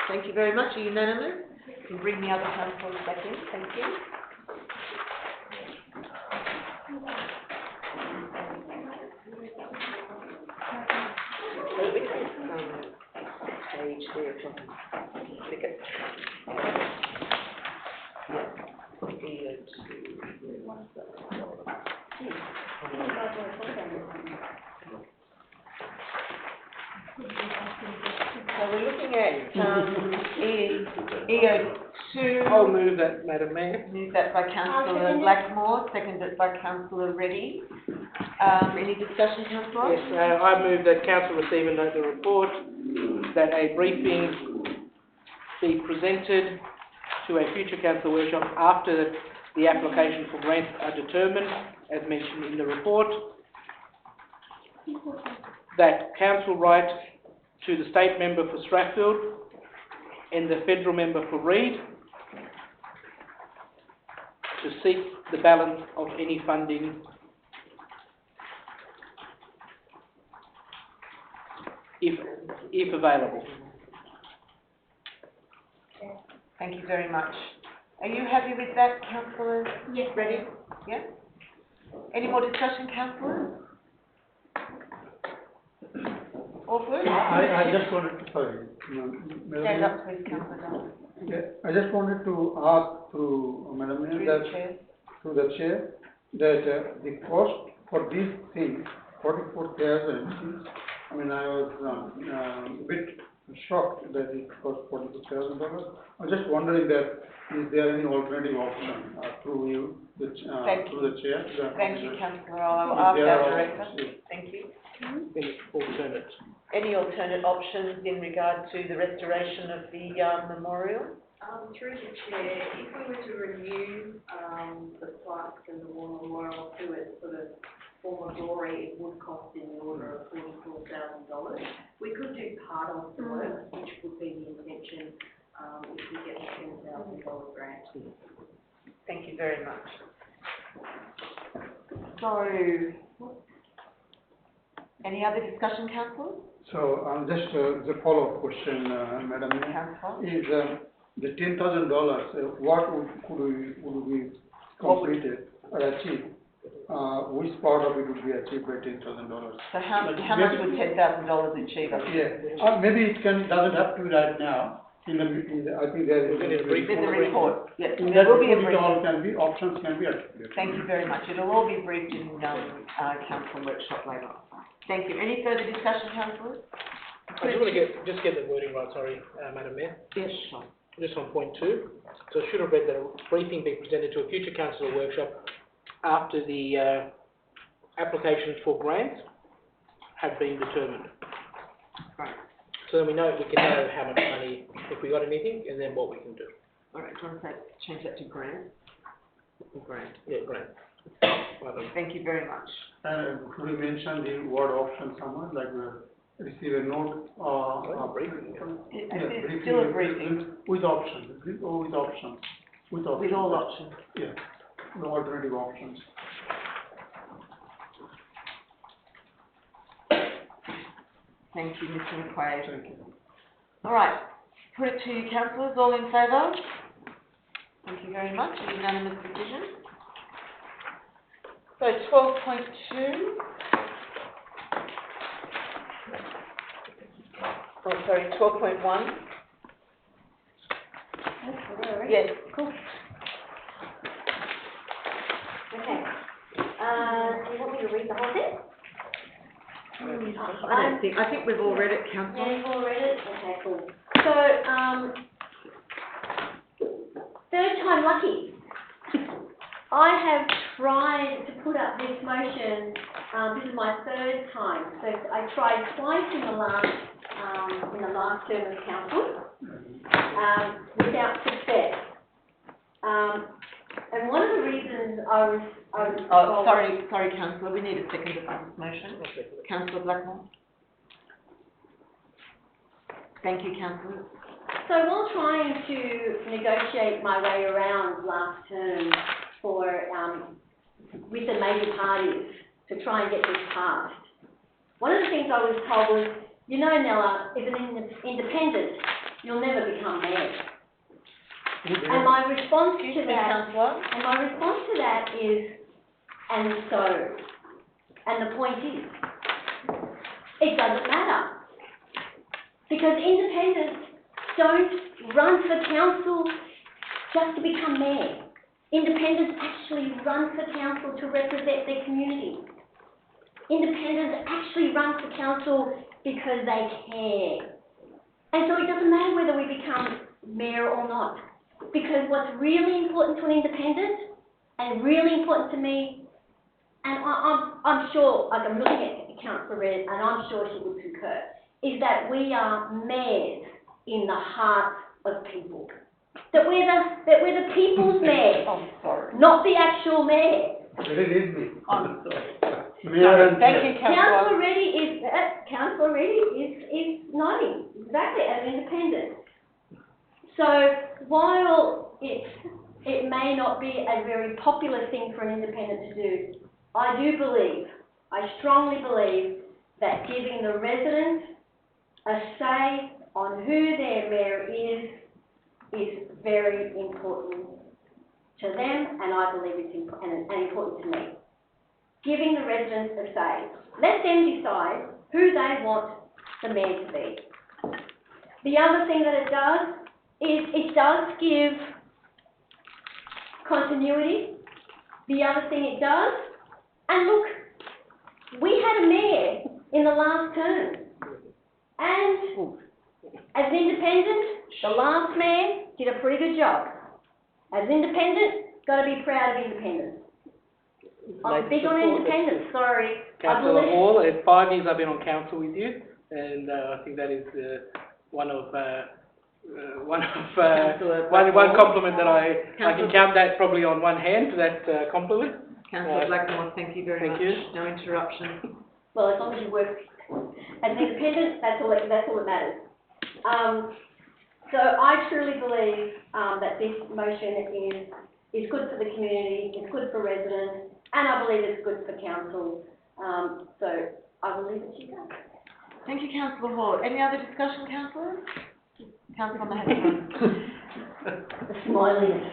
Speaker 1: Thank you very much, are you unanimous? You can bring the other councillors back in, thank you. Page there, click it. So we're looking at EO2.
Speaker 5: I'll move that, Madam Mayor.
Speaker 1: Move that by Councillor Blackmore, seconded by Councillor Reddy. Any discussion, Councillor?
Speaker 5: Yes, I move that council receive and note the report, that a briefing be presented to a future council workshop after the application for grants are determined, as mentioned in the report, that council write to the state member for Strathfield and the federal member for Reid to seek the balance of any funding if available.
Speaker 1: Thank you very much. Are you happy with that, Councillor?
Speaker 9: Yes.
Speaker 1: Ready? Yeah? Any more discussion, Councillor? All good?
Speaker 8: I just wanted to, sorry.
Speaker 1: Stand up, please, Councillor.
Speaker 8: Yeah, I just wanted to ask through Madam Mayor, that, through the chair, that the cost for these things, 44,000, I mean, I was a bit shocked that it cost $44,000. I was just wondering that is there any alternative option through you, through the chair?
Speaker 1: Thank you, Councillor. I'll ask our director. Thank you.
Speaker 5: Any alternate?
Speaker 1: Any alternate options in regard to the restoration of the memorial?
Speaker 16: Through the chair, if we were to renew the plaques and the war memorial to its sort of former glory, it would cost in the order of $44,000. We could do part of the work, which would be the intention if we get the $10,000 grant.
Speaker 1: Thank you very much. So, any other discussion, Councillor?
Speaker 8: So, just the follow-up question, Madam Mayor, is the $10,000, what would we completed or achieved? Which part of it would be achieved by $10,000?
Speaker 1: So how much would $10,000 achieve?
Speaker 8: Yeah, maybe it doesn't have to be right now. I think there is
Speaker 1: a report. Yes,
Speaker 8: in
Speaker 1: there
Speaker 8: that
Speaker 1: will be a
Speaker 8: report,
Speaker 1: brief.
Speaker 8: all can be, options can be articulated.
Speaker 1: Thank you very much. It'll all be briefed in council workshop later. Thank you. Any further discussion, councillors?
Speaker 5: I just want to get the wording right, sorry, Madam Mayor.
Speaker 1: Yes, sure.
Speaker 5: Just on point 2. So I should have read that a briefing be presented to a future council workshop after the applications for grants have been determined.
Speaker 1: Right.
Speaker 5: So then we know, we can know how much money, if we got anything, and then what we can do.
Speaker 1: All right, do you want to change that to grant? Grant.
Speaker 5: Yeah, grant.
Speaker 1: Thank you very much.
Speaker 8: Could you mention the word option somewhere, like receive a note?
Speaker 5: Briefing.
Speaker 1: It's still a briefing.
Speaker 8: With options, or with options? With options.
Speaker 1: With all options.
Speaker 8: Yeah, no alternative options.
Speaker 1: Thank you, Mr. McQuaid.
Speaker 8: Thank you.
Speaker 1: All right, put it to you, councillors, all in favour? Thank you very much, a unanimous decision. So 12.2. Oh, sorry, 12.1. Yes.
Speaker 2: Cool. Okay. Do you want me to read the whole thing?
Speaker 1: I think we've all read it, councillor.
Speaker 2: Yeah, you've all read it? Okay, cool. So, third time lucky. I have tried to put up this motion, this is my third time. So I tried twice in the last term of council, without success. And one of the reasons I was
Speaker 1: Sorry, councillor, we need a second to this motion. Councillor Blackmore. Thank you, councillor.
Speaker 2: So while trying to negotiate my way around last term with the major parties to try and get this passed, one of the things I was told was, you know, Nella, as an independent, you'll never become mayor. And my response to that is, and so, and the point is, it doesn't matter. Because independents don't run for council just to become mayor. Independents actually run for council to represent their community. Independents actually run for council because they care. And so it doesn't matter whether we become mayor or not. Because what's really important to an independent, and really important to me, and I'm sure, like I'm looking at Councillor Red, and I'm sure she would concur, is that we are mayors in the hearts of people. That we're the people's mayor, not the actual mayor.
Speaker 8: It is me.
Speaker 1: I'm sorry.
Speaker 8: Thank you,
Speaker 2: Councillor Reddy is nodding, exactly, as an independent. So while it may not be a very popular thing for an independent to do, I strongly believe that giving the residents a say on who their mayor is very important to them, and I believe it's important to me. Giving the residents a say. Let them decide who they want the mayor to be. The other thing that it does is it does give continuity. The other thing it does, and look, we had a mayor in the last term, and as an independent, the last mayor did a pretty good job. As an independent, got to be proud of independence. I'm big on independence, sorry.
Speaker 5: Councillor Hall, in 5 years I've been on council with you, and I think that is one compliment that I can count that probably on one hand, that compliment.
Speaker 1: Councillor Blackmore, thank you very much. No interruption.
Speaker 2: Well, as long as you work as an independent, that's all that matters. So I truly believe that this motion is good for the community, it's good for residents, and I believe it's good for council. So I will leave it to you guys.
Speaker 1: Thank you, Councillor Hall. Any other discussion, councillors? Councillor Mahatma.
Speaker 2: The smiley is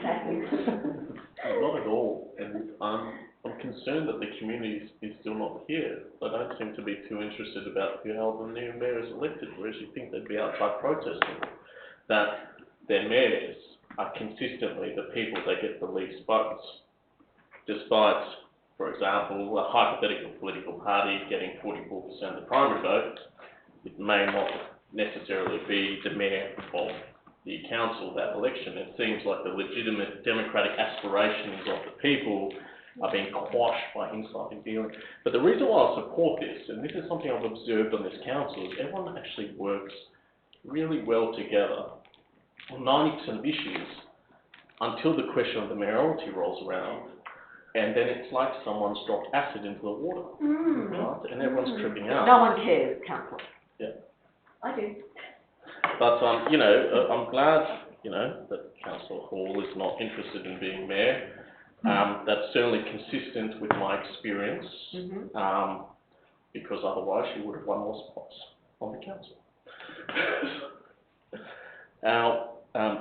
Speaker 3: Not at all, and I'm concerned that the community is still not here. They don't seem to be too interested about how the new mayor is elected, whereas you think they'd be outside protesting. That their mayors are consistently the people that get the least votes, despite, for example, a hypothetical political party getting 44% of the primary vote. It may not necessarily be the mayor of the council that election. It seems like the legitimate democratic aspirations of the people are being quashed by insider dealing. But the reason why I support this, and this is something I've observed on this council, is everyone actually works really well together on 90% of issues until the question of the mayoralty rolls around, and then it's like someone's dropped acid into the water, right? And everyone's tripping out.
Speaker 1: No one cares, councillor.
Speaker 3: Yeah.
Speaker 2: I do.
Speaker 3: But, I'm glad, that Councillor Hall is not interested in being mayor. That's certainly consistent with my experience, because otherwise she would have won more spots on the council.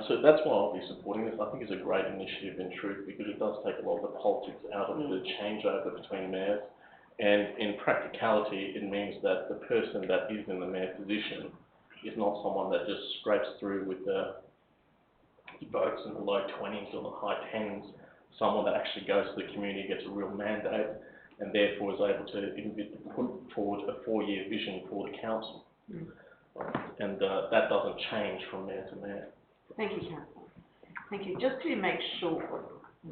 Speaker 3: So that's why I'll be supporting this. I think it's a great initiative in truth because it does take a lot of the politics out of the changeover between mayors. And in practicality, it means that the person that is in the mayor position is not someone that just scrapes through with the votes in the low 20s or the high 10s, someone that actually goes to the community, gets a real mandate, and therefore is able to put forward a 4-year vision for the council. And that doesn't change from mayor to mayor.
Speaker 1: Thank you, Councillor. Thank you. Just to make sure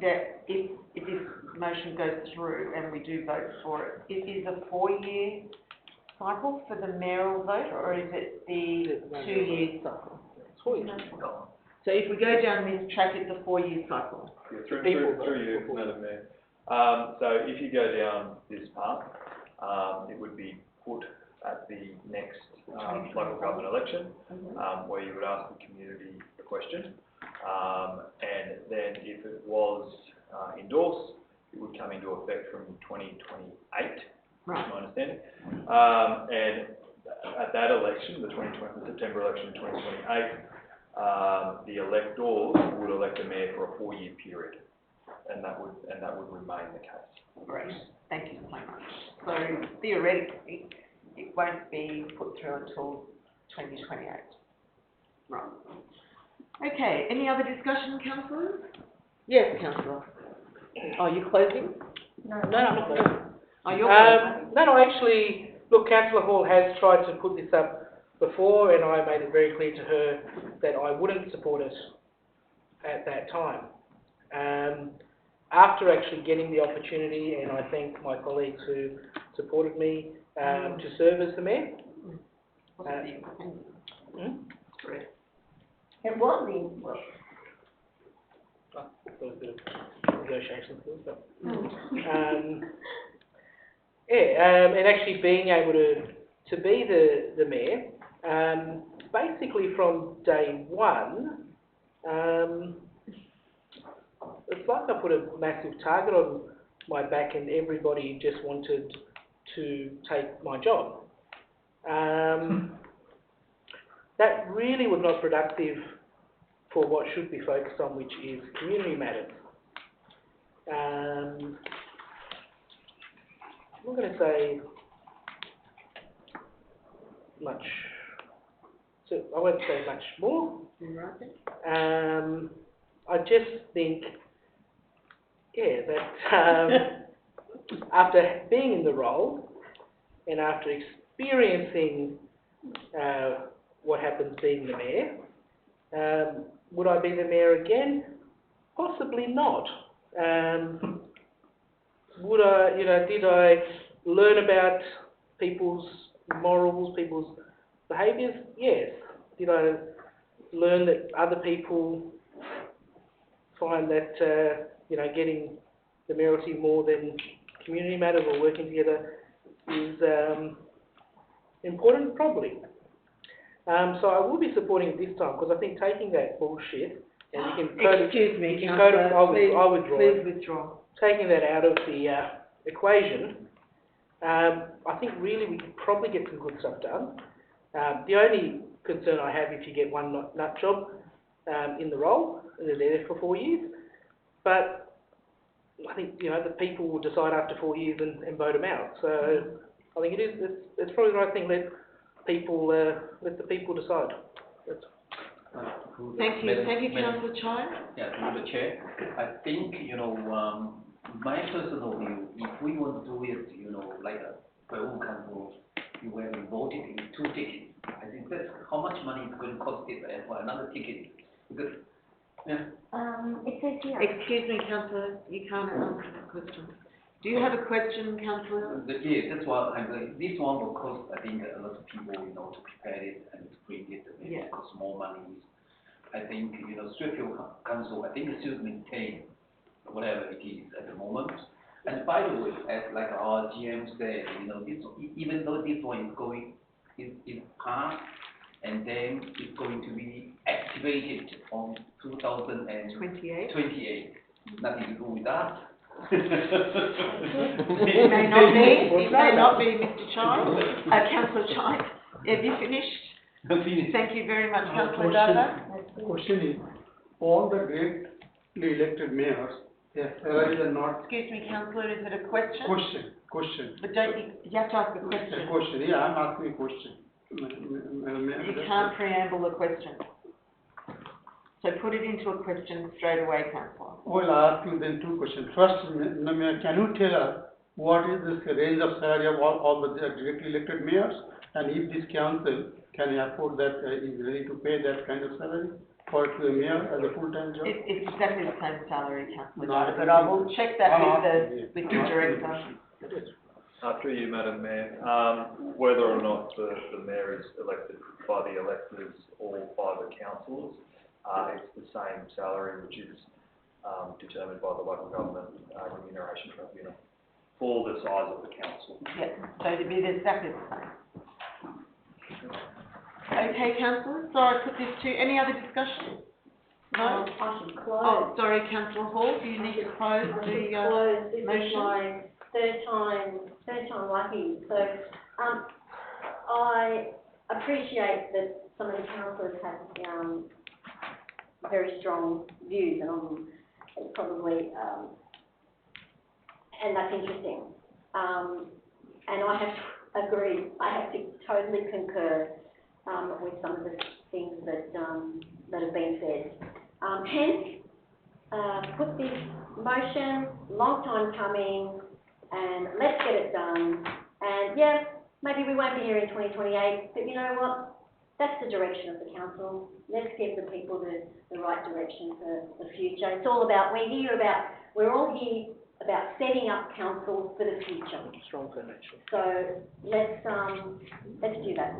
Speaker 1: that if this motion goes through and we do vote for it, it is a 4-year cycle for the mayoral vote, or is it the 2-year cycle?
Speaker 5: It's 4 years.
Speaker 1: So if we go down this track, it's a 4-year cycle.
Speaker 10: Yeah, through you, Madam Mayor. So if you go down this path, it would be put at the next local government election, where you would ask the community a question, and then if it was endorsed, it would come into effect from 2028,
Speaker 1: right.
Speaker 10: is my understanding. And at that election, the September election in 2028, the electors would elect a mayor for a 4-year period, and that would remain the case.
Speaker 1: Great. Thank you so much. So theoretically, it won't be put through until 2028. Right. Okay, any other discussion, councillors? Yes, councillor. Oh, you're closing?
Speaker 5: No, I'm not closing.
Speaker 1: Oh, you're closing?
Speaker 5: No, actually, look, Councillor Hall has tried to put this up before, and I made it very clear to her that I wouldn't support it at that time. After actually getting the opportunity, and I thank my colleagues who supported me to serve as the mayor.
Speaker 2: It was in,
Speaker 5: There was a bit of negotiation skills, but and actually being able to be the mayor, basically from day one, it's like I put a massive target on my back and everybody just wanted to take my job. That really was not productive for what should be focused on, which is community matters. I'm not going to say much, so I won't say much more. I just think, that after being in the role and after experiencing what happens being the mayor, would I be the mayor again? Possibly not. Would I, did I learn about people's morals, people's behaviours? Yes. Did I learn that other people find that, getting the mayoralty more than community matters or working together is important? Probably. So I will be supporting it this time because I think taking that bullshit and you can
Speaker 1: excuse me, Councillor,
Speaker 5: I withdraw.
Speaker 1: Please withdraw.
Speaker 5: Taking that out of the equation, I think really we could probably get some good stuff done. The only concern I have if you get one nut job in the role, and they're there for 4 years, but I think the people will decide after 4 years and vote them out. So I think it's probably the right thing. Let the people decide.
Speaker 1: Thank you, Councillor Chai.
Speaker 4: Yeah, through the chair. I think, my personal view, if we want to do it, like a own council, where we voted in 2 tickets, I think that's how much money it's going to cost it for another ticket. Because,
Speaker 2: it says here.
Speaker 1: Excuse me, Councillor, you can't answer that question. Do you have a question, Councillor?
Speaker 4: Yeah, that's why this one will cost, I think, a lot of people, to prepare it and to bring it, it costs more money. I think, Strathfield Council, I think it should maintain whatever it is at the moment. And by the way, as like our GM said, this, even though this one is passed, and then it's going to be activated on 2028. Nothing to do with that.
Speaker 1: It may not be, Mr. Chai. Councillor Chai, have you finished? Thank you very much, Councillor
Speaker 8: Question.
Speaker 1: Data.
Speaker 8: Question is, all the directly elected mayors, their salaries are not.
Speaker 1: Excuse me, Councillor, is it a question?
Speaker 8: Question.
Speaker 1: But don't you have to ask a question.
Speaker 8: A question, yeah, I'm asking a question. Madam Mayor,
Speaker 1: You can't preamble a question. So put it into a question straight away, Councillor.
Speaker 8: Well, I'll ask you then two questions. First, Madam Mayor, can you tell us what is this range of salary of all the directly elected mayors? And if this council can afford that, is ready to pay that kind of salary for to a mayor as a full-time job?
Speaker 1: It's exactly the same salary, Councillor
Speaker 8: No,
Speaker 1: Data,
Speaker 8: I
Speaker 1: but I
Speaker 8: think-
Speaker 1: will check that with the director.
Speaker 10: Through you, Madam Mayor, whether or not the mayor is elected by the electors or by the councillors, it's the same salary which is determined by the local government remuneration tribunal for the size of the council.
Speaker 1: Yeah, so it'd be exactly the same. Okay, councillor, so I put this to, any other discussion? No?
Speaker 2: I should close.
Speaker 1: Oh, sorry, councillor Hall, do you need to close
Speaker 2: I
Speaker 1: the,
Speaker 2: should close. This is
Speaker 1: motion?
Speaker 2: my third time lucky. So, I appreciate that some of the councillors have, very strong views, and it's probably, and that's interesting. And I have to agree, I have to totally concur, with some of the things that have been said. Hence, put this motion, long time coming, and let's get it done. And yeah, maybe we won't be here in 2028, but you know what? That's the direction of the council. Let's give the people the right direction for the future. It's all about, we're all here about setting up council for the future.
Speaker 5: Strong foundation.
Speaker 2: So let's do that.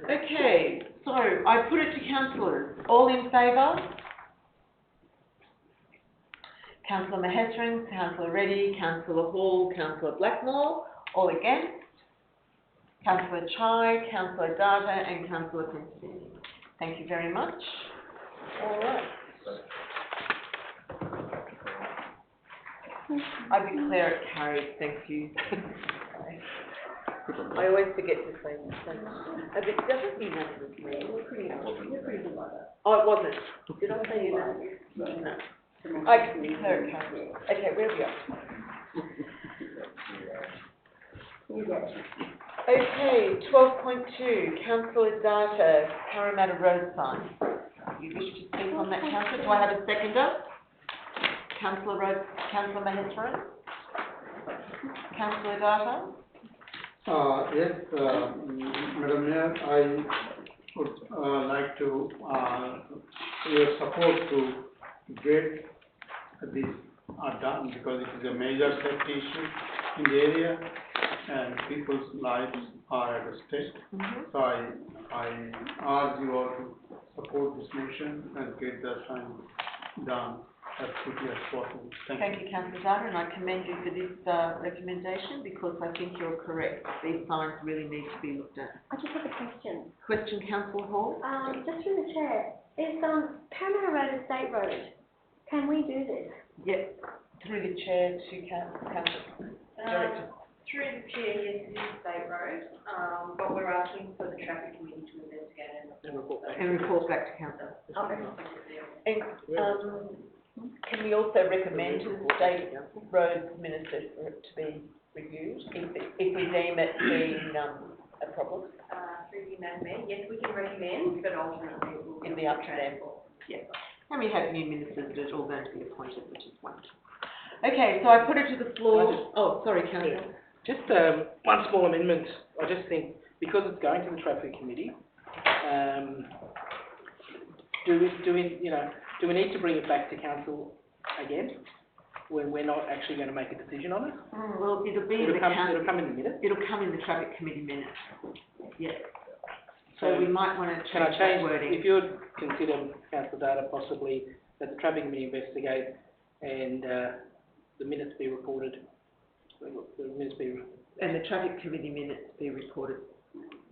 Speaker 1: Okay, so I put it to councillors. All in favour? Councillor Mahesaran, Councillor Reddy, Councillor Hall, Councillor Blackmore. All against? Councillor Chai, Councillor Data and Councillor Quincy. Thank you very much. All right. I declare it carried, thank you. I always forget to say that. But it doesn't mean that with me. You're pretty good like that. Oh, it wasn't. Did I say unanimous? No. I declare it carried. Okay, where are we at? Okay, 12.2, Councillor Data, Parramatta Road sign. You wish to speak on that, Councillor? Do I have a seconder? Councillor Mahesaran? Councillor Data?
Speaker 8: Yes, Madam Mayor, I would like to your support to get this done, because it is a major safety issue in the area and people's lives are at stake. So I urge you all to support this motion and get the sign done as quickly as possible.
Speaker 1: Thank you, Councillor Data, and I commend you for this recommendation, because I think you're correct. These signs really need to be looked at.
Speaker 2: I just have a question.
Speaker 1: Question, Councillor Hall?
Speaker 2: Just through the chair, is Parramatta Road a state road? Can we do this?
Speaker 1: Yep, through the chair to Councillor Director.
Speaker 16: Through the chair, yes, it is a state road, but we're asking for the traffic committee to investigate
Speaker 1: And report back to council.
Speaker 2: Okay.
Speaker 1: And, can we also recommend to the state roads minister for it to be reviewed, if we deem it being, a problem?
Speaker 16: Through you, Madam Mayor, yes, we can recommend, but ultimately it will
Speaker 1: It'll be up to them. Yeah. And we have new ministers that are all going to be appointed, which is wonderful. Okay, so I put it to the floor. Oh, sorry, Councillor.
Speaker 5: Just one small amendment. I just think, because it's going to the traffic committee, do we need to bring it back to council again, when we're not actually going to make a decision on it?
Speaker 1: Well, it'll be
Speaker 5: It'll come in the minutes?
Speaker 1: It'll come in the traffic committee minutes. Yeah. So we might want to
Speaker 5: Can I
Speaker 1: change that
Speaker 5: change,
Speaker 1: wording.
Speaker 5: if you would consider, Councillor Data, possibly that the traffic committee investigate and the minutes be reported,
Speaker 1: And the traffic committee minutes be reported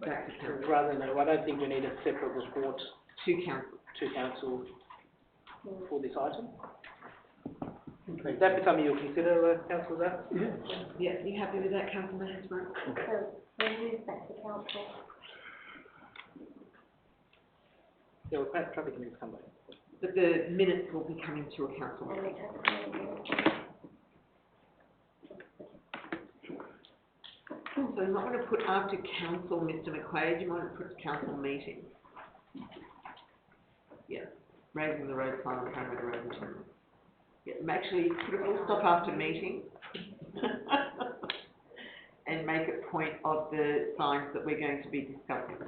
Speaker 1: back to council.
Speaker 5: rather than, I don't think we need a separate report
Speaker 1: To council.
Speaker 5: to council for this item. Would that be something you'll consider, Councillor Data?
Speaker 1: Yeah, you happy with that, Councillor Mahesaran?
Speaker 2: So, we'll move back to council.
Speaker 5: Yeah, well, traffic committees come back.
Speaker 1: But the minutes will be coming to a council meeting. So you might want to put after council, Mr. McQuaid, you might put council meeting. Yeah, raising the road sign on Parramatta Road and Terminal. Yeah, actually put a full stop after meeting. And make it point of the signs that we're going to be discussing.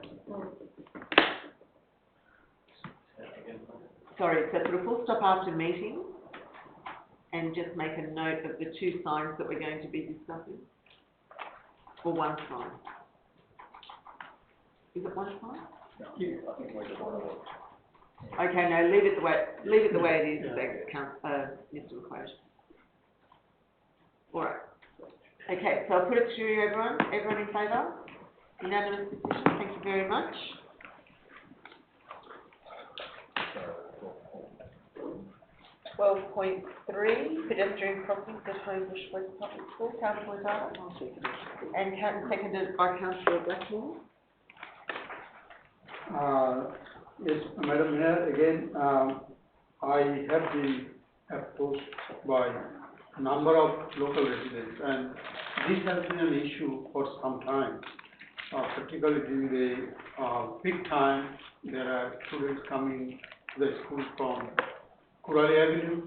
Speaker 1: Sorry, so put a full stop after meeting and just make a note of the 2 signs that we're going to be discussing. Or 1 sign. Is it 1 sign?
Speaker 10: Yeah, I think we're just one of those.
Speaker 1: Okay, no, leave it the way it is, thanks, Mr. McQuaid. All right. Okay, so I'll put it to you, everyone. Everyone in favour? Unanimous decision. Thank you very much. 12.3, pedestrian crossings at Homebush West Public School, Councillor Dara. And seconded by Councillor Blackmore.
Speaker 8: Yes, Madam Mayor, again, I have been approached by a number of local residents, and this has been an issue for some time. Particularly during the peak time, there are students coming to the school from Kurali Avenue,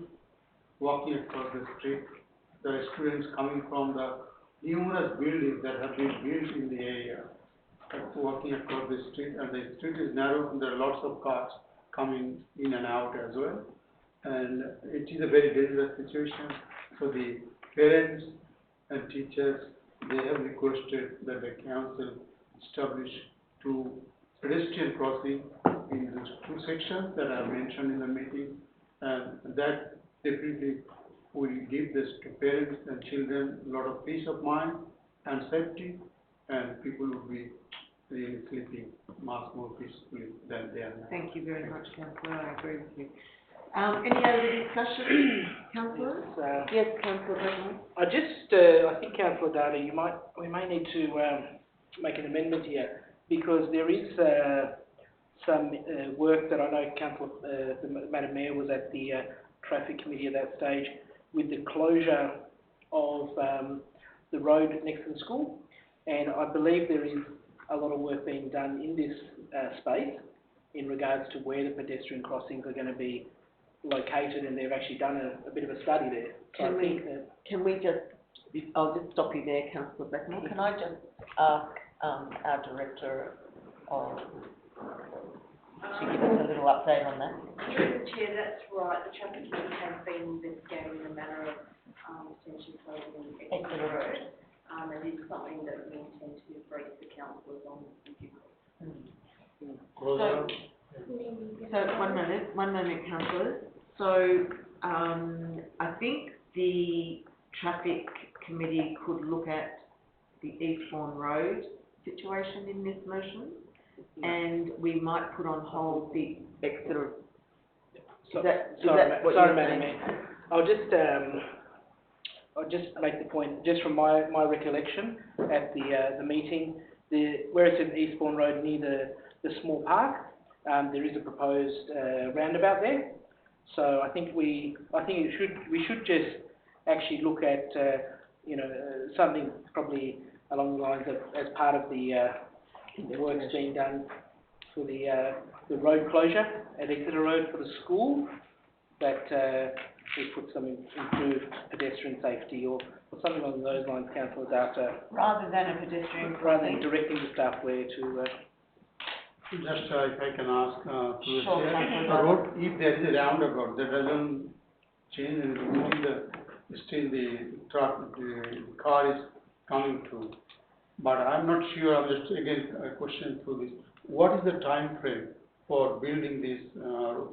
Speaker 8: walking across the street. There are students coming from the numerous buildings that have been built in the area, walking across the street, and the street is narrow and there are lots of cars coming in and out as well. And it is a very dangerous situation. So the parents and teachers, they have requested that the council establish 2 pedestrian crossing in those 2 sections that are mentioned in the meeting, and that definitely will give this to parents and children a lot of peace of mind and safety, and people will be really sleeping much more peacefully than they are now.
Speaker 1: Thank you very much, Councillor. I agree with you. Any other discussion, Councillor? Yes, Councillor Blackmore.
Speaker 5: I think Councillor Data, we may need to make an amendment here, because there is some work that I know Madam Mayor was at the Traffic Committee at that stage, with the closure of the road next to the school, and I believe there is a lot of work being done in this space in regards to where the pedestrian crossings are going to be located, and they've actually done a bit of a study there.
Speaker 1: I'll just stop you there, Councillor Blackmore. Can I just ask our Director to give us a little update on that?
Speaker 16: Through the Chair, that's right. The Traffic Committee has been investigating the matter of potentially closing Exeter Road. It is something that we intend to brief the councillors on in due course.
Speaker 1: So one moment, councillors. So, I think the Traffic Committee could look at the Eastbourne Road situation in this motion, and we might put on hold the Exeter.
Speaker 5: Sorry, Madam Mayor. I'll just make the point, just from my recollection at the meeting, where it's in Eastbourne Road near the small park, there is a proposed roundabout there. So I think we should just actually look at something probably along the lines of, as part of the works being done for the road closure at Exeter Road for the school, that we put some improved pedestrian safety or something along those lines, councillors, after.
Speaker 1: Rather than a pedestrian crossing?
Speaker 5: Rather than directing the staff where to.
Speaker 8: Just if I can ask, to
Speaker 1: Sure,
Speaker 8: the road, if there is a roundabout, that doesn't change anything, still the car is coming through. But I'm not sure, I'll just again a question through this. What is the time frame for building this,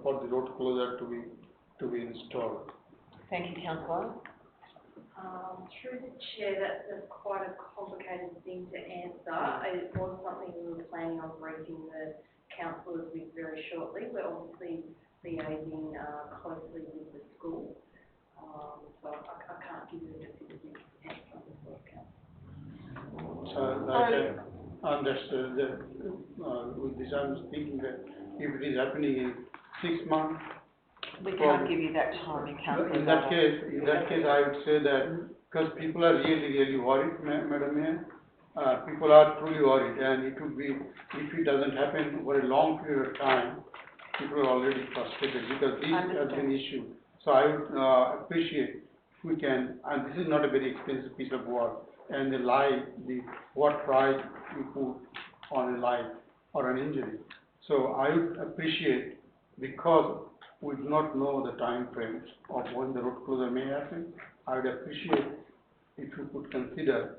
Speaker 8: for the road closure to be installed?
Speaker 1: Thank you, councillor.
Speaker 16: Through the Chair, that's quite a complicated thing to answer. It was something we were planning on briefing the councillors with very shortly. We're obviously liaising closely with the school, so I can't give you a definitive answer on this one, councillor.
Speaker 8: So, like, understood that, with this, I was thinking that if it is happening in 6 months.
Speaker 1: We can't give you that timing, councillor.
Speaker 8: In that case, I would say that, because people are really worried, Madam Mayor, people are truly worried, and it would be, if it doesn't happen over a long period of time, people are already frustrated, because this has been issue. So I would appreciate if we can, and this is not a very expensive piece of work, and what price you put on a life or an injury. So I would appreciate, because we do not know the time frames of when the road closure may happen, I would appreciate if you could consider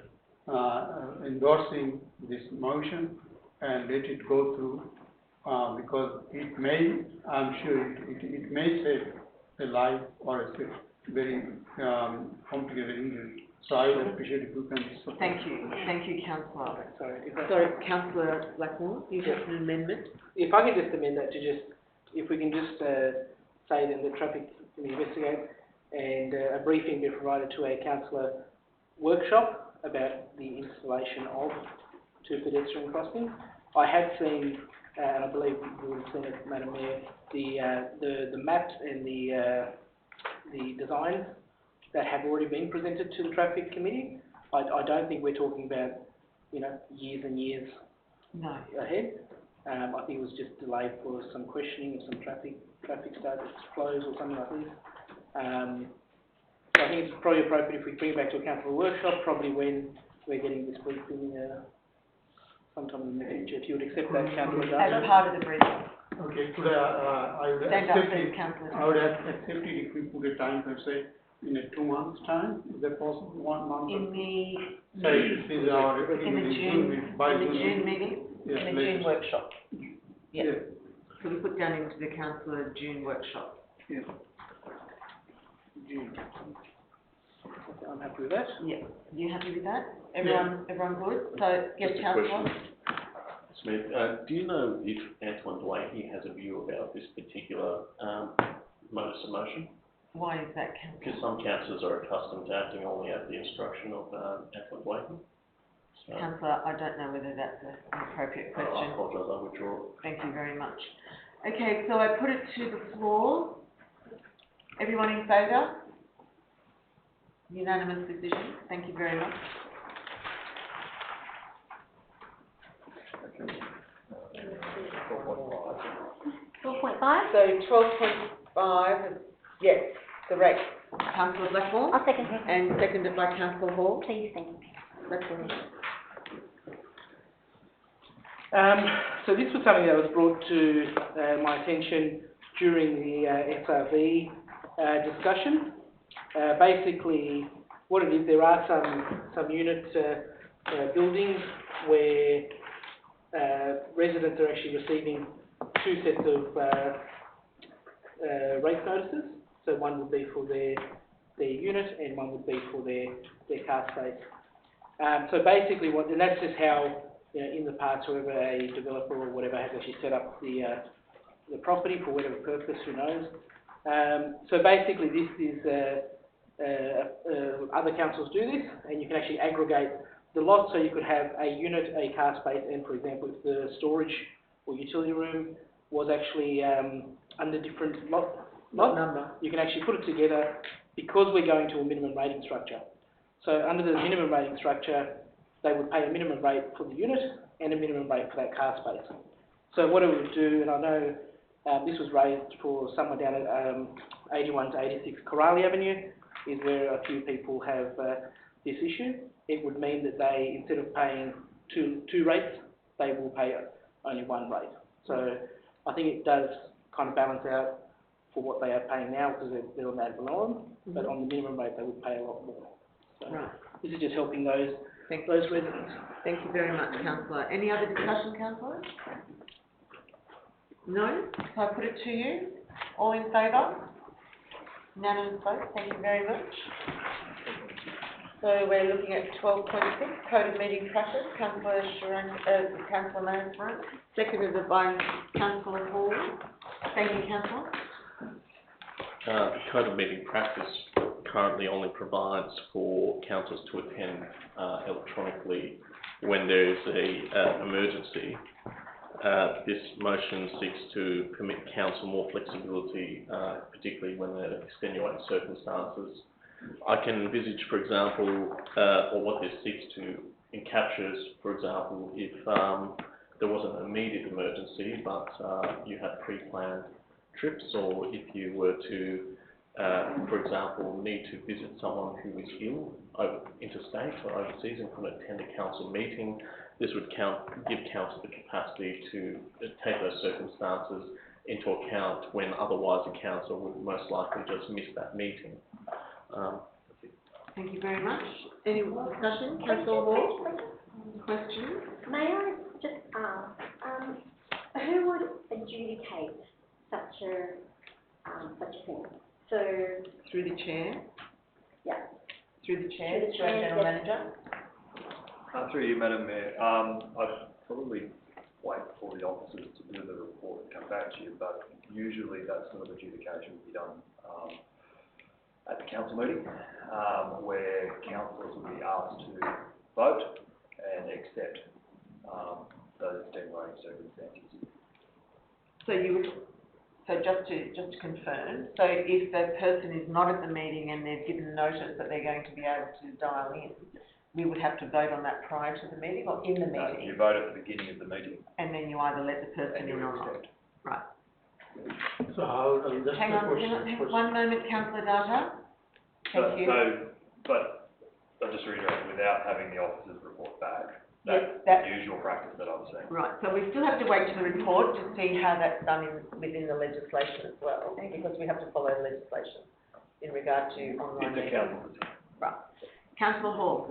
Speaker 8: endorsing this motion and let it go through, because it may, I'm sure it may save a life or a very complicated injury. So I would appreciate if you can support.
Speaker 1: Thank you, councillor.
Speaker 5: Sorry,
Speaker 1: councillor Blackmore, you have an amendment?
Speaker 5: if I could just amend that to just, if we can just say that the traffic can investigate and a briefing be provided to a councillor workshop about the installation of two pedestrian crossings. I have seen, and I believe you would have seen it, Madam Mayor, the maps and the designs that have already been presented to the traffic committee. I don't think we're talking about, years and years ahead. I think it was just delayed for some questioning of some traffic started to close or something like this. So I think it's probably appropriate if we bring it back to a council workshop, probably when we're getting this briefing sometime in the future. If you would accept that, councillor Darcy.
Speaker 1: As part of the briefing.
Speaker 8: Okay, could I would
Speaker 1: Stand up,
Speaker 8: accept
Speaker 1: please,
Speaker 8: it,
Speaker 1: councillor.
Speaker 8: I would accept it if we put a time, per se, in a 2 months' time, is that possible, 1 month?
Speaker 1: In the June meeting?
Speaker 8: Yes,
Speaker 1: In the June
Speaker 8: latest.
Speaker 1: workshop?
Speaker 8: Yes.
Speaker 1: So we put down into the councillor June workshop.
Speaker 8: Yes.
Speaker 5: June. Okay, I'm happy with that.
Speaker 1: Yeah. You happy with that? Everyone good? So, yes,
Speaker 3: Just a
Speaker 1: councillor?
Speaker 3: question. Smith, do you know if Antoine Dwayne has a view about this particular notice of motion?
Speaker 1: Why is that, councillor?
Speaker 3: Because some councillors are accustomed to acting only at the instruction of Antoine Dwayne. So,
Speaker 1: Councillor, I don't know whether that's an appropriate
Speaker 3: I
Speaker 1: question.
Speaker 3: apologise, I withdraw.
Speaker 1: Thank you very much. Okay, so I put it to the floor. Everyone in favour? Unanimous decision. Thank you very much. So 12.5, yes, correct. Councillor Blackmore?
Speaker 2: I'll second.
Speaker 1: And seconded by Councillor Hall.
Speaker 2: Please, thank you.
Speaker 1: Blackmore.
Speaker 5: So this was something that was brought to my attention during the SRV discussion. Basically, what it is, there are some unit buildings where residents are actually receiving 2 sets of rate notices. So one would be for their unit and one would be for their car space. So basically, and that's just how, in the past, whoever a developer or whatever has actually set up the property for whatever purpose, who knows. So basically, this is other councils do this, and you can actually aggregate the lot. So you could have a unit, a car space, and for example, if the storage or utility room was actually under different lot number, you can actually put it together because we're going to a minimum rating structure. So under the minimum rating structure, they would pay a minimum rate for the unit and a minimum rate for that car space. So what it would do, and I know this was raised for someone down at 81 to 86 Corrali Avenue, is where a few people have this issue. It would mean that they, instead of paying two rates, they will pay only 1 rate. So I think it does kind of balance out for what they are paying now because they're on that below them, but on the minimum rate they would pay a lot more. So
Speaker 1: right.
Speaker 5: This is just helping those residents.
Speaker 1: Thank you very much, councillor. Any other discussion, councillor? No? So I put it to you. All in favour? Unanimous vote. Thank you very much. So we're looking at 12.6, Code of Meeting Practice, Councillor Mansbrook, seconded by Councillor Hall. Thank you, councillor.
Speaker 3: The Code of Meeting Practice currently only provides for councillors to attend electronically when there is a emergency. this motion seeks to permit council more flexibility, particularly when there are extenuating circumstances. I can envisage, for example, or what this seeks to encaptures, for example, if there wasn't an immediate emergency, but you had pre-planned trips, or if you were to, for example, need to visit someone who is ill interstate or overseas and couldn't attend a council meeting, this would give council the capacity to take those circumstances into account when otherwise the council would most likely just miss that meeting.
Speaker 1: Thank you very much. Any discussion? Councillor Hall? Questions?
Speaker 2: May I just ask, who would adjudicate such a thing? So,
Speaker 1: Through the chair?
Speaker 2: yeah.
Speaker 1: Through the chair,
Speaker 2: Through the
Speaker 1: Chair,
Speaker 2: chair,
Speaker 1: General
Speaker 2: yes.
Speaker 1: Manager?
Speaker 10: Through you, Madam Mayor, I'd probably wait for the officers to do the report and come back to you, but usually that sort of adjudication would be done at the council meeting, where councillors would be asked to vote and accept those extenuating circumstances.
Speaker 1: So just to confirm, so if the person is not at the meeting and they've given notice that they're going to be able to dial in, we would have to vote on that prior to the meeting or in the
Speaker 10: No,
Speaker 1: meeting?
Speaker 10: you vote at the beginning of the meeting.
Speaker 1: And then you either let the person
Speaker 10: And
Speaker 1: in
Speaker 10: you
Speaker 1: or not?
Speaker 10: accept.
Speaker 1: Right.
Speaker 8: So I'll just
Speaker 1: Hang on, one moment, Councillor Data. Thank you.
Speaker 10: But I'll just reiterate, without having the officers report back,
Speaker 1: Yes,
Speaker 10: that's the usual practice that I've seen.
Speaker 1: Right, so we still have to wait for the report to see how that's done within the legislation as well, because we have to follow the legislation in regard to online
Speaker 10: It's a
Speaker 1: meetings.
Speaker 10: council decision.
Speaker 1: Right. Councillor Hall.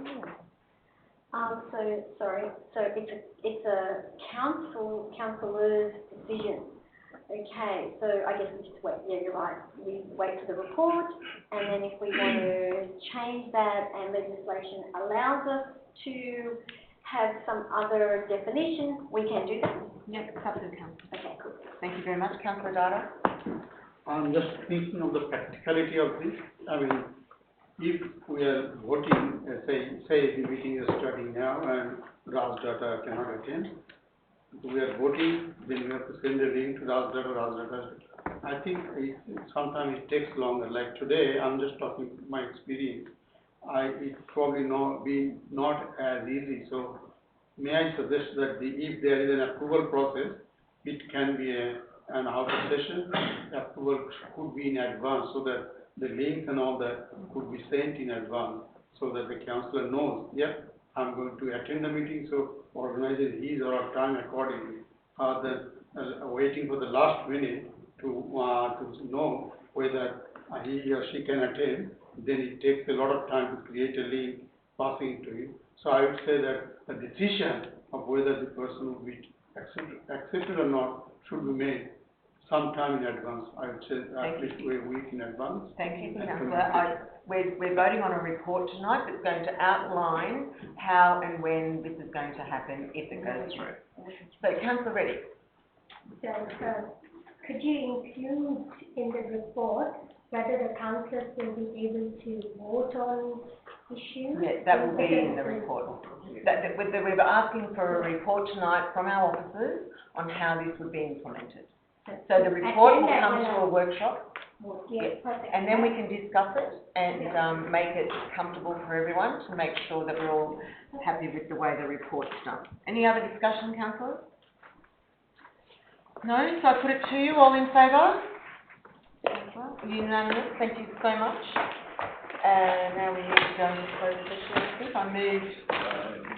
Speaker 2: So it's a councillor's decision. Okay, so I guess we just wait, yeah, you're right, we wait for the report, and then if we want to change that and legislation allows us to have some other definition, we can do that.
Speaker 1: Yep, it's up to the council.
Speaker 2: Okay, cool.
Speaker 1: Thank you very much, Councillor Data.
Speaker 8: I'm just thinking of the practicality of this. I mean, if we are voting, say the meeting is starting now and Raj Data cannot attend, we are voting, then we have to send a link to Raj Data. I think sometimes it takes longer. Like today, I'm just talking my experience. It probably not as easy. So may I suggest that if there is an approval process, it can be an out of session. Approval could be in advance so that the links and all that could be sent in advance so that the councillor knows, yep, I'm going to attend the meeting, so organizes his or her time accordingly. Waiting for the last minute to know whether he or she can attend, then it takes a lot of time to create a link, passing it to him. So I would say that the decision of whether the person will be accepted or not should be made sometime in advance. I would say at least a week in advance.
Speaker 1: Thank you, Councillor. We're voting on a report tonight that's going to outline how and when this is going to happen if it goes through. So, Councillor Reddy.
Speaker 9: So, could you include in the report whether the councillors will be able to vote on issues?
Speaker 1: Yes, that will be in the report. We're asking for a report tonight from our officers on how this would be implemented. So the report will come to a workshop.
Speaker 9: Yes, perfect.
Speaker 1: And then we can discuss it and make it comfortable for everyone to make sure that we're all happy with the way the report's done. Any other discussion, councillors? No? So I put it to you, all in favour? Unanimous, thank you so much. And now we need to go into closed session, I think. I moved